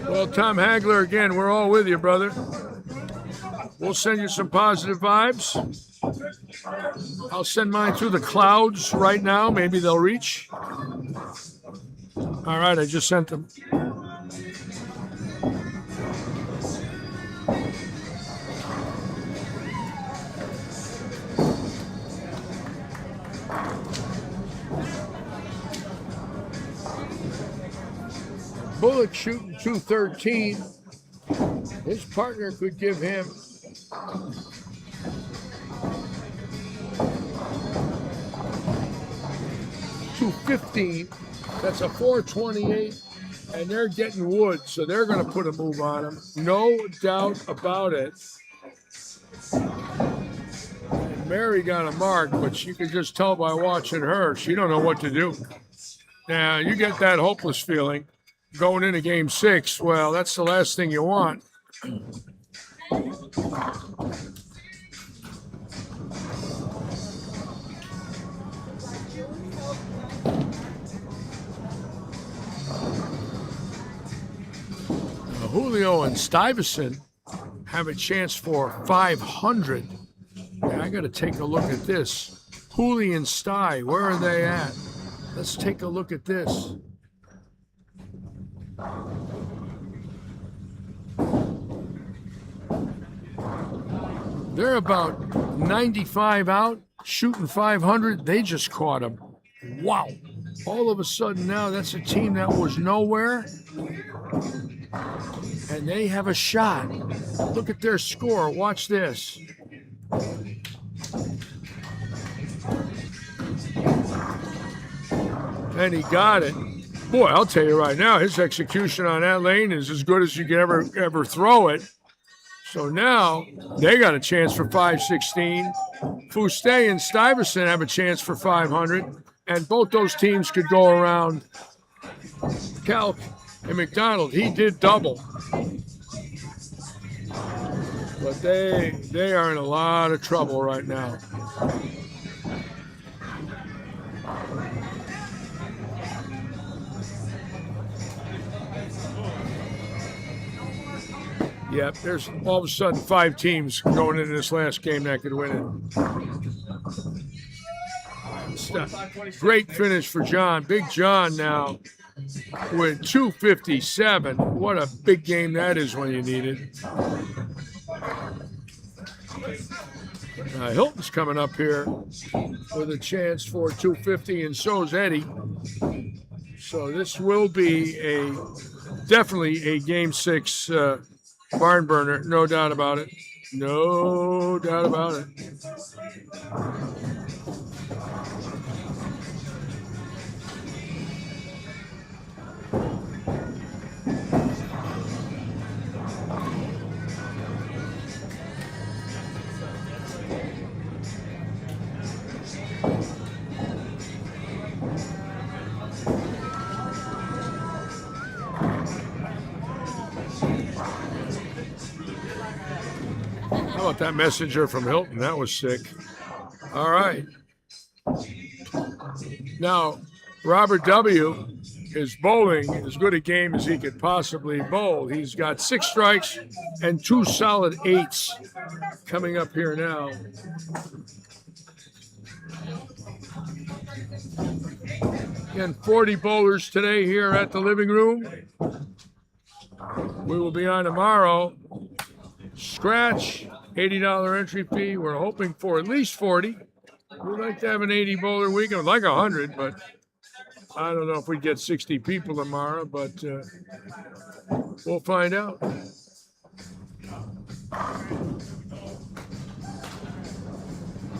Speaker 1: Well, Tom Hagler, again, we're all with you, brother. We'll send you some positive vibes. I'll send mine through the clouds right now. Maybe they'll reach. All right, I just sent them. Bullock shooting 213. His partner could give him 215. That's a 428, and they're getting wood, so they're going to put a move on him. No doubt about it. And Mary got a mark, but you can just tell by watching her, she don't know what to do. Now, you get that hopeless feeling going into game 6. Well, that's the last thing you want. Julio and Stuyvesant have a chance for 500. Yeah, I got to take a look at this. Julio and Sty, where are they at? Let's take a look at this. They're about 95 out, shooting 500. They just caught him. Wow. All of a sudden now, that's a team that was nowhere. And they have a shot. Look at their score. Watch this. And he got it. Boy, I'll tell you right now, his execution on that lane is as good as you can ever throw it. So now they got a chance for 516. Fuste and Stuyvesant have a chance for 500. And both those teams could go around Calc and McDonald. He did double. But they are in a lot of trouble right now. Yep, there's all of a sudden 5 teams going into this last game that could win it. Great finish for John. Big John now with 257. What a big game that is when you need it. Hilton's coming up here with a chance for 250, and so is Eddie. So this will be definitely a game 6 barn burner, no doubt about it. No doubt about it. How about that messenger from Hilton? That was sick. All right. Now, Robert W. is bowling as good a game as he could possibly bowl. He's got 6 strikes and 2 solid 8s coming up here now. Again, 40 bowlers today here at the living room. We will be on tomorrow. Scratch, $80 entry fee. We're hoping for at least 40. We'd like to have an 80 bowler weekend, like 100, but I don't know if we get 60 people tomorrow, but we'll find out.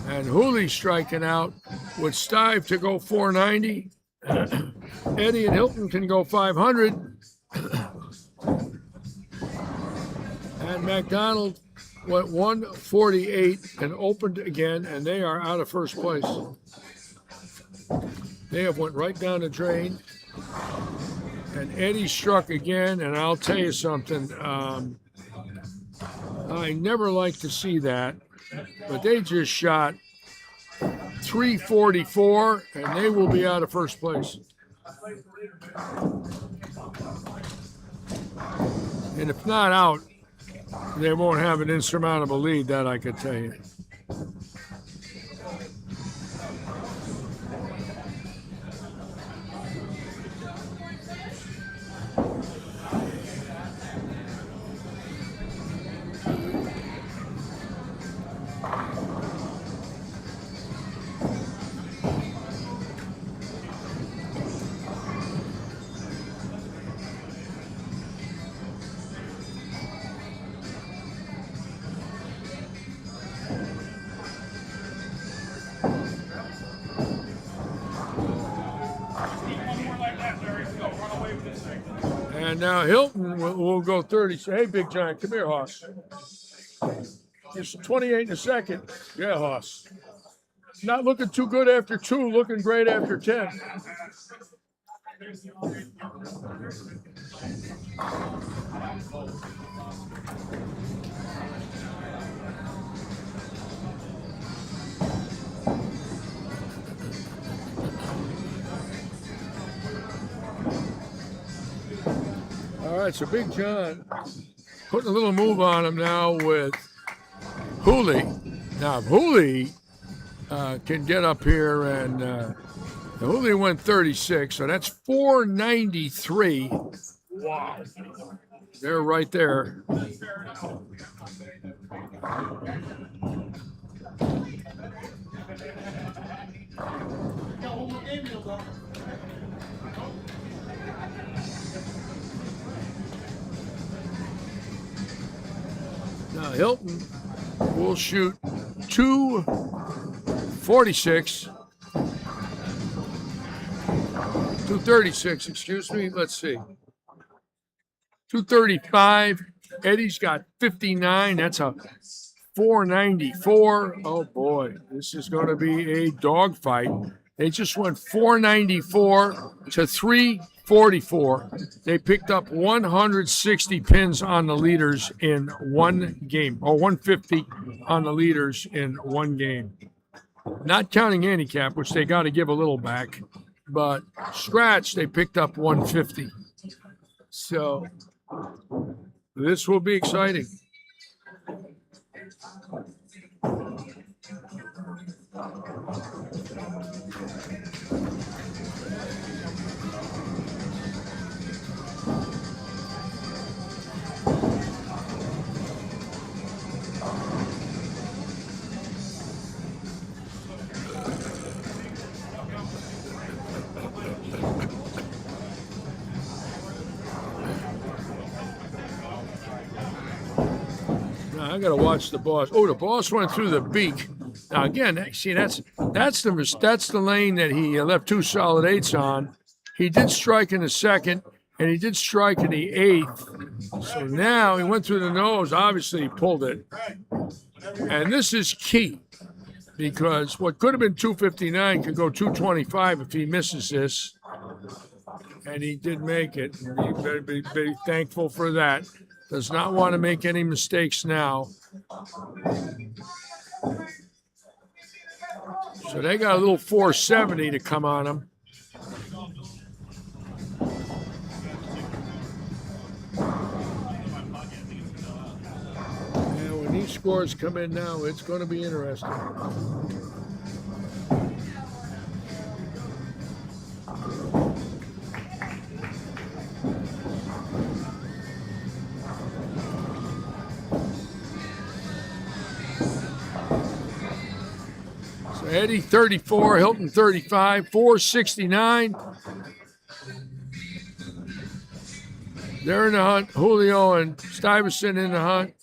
Speaker 1: And Hooley striking out with Stive to go 490. Eddie and Hilton can go 500. And McDonald went 148 and opened again, and they are out of first place. They have went right down the drain. And Eddie struck again, and I'll tell you something. I never like to see that, but they just shot 344, and they will be out of first place. And if not out, they won't have an insurmountable lead, that I could tell you. And now Hilton will go 30. Hey, Big Giant, come here, Hoss. Just 28 in a second. Yeah, Hoss. Not looking too good after 2, looking great after 10. All right, so Big John putting a little move on him now with Hooley. Now, if Hooley can get up here and Hooley went 36, so that's 493. Wow. They're right there. Now Hilton will shoot 246. 236, excuse me. Let's see. 235. Eddie's got 59. That's a 494. Oh boy, this is going to be a dogfight. They just went 494 to 344. They picked up 160 pins on the leaders in one game, or 150 on the leaders in one game. Not counting handicap, which they got to give a little back, but scratch, they picked up 150. So this will be exciting. I got to watch the boss. Oh, the boss went through the beak. Now again, see that's the lane that he left 2 solid 8s on. He did strike in the second, and he did strike in the 8th. So now he went through the nose. Obviously, he pulled it, and this is key because what could have been 259 could go 225 if he misses this, and he did make it. And he better be thankful for that. Does not want to make any mistakes now. So they got a little 470 to come on them. And when these scores come in now, it's going to be interesting. Eddie 34, Hilton 35, 469. They're in the hunt. Julio and Stuyvesant in the hunt.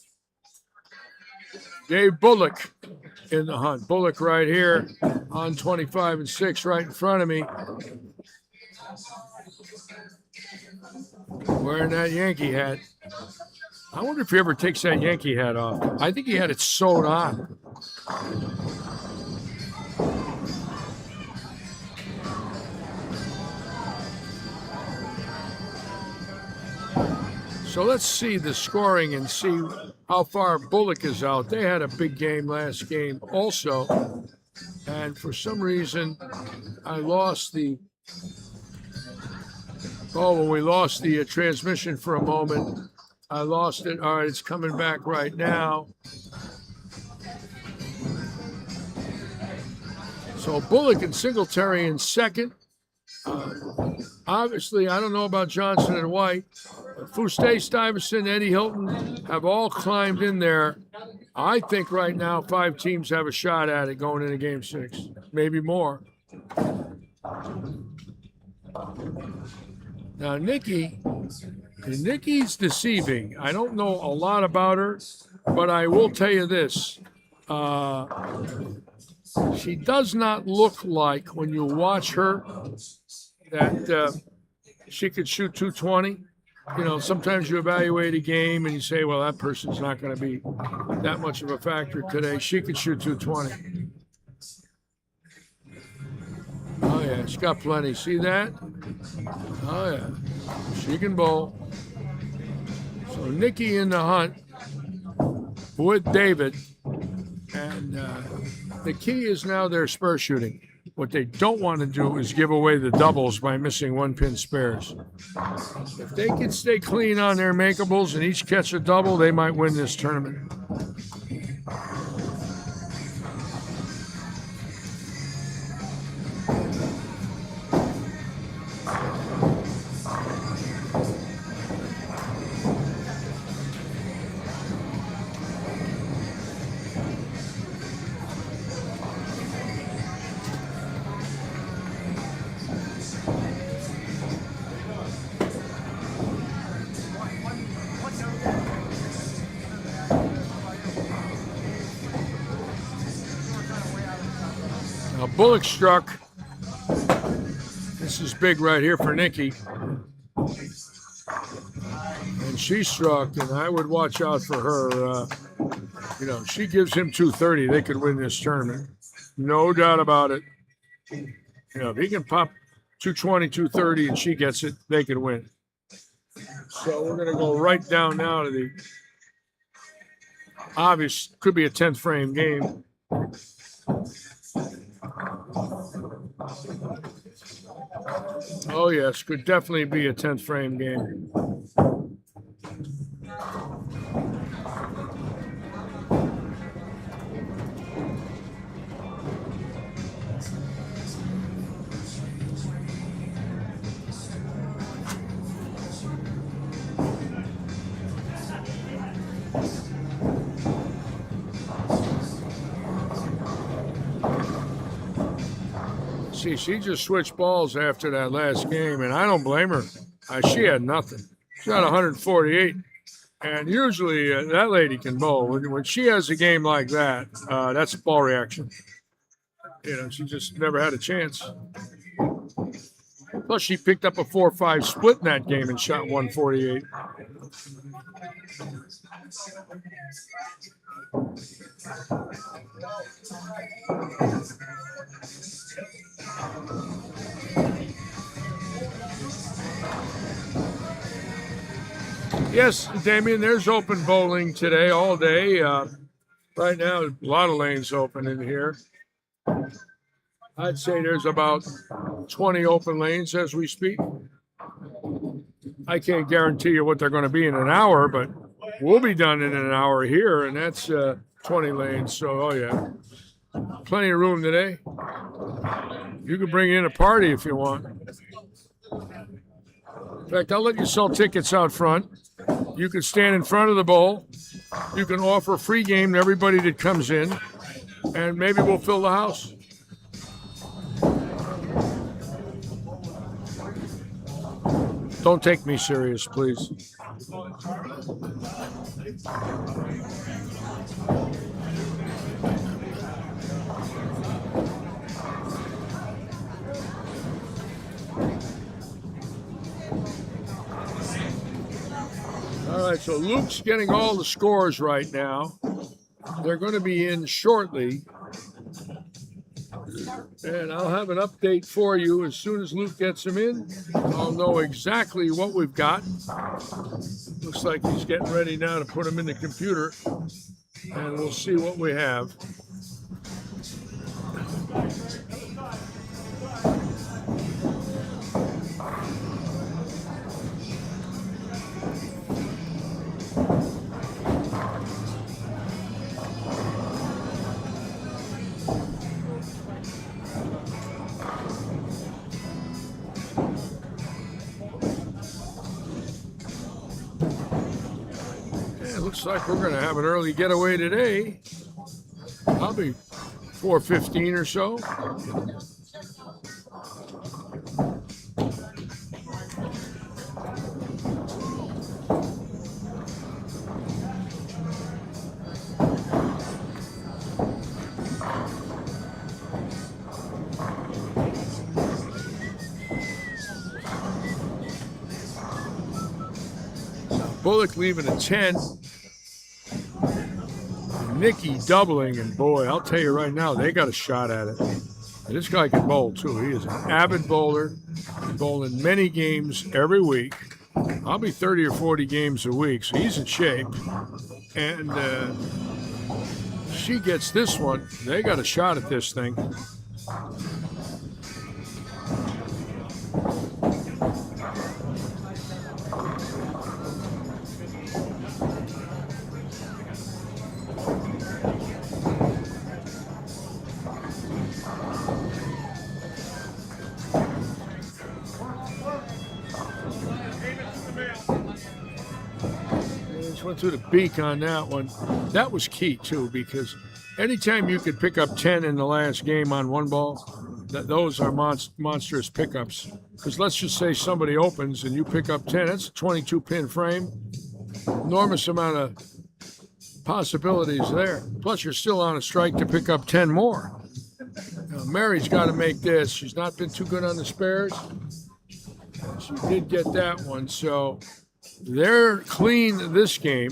Speaker 1: Dave Bullock in the hunt. Bullock right here on 25 and 6 right in front of me. Wearing that Yankee hat. I wonder if he ever takes that Yankee hat off. I think he had it sewed on. So let's see the scoring and see how far Bullock is out. They had a big game last game also. And for some reason, I lost the... Oh, when we lost the transmission for a moment, I lost it. All right, it's coming back right now. So Bullock and Singletary in second. Obviously, I don't know about Johnson and White. Fuste, Stuyvesant, Eddie Hilton have all climbed in there. I think right now 5 teams have a shot at it going into Game 6, maybe more. Now, Nikki's deceiving. I don't know a lot about her, but I will tell you this. She does not look like, when you watch her, that she could shoot 220. You know, sometimes you evaluate a game and you say, well, that person's not going to be that much of a factor today. She could shoot 220. Oh, yeah, she's got plenty. See that? Oh, yeah. She can bowl. So Nikki in the hunt with David. And the key is now their spur shooting. What they don't want to do is give away the doubles by missing 1-pin spares. If they can stay clean on their makeables and each catch a double, they might win this tournament. Bullock struck. This is big right here for Nikki. And she struck, and I would watch out for her. You know, she gives him 230. They could win this tournament. No doubt about it. You know, if he can pop 220, 230, and she gets it, they could win. So we're going to go right down now to the obvious, could be a 10th frame game. Oh, yes, could definitely be a 10th frame game. See, she just switched balls after that last game, and I don't blame her. She had nothing. She got 148, and usually that lady can bowl. When she has a game like that, that's a ball reaction. You know, she just never had a chance. Plus, she picked up a 4-5 split in that game and shot 148. Yes, Damien, there's open bowling today all day. Right now, a lot of lanes open in here. I'd say there's about 20 open lanes as we speak. I can't guarantee you what they're going to be in an hour, but we'll be done in an hour here, and that's 20 lanes. So, oh yeah, plenty of room today. You can bring in a party if you want. In fact, I'll let you sell tickets out front. You can stand in front of the bowl. You can offer a free game to everybody that comes in, and maybe we'll fill the house. Don't take me serious, please. All right, so Luke's getting all the scores right now. They're going to be in shortly. And I'll have an update for you as soon as Luke gets them in. I'll know exactly what we've got. Looks like he's getting ready now to put them in the computer. And we'll see what we have. Looks like we're going to have an early getaway today. Probably 4:15 or so. Bullock leaving a 10. Nicky doubling, and boy, I'll tell you right now, they got a shot at it. And this guy can bowl too. He is an avid bowler. He's bowling many games every week. I'll be 30 or 40 games a week, so he's in shape. And she gets this one. They got a shot at this thing. Went through the beak on that one. That was key too, because anytime you could pick up 10 in the last game on one ball, those are monstrous pickups. Because let's just say somebody opens and you pick up 10, that's a 22 pin frame. Enormous amount of possibilities there. Plus you're still on a strike to pick up 10 more. Now, Mary's got to make this. She's not been too good on the spares. She did get that one, so they're clean this game.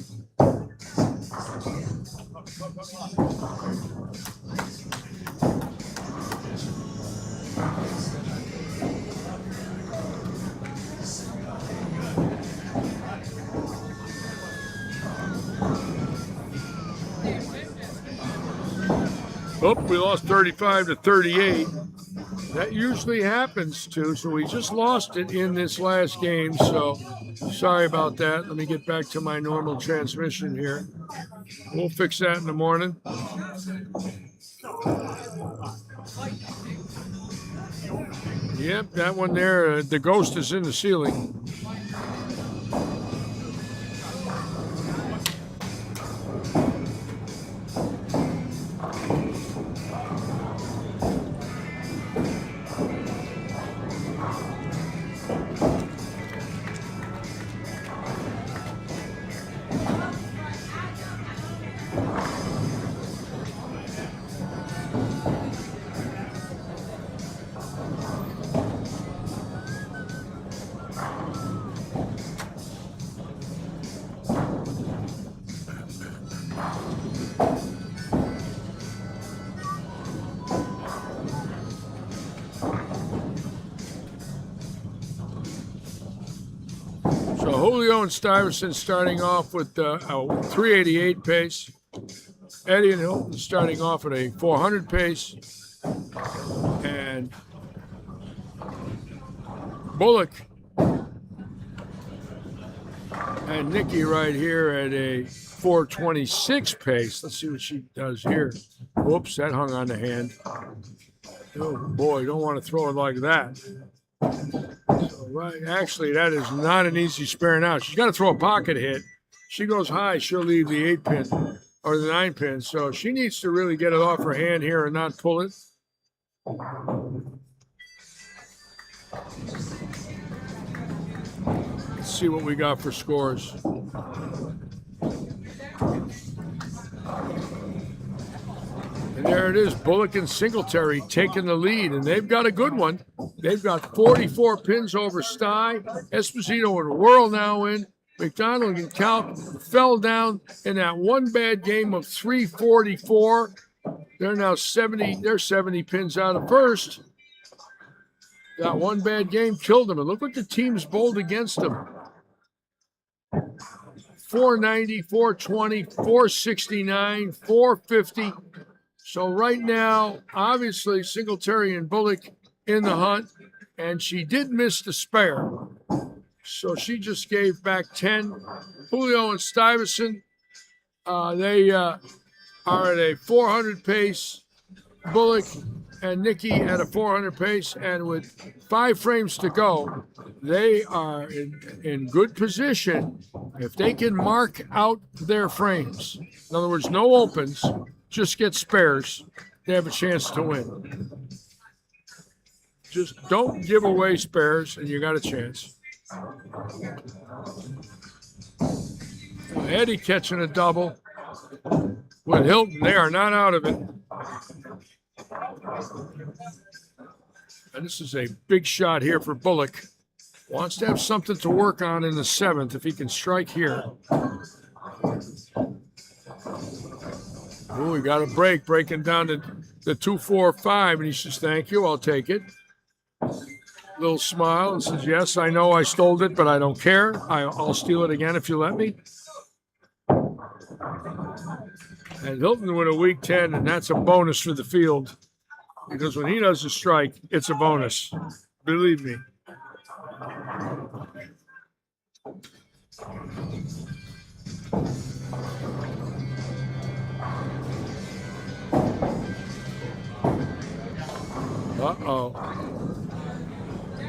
Speaker 1: Oh, we lost 35-38. That usually happens too, so we just lost it in this last game, so sorry about that. Let me get back to my normal transmission here. We'll fix that in the morning. Yep, that one there, the ghost is in the ceiling. So Julio and Stuyvesant starting off with a 388 pace. Eddie and Hilton starting off at a 400 pace. And Bullock and Nikki right here at a 426 pace. Let's see what she does here. Whoops, that hung on the hand. Oh boy, don't want to throw it like that. So, right, actually, that is not an easy spare now. She's got to throw a pocket hit. She goes high, she'll leave the 8 pin or the 9 pin. So she needs to really get it off her hand here and not pull it. Let's see what we got for scores. And there it is, Bullock and Singletary taking the lead, and they've got a good one. They've got 44 pins over Sty. Esposito and Whirl now in. McDonald and Calc fell down in that one bad game of 344. They're now 70. They're 70 pins out of first. That one bad game killed them. And look what the teams bowled against them. 490, 420, 469, 450. So right now, obviously, Singletary and Bullock in the hunt, and she did miss the spare. So she just gave back 10. Julio and Stuyvesant, they are at a 400 pace. Bullock and Nikki at a 400 pace, and with 5 frames to go, they are in good position. If they can mark out their frames, in other words, no opens, just get spares, they have a chance to win. Just don't give away spares, and you got a chance. Eddie catching a double with Hilton. They are not out of it. And this is a big shot here for Bullock. Wants to have something to work on in the 7th if he can strike here. Oh, he got a break, breaking down to the 245, and he says, "Thank you, I'll take it." Little smile and says, "Yes, I know I stole it, but I don't care. I'll steal it again if you let me." And Hilton with a weak 10, and that's a bonus for the field. Because when he does a strike, it's a bonus. Believe me. Uh-oh.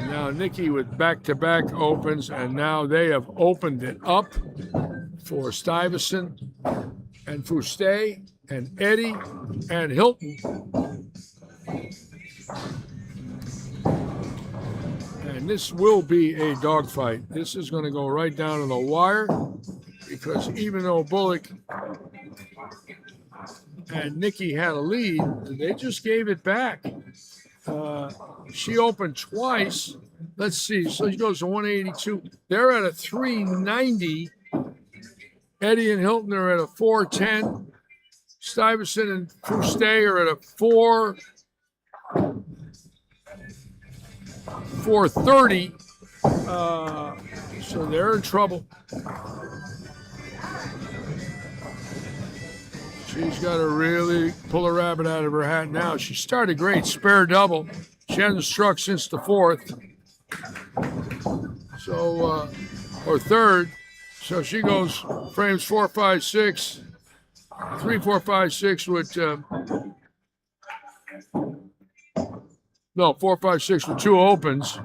Speaker 1: Now Nikki with back-to-back opens, and now they have opened it up for Stuyvesant and Fuste and Eddie and Hilton. And this will be a dogfight. This is going to go right down to the wire, because even though Bullock and Nikki had a lead, they just gave it back. She opened twice. Let's see. So she goes to 182. They're at a 390. Eddie and Hilton are at a 410. Stuyvesant and Fuste are at a 430. So they're in trouble. She's got to really pull a rabbit out of her hat now. She started great, spare double. She hasn't struck since the 4th. So, or 3rd. So she goes frames 4, 5, 6, 3, 4, 5, 6 with, no, 4, 5, 6 with 2 opens.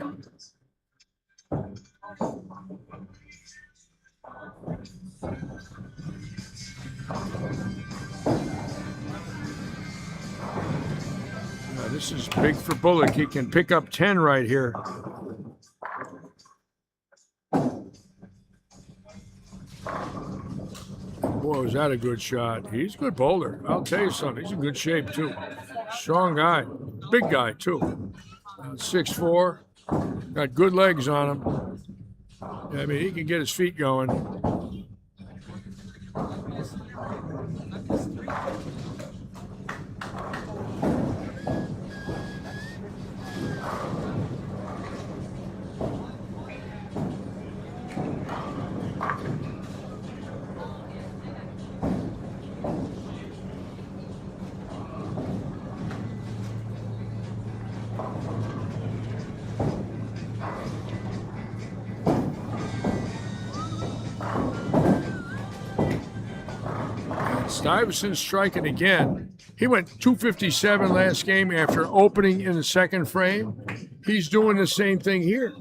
Speaker 1: This is big for Bullock. He can pick up 10 right here. Boy, was that a good shot. He's a good bowler. I'll tell you something. He's in good shape, too. Strong guy. Big guy, too. 6'4". Got good legs on him. I mean, he can get his feet going. Stuyvesant striking again. He went 257 last game after opening in the second frame. He's doing the same thing here.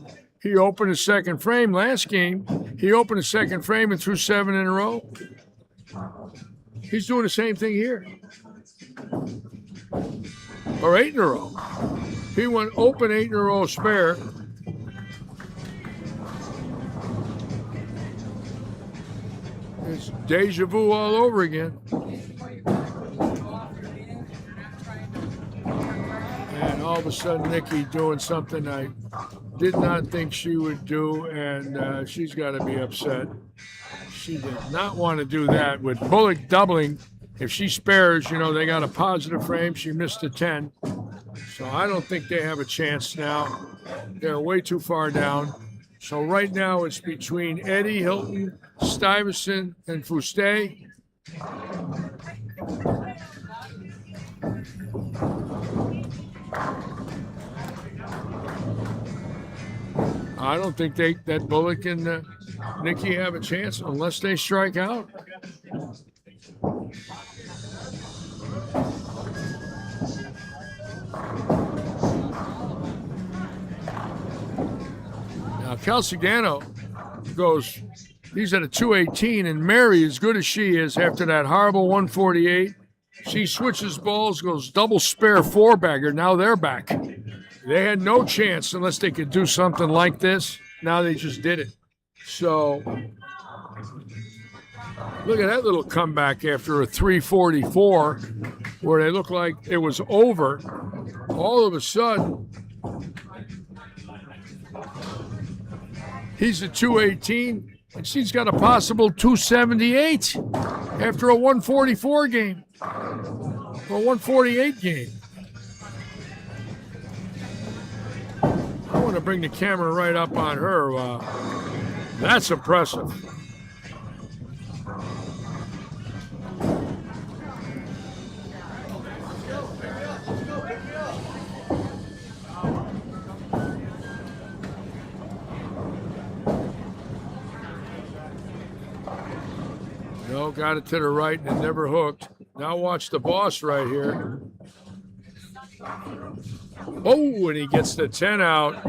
Speaker 1: He opened the second frame last game. He opened the second frame and threw 7 in a row. He's doing the same thing here. Or 8 in a row. He went open 8 in a row spare. It's deja vu all over again. And all of a sudden, Nikki doing something I did not think she would do, and she's got to be upset. She did not want to do that. With Bullock doubling, if she spares, you know, they got a positive frame. She missed a 10. So I don't think they have a chance now. They're way too far down. So right now it's between Eddie, Hilton, Stuyvesant, and Fuste. I don't think that Bullock and Nikki have a chance unless they strike out. Now Calcigano goes, he's at a 218, and Mary, as good as she is after that horrible 148, she switches balls, goes double spare 4-bagger. Now they're back. They had no chance unless they could do something like this. Now they just did it. So look at that little comeback after a 344 where they looked like it was over. All of a sudden, he's a 218, and she's got a possible 278 after a 144 game or 148 game. I want to bring the camera right up on her. That's impressive. No, got it to the right and it never hooked. Now watch the boss right here. Oh, and he gets the 10 out.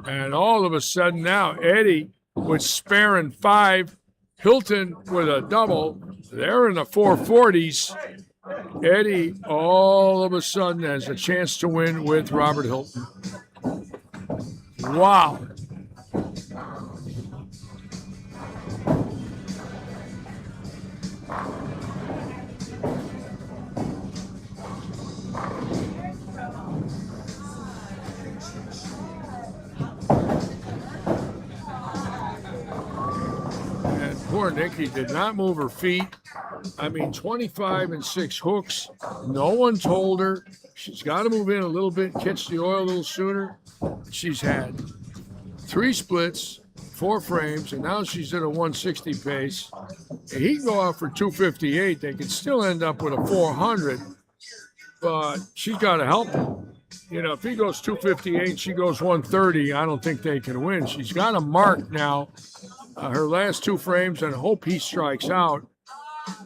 Speaker 1: And all of a sudden now, Eddie with sparing 5, Hilton with a double. They're in the 440s. Eddie all of a sudden has a chance to win with Robert Hilton. Wow. Poor Nikki did not move her feet. I mean, 25 and 6 hooks. No one told her. She's got to move in a little bit, catch the oil a little sooner. She's had 3 splits, 4 frames, and now she's at a 160 pace. And he can go out for 258. They could still end up with a 400, but she's got to help him. You know, if he goes 258, she goes 130, I don't think they can win. She's got a mark now. Her last 2 frames, and hope he strikes out.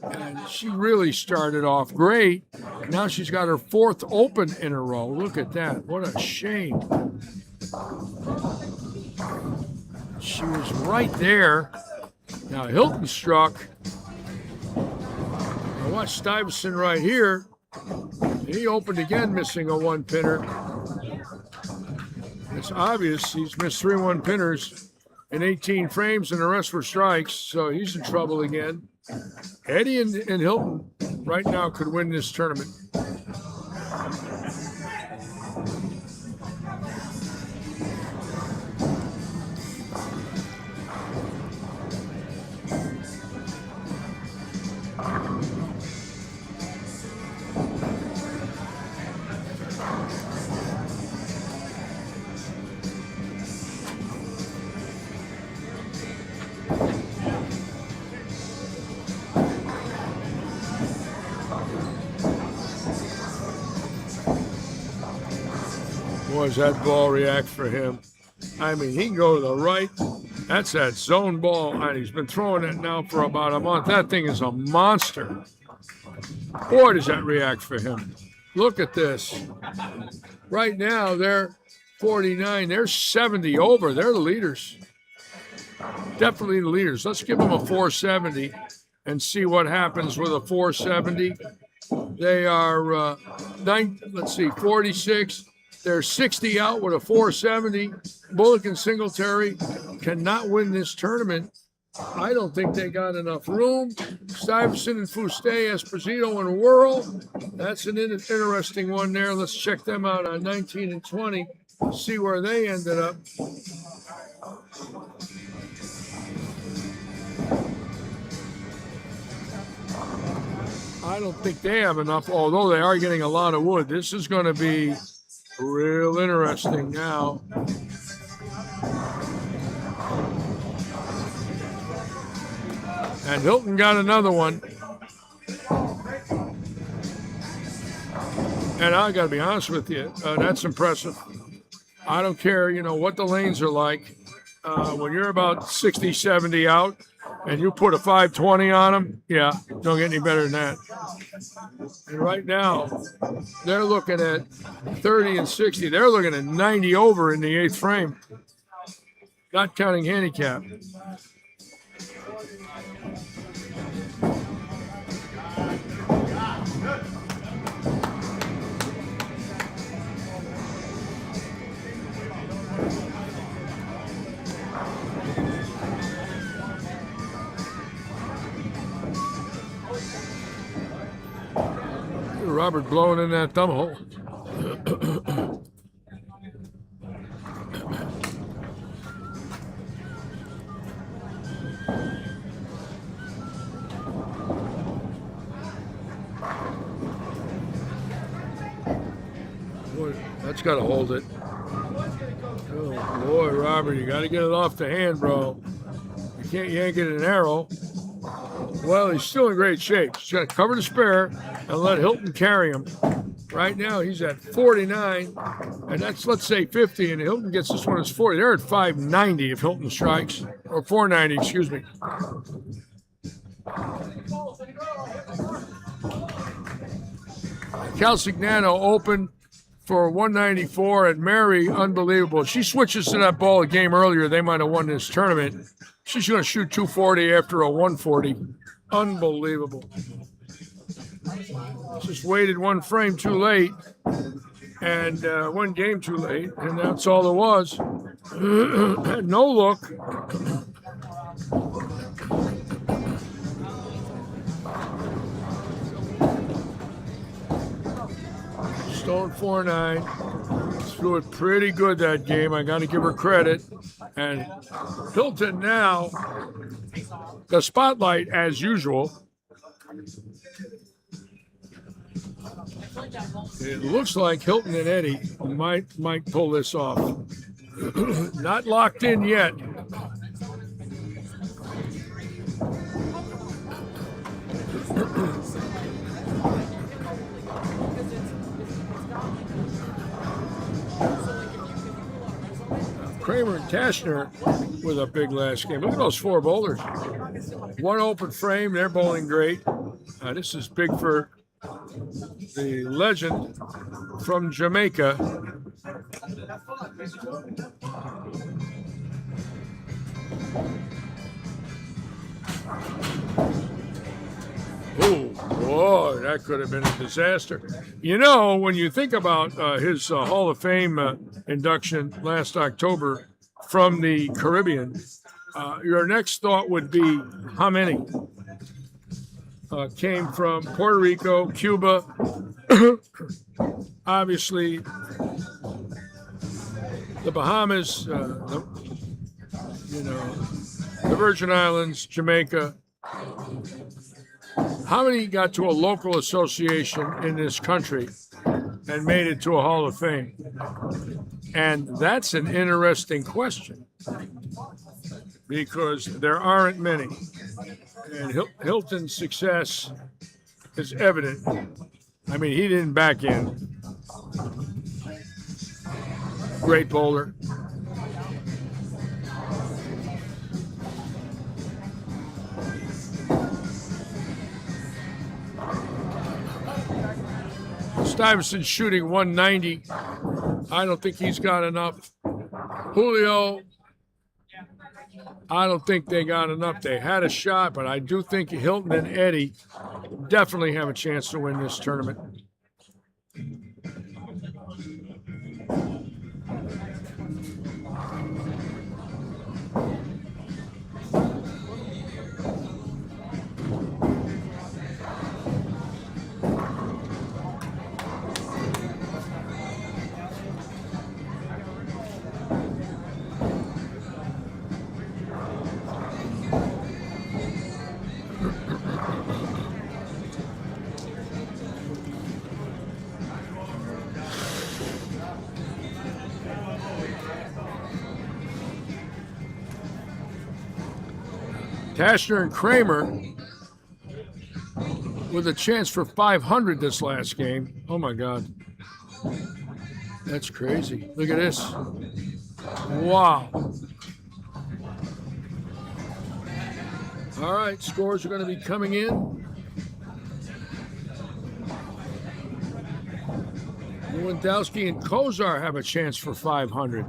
Speaker 1: And she really started off great. Now she's got her 4th open in a row. Look at that. What a shame. She was right there. Now Hilton struck. Now watch Stuyvesant right here. He opened again, missing a 1-pinner. It's obvious he's missed 3 1-pinners in 18 frames, and the rest were strikes, so he's in trouble again. Eddie and Hilton right now could win this tournament. Boy, does that ball react for him. I mean, he can go to the right. That's that zone ball, and he's been throwing it now for about a month. That thing is a monster. Boy, does that react for him. Look at this. Right now, they're 49. They're 70 over. They're the leaders. Definitely the leaders. Let's give them a 470 and see what happens with a 470. They are, 46. They're 60 out with a 470. Bullock and Singletary cannot win this tournament. I don't think they got enough room. Stuyvesant and Fuste, Esposito and Whirl. That's an interesting one there. Let's check them out on 19 and 20. See where they ended up. I don't think they have enough, although they are getting a lot of wood. This is going to be real interesting now. And Hilton got another one. And I got to be honest with you, that's impressive. I don't care, what the lanes are like. When you're about 60, 70 out and you put a 520 on them, yeah, don't get any better than that. And right now, they're looking at 30 and 60. They're looking at 90 over in the 8th frame, not counting handicap. Robert blowing in that thumb hole. Boy, that's got to hold it. Oh, boy, Robert, you got to get it off the hand, bro. You can't yank it in an arrow. Well, he's still in great shape. He's got to cover the spare and let Hilton carry him. Right now, he's at 49, and that's, let's say, 50, and Hilton gets this one as 40. They're at 590 if Hilton strikes, or 490, excuse me. Calcignano open for 194, and Mary, unbelievable. She switches to that ball a game earlier. They might have won this tournament. She's going to shoot 240 after a 140. Unbelievable. Just waited one frame too late and one game too late, and that's all there was. Had no look. Stone 4-9. Threw it pretty good that game. I got to give her credit. And Hilton now, the spotlight as usual. It looks like Hilton and Eddie might pull this off. Not locked in yet. Kramer and Tashner with a big last game. Look at those 4 bowlers. One open frame. They're bowling great. This is big for the legend from Jamaica. Oh, boy, that could have been a disaster. When you think about his Hall of Fame induction last October from the Caribbean, your next thought would be how many came from Puerto Rico, Cuba, obviously the Bahamas, the Virgin Islands, Jamaica. How many got to a local association in this country and made it to a Hall of Fame? And that's an interesting question because there aren't many. And Hilton's success is evident. I mean, he didn't back in. great bowler. Stuyvesant shooting 190. I don't think he's got enough. Julio, I don't think they got enough. They had a shot, but I do think Hilton and Eddie definitely have a chance to win this tournament. Tashner and Kramer with a chance for 500 this last game. Oh my God. That's crazy. Look at this. Wow. All right, scores are going to be coming in. Lewandowski and Kozar have a chance for 500.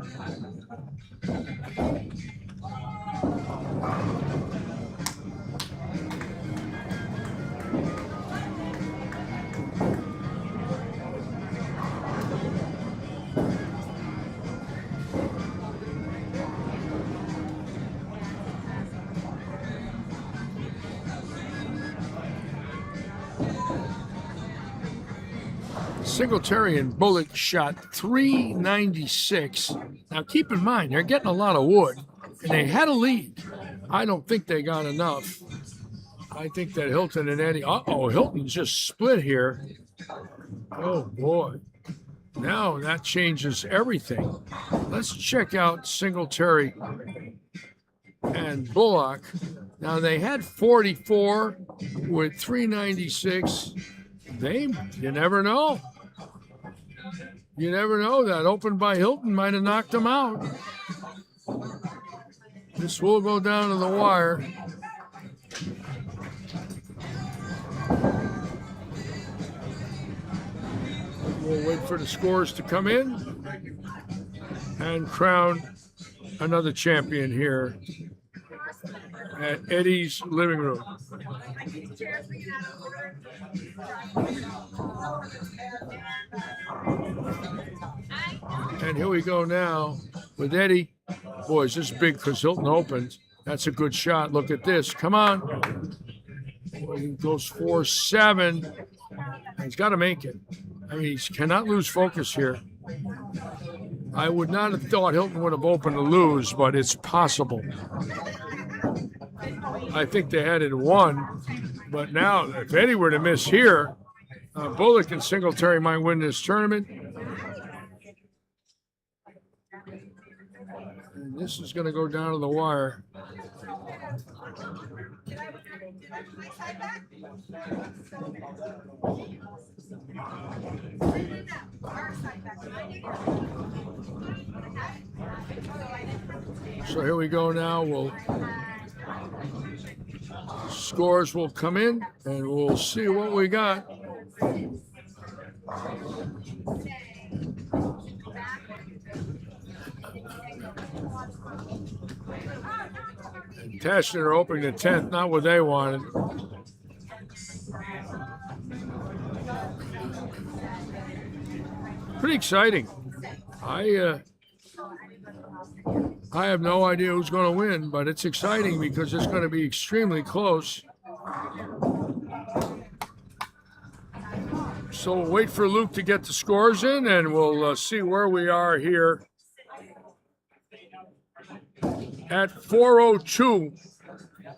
Speaker 1: Singletary and Bullock shot 396. Now keep in mind, they're getting a lot of wood, and they had a lead. I don't think they got enough. I think that Hilton and Eddie, Hilton just split here. Oh boy. Now that changes everything. Let's check out Singletary and Bullock. Now they had 44 with 396. You never know. You never know. That open by Hilton might have knocked him out. This will go down to the wire. We'll wait for the scores to come in and crown another champion here at Eddie's living room. And here we go now with Eddie. Boy, is this big because Hilton opens. That's a good shot. Look at this. Come on. Boy, he goes 4-7. He's got to make it. I mean, he cannot lose focus here. I would not have thought Hilton would have opened to lose, but it's possible. I think they had it won, but now if Eddie were to miss here, Bullock and Singletary might win this tournament. And this is going to go down to the wire. So here we go now. Scores will come in, and we'll see what we got. Tashner are opening the 10th, not what they wanted. Pretty exciting. I have no idea who's going to win, but it's exciting because it's going to be extremely close. So we'll wait for Luke to get the scores in, and we'll see where we are here at 4:02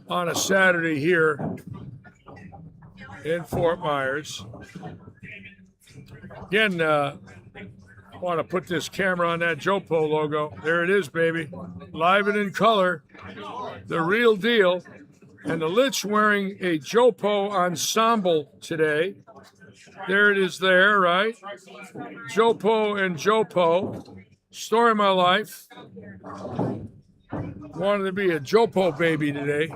Speaker 1: on a Saturday here in Fort Myers. Again, I want to put this camera on that JoePo logo. There it is, baby. Live and in color. The real deal. And the Litch wearing a JoePo ensemble today. There it is there, right? JoePo and JoePo. Story of my life. Wanted to be a Jopo baby today.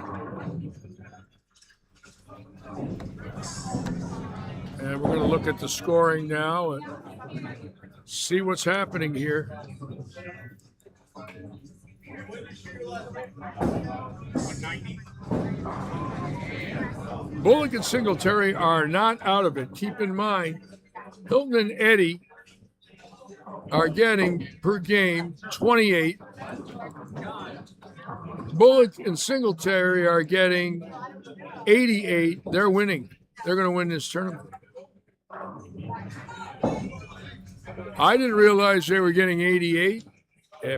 Speaker 1: And we're going to look at the scoring now and see what's happening here. Bullock and Singletary are not out of it. Keep in mind, Hilton and Eddie are getting per game 28. Bullock and Singletary are getting 88. They're winning. They're going to win this tournament. I didn't realize they were getting 88.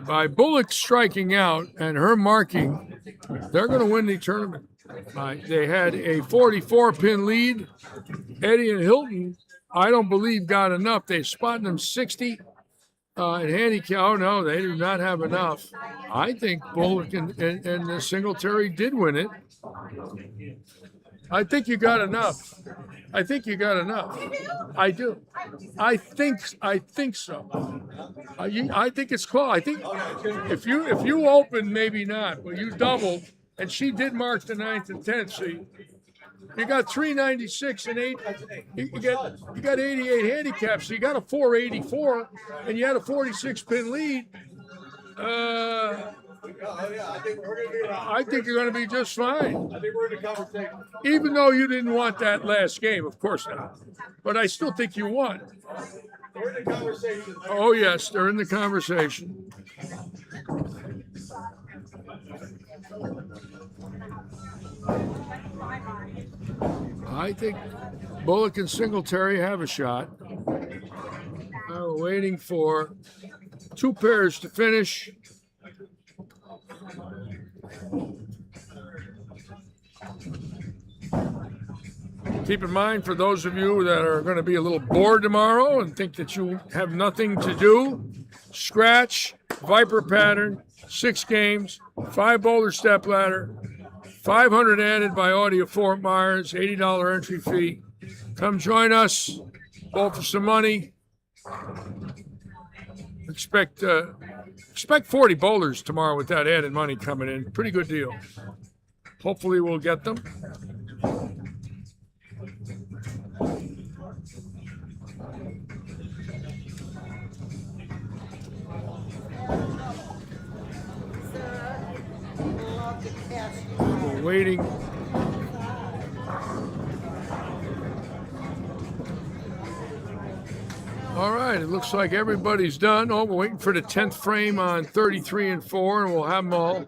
Speaker 1: By Bullock striking out and her marking, they're going to win the tournament. They had a 44-pin lead. Eddie and Hilton, I don't believe, got enough. They spotted them 60 and handicap. Oh, no, they do not have enough. I think Bullock and Singletary did win it. I think you got enough. I think you got enough. I do. I think so. I think it's close. I think if you open, maybe not, but you doubled, and she did mark the 9th and 10th. So you got 396 and 8. You got 88 handicaps. So you got a 484, and you had a 46-pin lead. I think you're going to be just fine. I think we're in the conversation. Even though you didn't want that last game, of course not. But I still think you won. They're in the conversation. Oh, yes, they're in the conversation. I think Bullock and Singletary have a shot. We're waiting for two pairs to finish. Keep in mind, for those of you that are going to be a little bored tomorrow and think that you have nothing to do, scratch, Viper pattern, 6 games, 5 boulder step ladder, 500 added by Audio Fort Myers, $80 entry fee. Come join us, bowl for some money. Expect 40 boulders tomorrow with that added money coming in. Pretty good deal. Hopefully we'll get them. We're waiting. All right, it looks like everybody's done. Oh, we're waiting for the 10th frame on 33 and 4, and we'll have them all.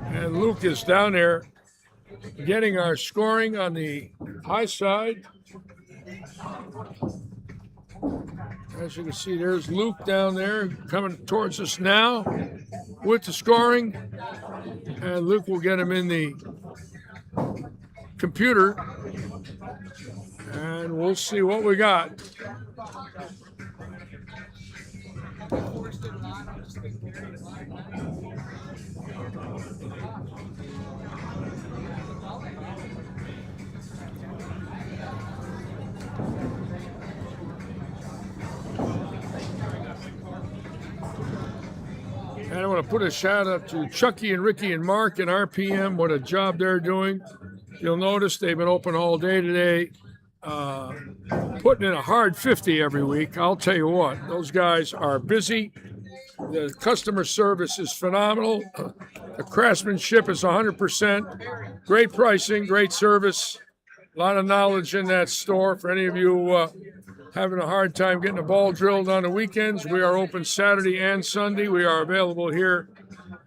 Speaker 1: And Luke is down there getting our scoring on the high side. As you can see, there's Luke down there coming towards us now with the scoring. And Luke will get him in the computer. And we'll see what we got. And I want to put a shout out to Chucky and Ricky and Mark and RPM. What a job they're doing. You'll notice they've been open all day today, putting in a hard 50 every week. I'll tell you what, those guys are busy. The customer service is phenomenal. The craftsmanship is 100%. Great pricing, great service. A lot of knowledge in that store. For any of you having a hard time getting a ball drilled on the weekends, we are open Saturday and Sunday. We are available here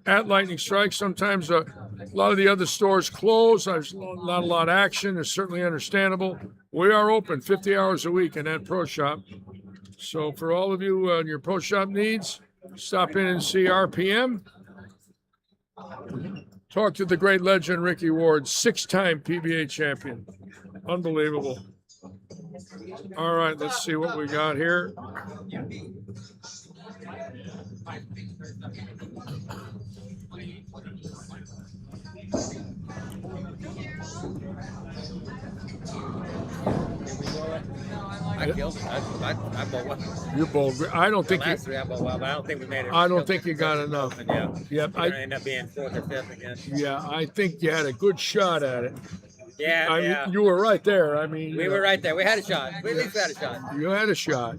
Speaker 1: at Lightning Strike. Sometimes a lot of the other stores close. There's not a lot of action. It's certainly understandable. We are open 50 hours a week in that pro shop. So for all of you and your pro shop needs, stop in and see RPM. Talk to the great legend Ricky Ward, 6-time PBA champion. Unbelievable. All right, let's see what we got here.
Speaker 8: I killed it. I bought one.
Speaker 1: You bowled. I don't
Speaker 8: The
Speaker 1: think you.
Speaker 8: last three I bought well, but I don't think we made it.
Speaker 1: I don't think you got enough.
Speaker 8: Yeah.
Speaker 1: Yep.
Speaker 8: We're gonna end up being fourth or fifth again.
Speaker 1: Yeah, I think you had a good shot at it.
Speaker 8: Yeah,
Speaker 1: I
Speaker 8: yeah.
Speaker 1: mean, you were right there. I mean,
Speaker 8: We were right there. We had a shot. We at least had a shot.
Speaker 1: You had a shot.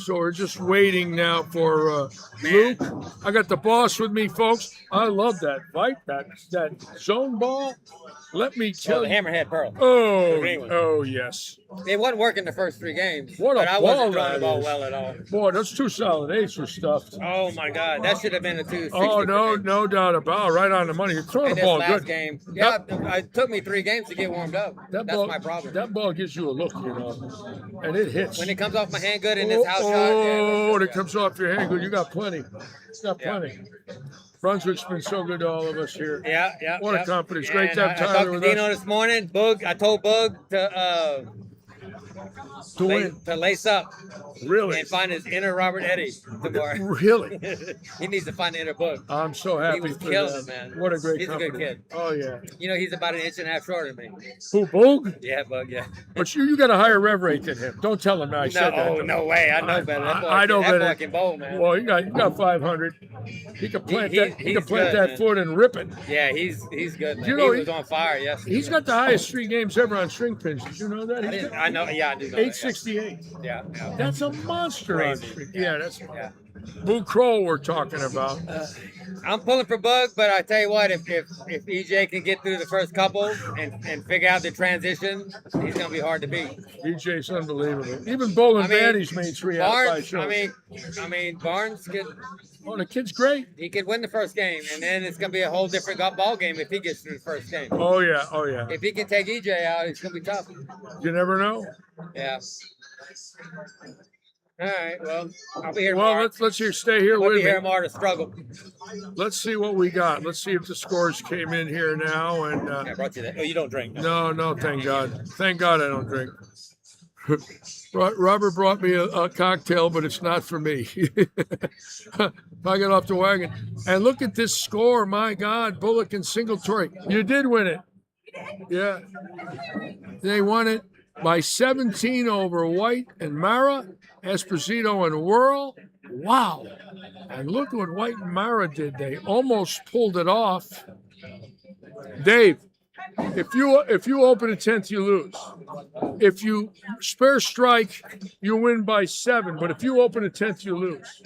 Speaker 1: So we're just waiting now for Luke. I got the boss with me, folks. I love that fight, that zone ball. Let me
Speaker 8: Oh,
Speaker 1: tell
Speaker 8: the
Speaker 1: you.
Speaker 8: Hammerhead Pearl.
Speaker 1: Oh,
Speaker 8: green one.
Speaker 1: oh yes.
Speaker 8: It wasn't working the first three games.
Speaker 1: What a
Speaker 8: but I
Speaker 1: ball
Speaker 8: wasn't throwing
Speaker 1: that
Speaker 8: the ball
Speaker 1: is.
Speaker 8: well at all.
Speaker 1: Boy, those 2 solid 8s were stuffed.
Speaker 8: Oh my God, that should have been a 260.
Speaker 1: Oh, no,
Speaker 8: for me.
Speaker 1: no doubt about it. Right on the money. You're throwing
Speaker 8: In
Speaker 1: the
Speaker 8: this
Speaker 1: ball
Speaker 8: last
Speaker 1: good.
Speaker 8: game, yeah, it took me 3 games to get warmed up. That's my problem.
Speaker 1: That ball gives you a look, you know, and it hits.
Speaker 8: When it comes off my hand good in this house shot, yeah,
Speaker 1: Oh,
Speaker 8: that's
Speaker 1: it
Speaker 8: good,
Speaker 1: comes off your hand good. You got plenty. You got
Speaker 8: Yeah.
Speaker 1: plenty. Brunswick's been so good to all of us here.
Speaker 8: yeah. Yeah,
Speaker 1: What a
Speaker 8: yeah.
Speaker 1: company. It's great
Speaker 8: And
Speaker 1: to have
Speaker 8: I
Speaker 1: Tyler
Speaker 8: talked to
Speaker 1: with
Speaker 8: Dino
Speaker 1: us.
Speaker 8: this morning. Boog, I told Boog
Speaker 1: To win.
Speaker 8: to lace up
Speaker 1: Really?
Speaker 8: and find his inner Robert Eddy tomorrow.
Speaker 1: Really?
Speaker 8: He needs to find the inner Boog.
Speaker 1: I'm so happy
Speaker 8: was
Speaker 1: for
Speaker 8: killing
Speaker 1: them.
Speaker 8: it, man.
Speaker 1: What a great
Speaker 8: He's a
Speaker 1: company.
Speaker 8: good kid.
Speaker 1: Oh, yeah.
Speaker 8: You know, he's about an inch and a half shorter than me.
Speaker 1: Who, Boog?
Speaker 8: Yeah, Boog, yeah.
Speaker 1: But you got a higher rev rate than him. Don't tell him I said that.
Speaker 8: No way. I know better. That boy,
Speaker 1: I know
Speaker 8: that
Speaker 1: better.
Speaker 8: boy can bowl, man.
Speaker 1: Well, you got 500. He can plant
Speaker 8: He-
Speaker 1: that. He can
Speaker 8: he's
Speaker 1: plant
Speaker 8: good,
Speaker 1: that
Speaker 8: man.
Speaker 1: foot and rip it.
Speaker 8: Yeah, he's good, man.
Speaker 1: You know,
Speaker 8: he was on fire yesterday.
Speaker 1: He's got the highest 3 games ever on string pins. Did you know that?
Speaker 8: I
Speaker 1: He's
Speaker 8: didn't-
Speaker 1: got
Speaker 8: I know. Yeah, I do know. that,
Speaker 1: 868.
Speaker 8: Yeah, yeah.
Speaker 1: That's a monster on
Speaker 8: Crazy.
Speaker 1: string. Yeah, that's
Speaker 8: Yeah.
Speaker 1: Boo Kroll we're talking about.
Speaker 8: I'm pulling for Bug, but I tell you what, if EJ can get through the first couple and figure out the transition, he's gonna be hard to beat.
Speaker 1: DJ's unbelievable. Even Bolin
Speaker 8: I mean,
Speaker 1: Vandy's made 3 outside
Speaker 8: Barnes,
Speaker 1: shows.
Speaker 8: I mean, Barnes could
Speaker 1: Oh, the kid's great.
Speaker 8: he could win the first game, and then it's gonna be a whole different ball game if he gets through the first game.
Speaker 1: Oh yeah, oh yeah.
Speaker 8: If he can take EJ out, it's gonna be tough.
Speaker 1: You never know.
Speaker 8: Yeah. All right. Well, I'll be here
Speaker 1: Well,
Speaker 8: tomorrow.
Speaker 1: let's here stay here
Speaker 8: I'll be
Speaker 1: with
Speaker 8: here
Speaker 1: me.
Speaker 8: tomorrow to struggle.
Speaker 1: Let's see what we got. Let's see if the scores came in here now. And
Speaker 8: I brought you that. Oh, you don't drink.
Speaker 1: no, thank God. Thank God I don't drink. Robert brought me a cocktail, but it's not for me. I got off the wagon. And look at this score. My God, Bullock and Singletary. You did win it. Yeah. They won it by 17 over White and Mara, Esposito and Whirl. Wow. And look what White and Mara did. They almost pulled it off. Dave, if you open a 10th, you lose. If you spare strike, you win by 7. But if you open a 10th, you lose.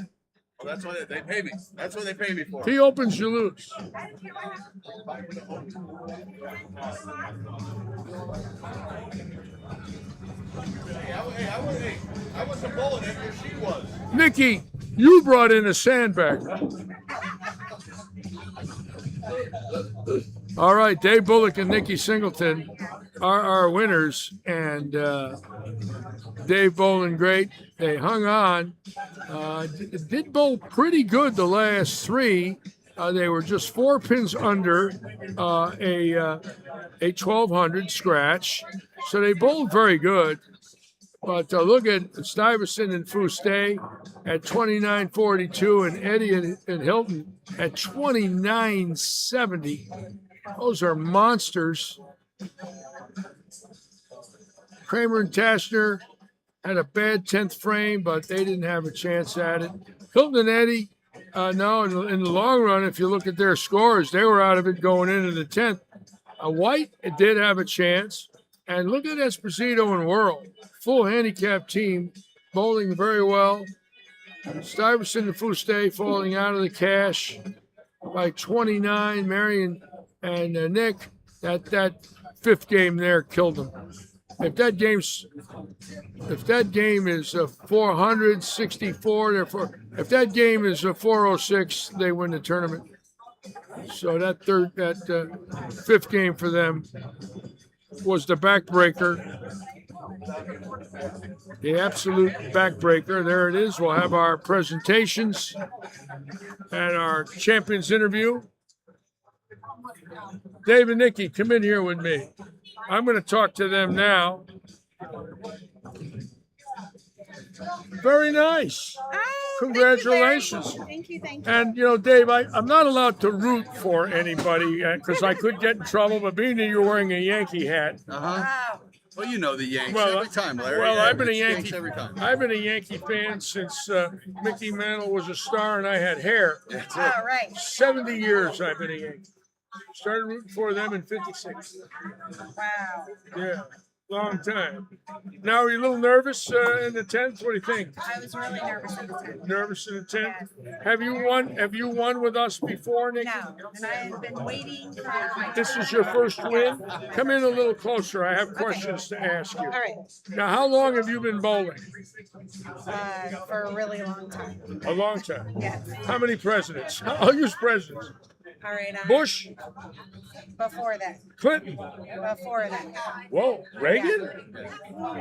Speaker 6: Well, that's what they pay me. That's what they pay me for.
Speaker 1: If he opens, you lose.
Speaker 6: I wasn't bowling after she was.
Speaker 1: Nikki, you brought in a sandbag. All right, Dave Bullock and Nikki Singleton are our winners, and Dave bowling great. They hung on. Did bowl pretty good the last 3. They were just 4 pins under a 1200 scratch, so they bowled very good. But look at Stuyvesant and Fuste at 29.42 and Eddie and Hilton at 29.70. Those are monsters. Kramer and Tashner had a bad 10th frame, but they didn't have a chance at it. Hilton and Eddie, no, in the long run, if you look at their scores, they were out of it going into the 10th. White did have a chance. And look at Esposito and Whirl. Full handicap team, bowling very well. Stuyvesant and Fuste falling out of the cash by 29. Marion and Nick, that 5th game there killed them. If that game is 464, therefore, if that game is 406, they win the tournament. So that 5th game for them was the backbreaker, the absolute backbreaker. There it is. We'll have our presentations and our champions interview. Dave and Nikki, come in here with me. I'm going to talk to them now. Very nice. Congratulations.
Speaker 2: Thank you.
Speaker 1: And, you know, Dave, I'm not allowed to root for anybody because I could get in trouble, but being that you're wearing a Yankee hat.
Speaker 9: Uh-huh. Well, you know the Yanks
Speaker 1: Well,
Speaker 9: every time, Larry.
Speaker 1: Well,
Speaker 9: Yeah,
Speaker 1: I've been a
Speaker 9: it's Yanks
Speaker 1: Yankee.
Speaker 9: every time.
Speaker 1: I've been a Yankee fan since Mickey Mantle was a star and I had hair.
Speaker 9: That's it.
Speaker 2: All right.
Speaker 1: 70 years I've been a Yankee. Started rooting for them in '56.
Speaker 2: Wow.
Speaker 1: Yeah, long time. Now, are you a little nervous in the 10th? What do you think?
Speaker 2: I was really nervous in the 10th.
Speaker 1: Nervous in the 10th? Have you won? Have you won with us before, Nick?
Speaker 2: No, and I have been waiting for my
Speaker 1: This is your first win. Come in a little closer. I have questions to ask you.
Speaker 2: All right.
Speaker 1: Now, how long have you been bowling?
Speaker 2: For a really long time.
Speaker 1: A long time.
Speaker 2: Yes.
Speaker 1: How many presidents? I'll use presidents.
Speaker 2: All right.
Speaker 1: Bush,
Speaker 2: Before that.
Speaker 1: Clinton.
Speaker 2: Before that.
Speaker 1: Whoa, Reagan.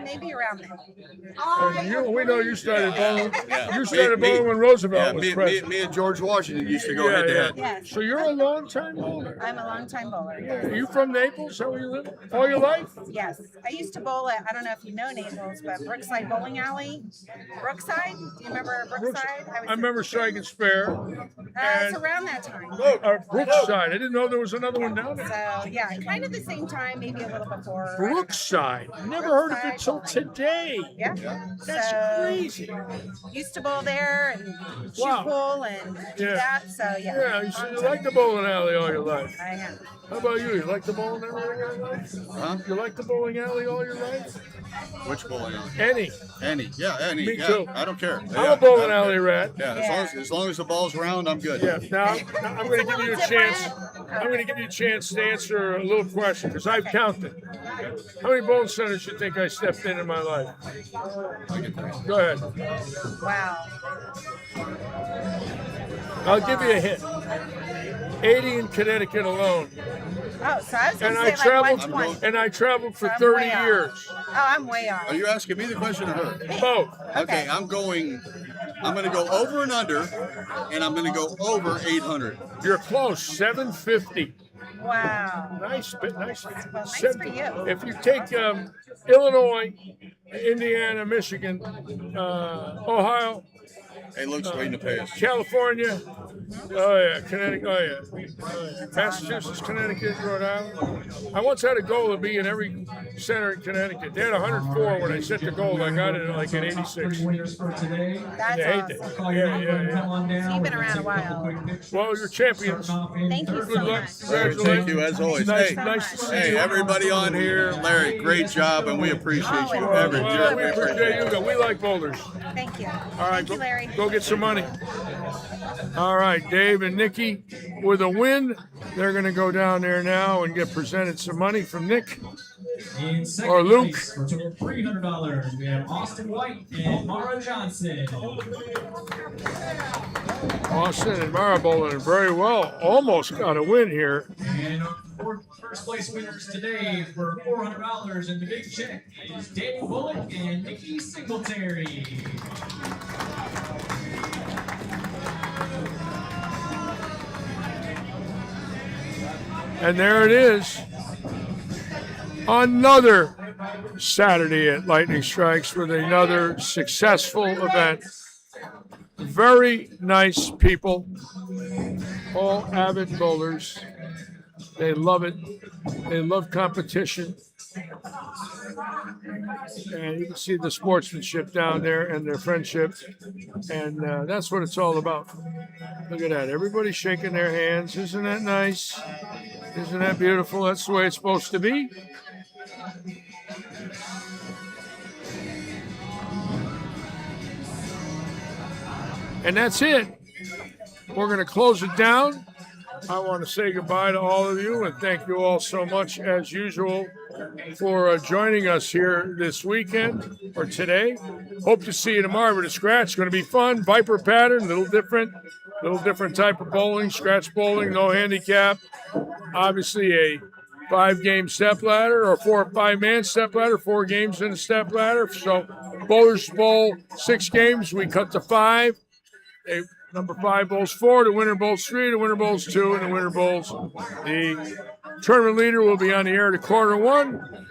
Speaker 2: Maybe around there.
Speaker 1: We know you started bowling.
Speaker 9: Yeah.
Speaker 1: You started
Speaker 9: Me-
Speaker 1: bowling when Roosevelt
Speaker 9: Yeah,
Speaker 1: was
Speaker 9: me
Speaker 1: president.
Speaker 9: and George Washington used to go head to head.
Speaker 2: Yes.
Speaker 1: So you're a long time bowler.
Speaker 2: I'm a long time bowler.
Speaker 1: Are you from Naples? Is that where you live? All your life?
Speaker 2: Yes. I used to bowl at, I don't know if you know Naples, but Brookside Bowling Alley. Brookside? Do you remember Brookside?
Speaker 1: I remember Strike and Spare.
Speaker 2: It's around that time.
Speaker 1: Brookside. I didn't know there was another one down there.
Speaker 2: So, yeah, kind of the same time, maybe a little before.
Speaker 1: Brookside. Never heard of it till today.
Speaker 2: Yeah.
Speaker 1: That's
Speaker 2: So,
Speaker 1: crazy.
Speaker 2: used to bowl there and shoot
Speaker 1: Wow.
Speaker 2: pool and do
Speaker 1: Yeah.
Speaker 2: that. So, yeah.
Speaker 1: Yeah, you said you like the bowling alley all your life.
Speaker 2: I am.
Speaker 1: How about you? You like the bowling alley all your life?
Speaker 9: Huh?
Speaker 1: You like the bowling alley all your life?
Speaker 9: Which bowling alley?
Speaker 1: Any.
Speaker 9: Any. Yeah, any.
Speaker 1: Me
Speaker 9: yeah.
Speaker 1: too.
Speaker 9: I don't care.
Speaker 1: I'm
Speaker 9: Yeah,
Speaker 1: a bowling
Speaker 9: I don't
Speaker 1: alley
Speaker 9: care.
Speaker 1: rat.
Speaker 9: Yeah, as long as the ball's round, I'm good.
Speaker 1: Yeah. Now I'm going to give you a
Speaker 2: little
Speaker 1: chance.
Speaker 2: different.
Speaker 1: I'm going to give you a chance to answer a little question because I've counted. How many bowling centers you think I stepped in my life? Go ahead.
Speaker 2: Wow.
Speaker 1: I'll give you a hint. 80 in Connecticut alone,
Speaker 2: Oh, so I was going
Speaker 1: and
Speaker 2: to
Speaker 1: I
Speaker 2: say
Speaker 1: traveled.
Speaker 2: like 120.
Speaker 1: And I traveled for
Speaker 2: So I'm
Speaker 1: 30
Speaker 2: way off.
Speaker 1: years.
Speaker 2: Oh, I'm way off.
Speaker 9: Are you asking me the question or her?
Speaker 1: Both.
Speaker 9: Okay, I'm going to go over and under, and I'm going to go over 800.
Speaker 1: You're close. 750.
Speaker 2: Wow.
Speaker 1: Nice, nice.
Speaker 2: Well, nice for you.
Speaker 1: If you take Illinois, Indiana, Michigan, Ohio,
Speaker 9: Hey, Luke's waiting to pay us.
Speaker 1: California, oh yeah, Connecticut, oh yeah, Massachusetts, Connecticut, Rhode Island. I once had a goal to be in every center in Connecticut. They had 104 when I set the goal. I got it like in '86.
Speaker 3: Winners for today.
Speaker 2: That's
Speaker 1: They hate
Speaker 2: awesome.
Speaker 1: that.
Speaker 3: Call your
Speaker 1: Yeah,
Speaker 3: number and
Speaker 1: yeah,
Speaker 3: come on down.
Speaker 2: So you've been
Speaker 3: We're gonna
Speaker 2: around a
Speaker 3: take
Speaker 2: while.
Speaker 3: couple quick pictures.
Speaker 1: Well, you're champions.
Speaker 2: Thank you
Speaker 1: Good
Speaker 2: so
Speaker 1: luck.
Speaker 2: much.
Speaker 9: Larry, thank you as always.
Speaker 1: Nice,
Speaker 9: Hey,
Speaker 1: nice to see
Speaker 9: hey,
Speaker 1: you.
Speaker 9: everybody on here, Larry, great job, and we appreciate you.
Speaker 2: Well,
Speaker 9: Every
Speaker 1: Well, we appreciate you. We like boulders.
Speaker 2: Thank you.
Speaker 1: All right,
Speaker 2: Thank you, Larry.
Speaker 1: go get some money. All right, Dave and Nikki, with a win, they're going to go down there now and get presented some money from Nick.
Speaker 3: In second
Speaker 1: Or Luke.
Speaker 3: place for a total of $300, we have Austin White and Mara Johnson.
Speaker 1: Austin and Mara bowling very well. Almost got a win here.
Speaker 3: And our first place winners today for $400 in the big check is Dave Bullock and Nikki Singletary.
Speaker 1: And there it is. Another Saturday at Lightning Strikes with another successful event. Very nice people, all avid bowlers. They love it. They love competition. And you can see the sportsmanship down there and their friendship. And that's what it's all about. Look at that. Everybody's shaking their hands. Isn't that nice? Isn't that beautiful? That's the way it's supposed to be. And that's it. We're going to close it down. I want to say goodbye to all of you and thank you all so much, as usual, for joining us here this weekend or today. Hope to see you tomorrow with a scratch. It's going to be fun. Viper pattern, little different type of bowling, scratch bowling, no handicap. Obviously a 5-game step ladder or 4 or 5-man step ladder, 4 games in a step ladder. So bowlers bowl 6 games. We cut to 5. number 5 bowls 4, the winner bowls 3, the winner bowls 2, and the winner bowls. The tournament leader will be on the air to quarter 1.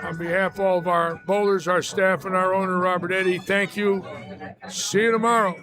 Speaker 1: On behalf of all of our bowlers, our staff, and our owner, Robert Eddy, thank you. See you tomorrow.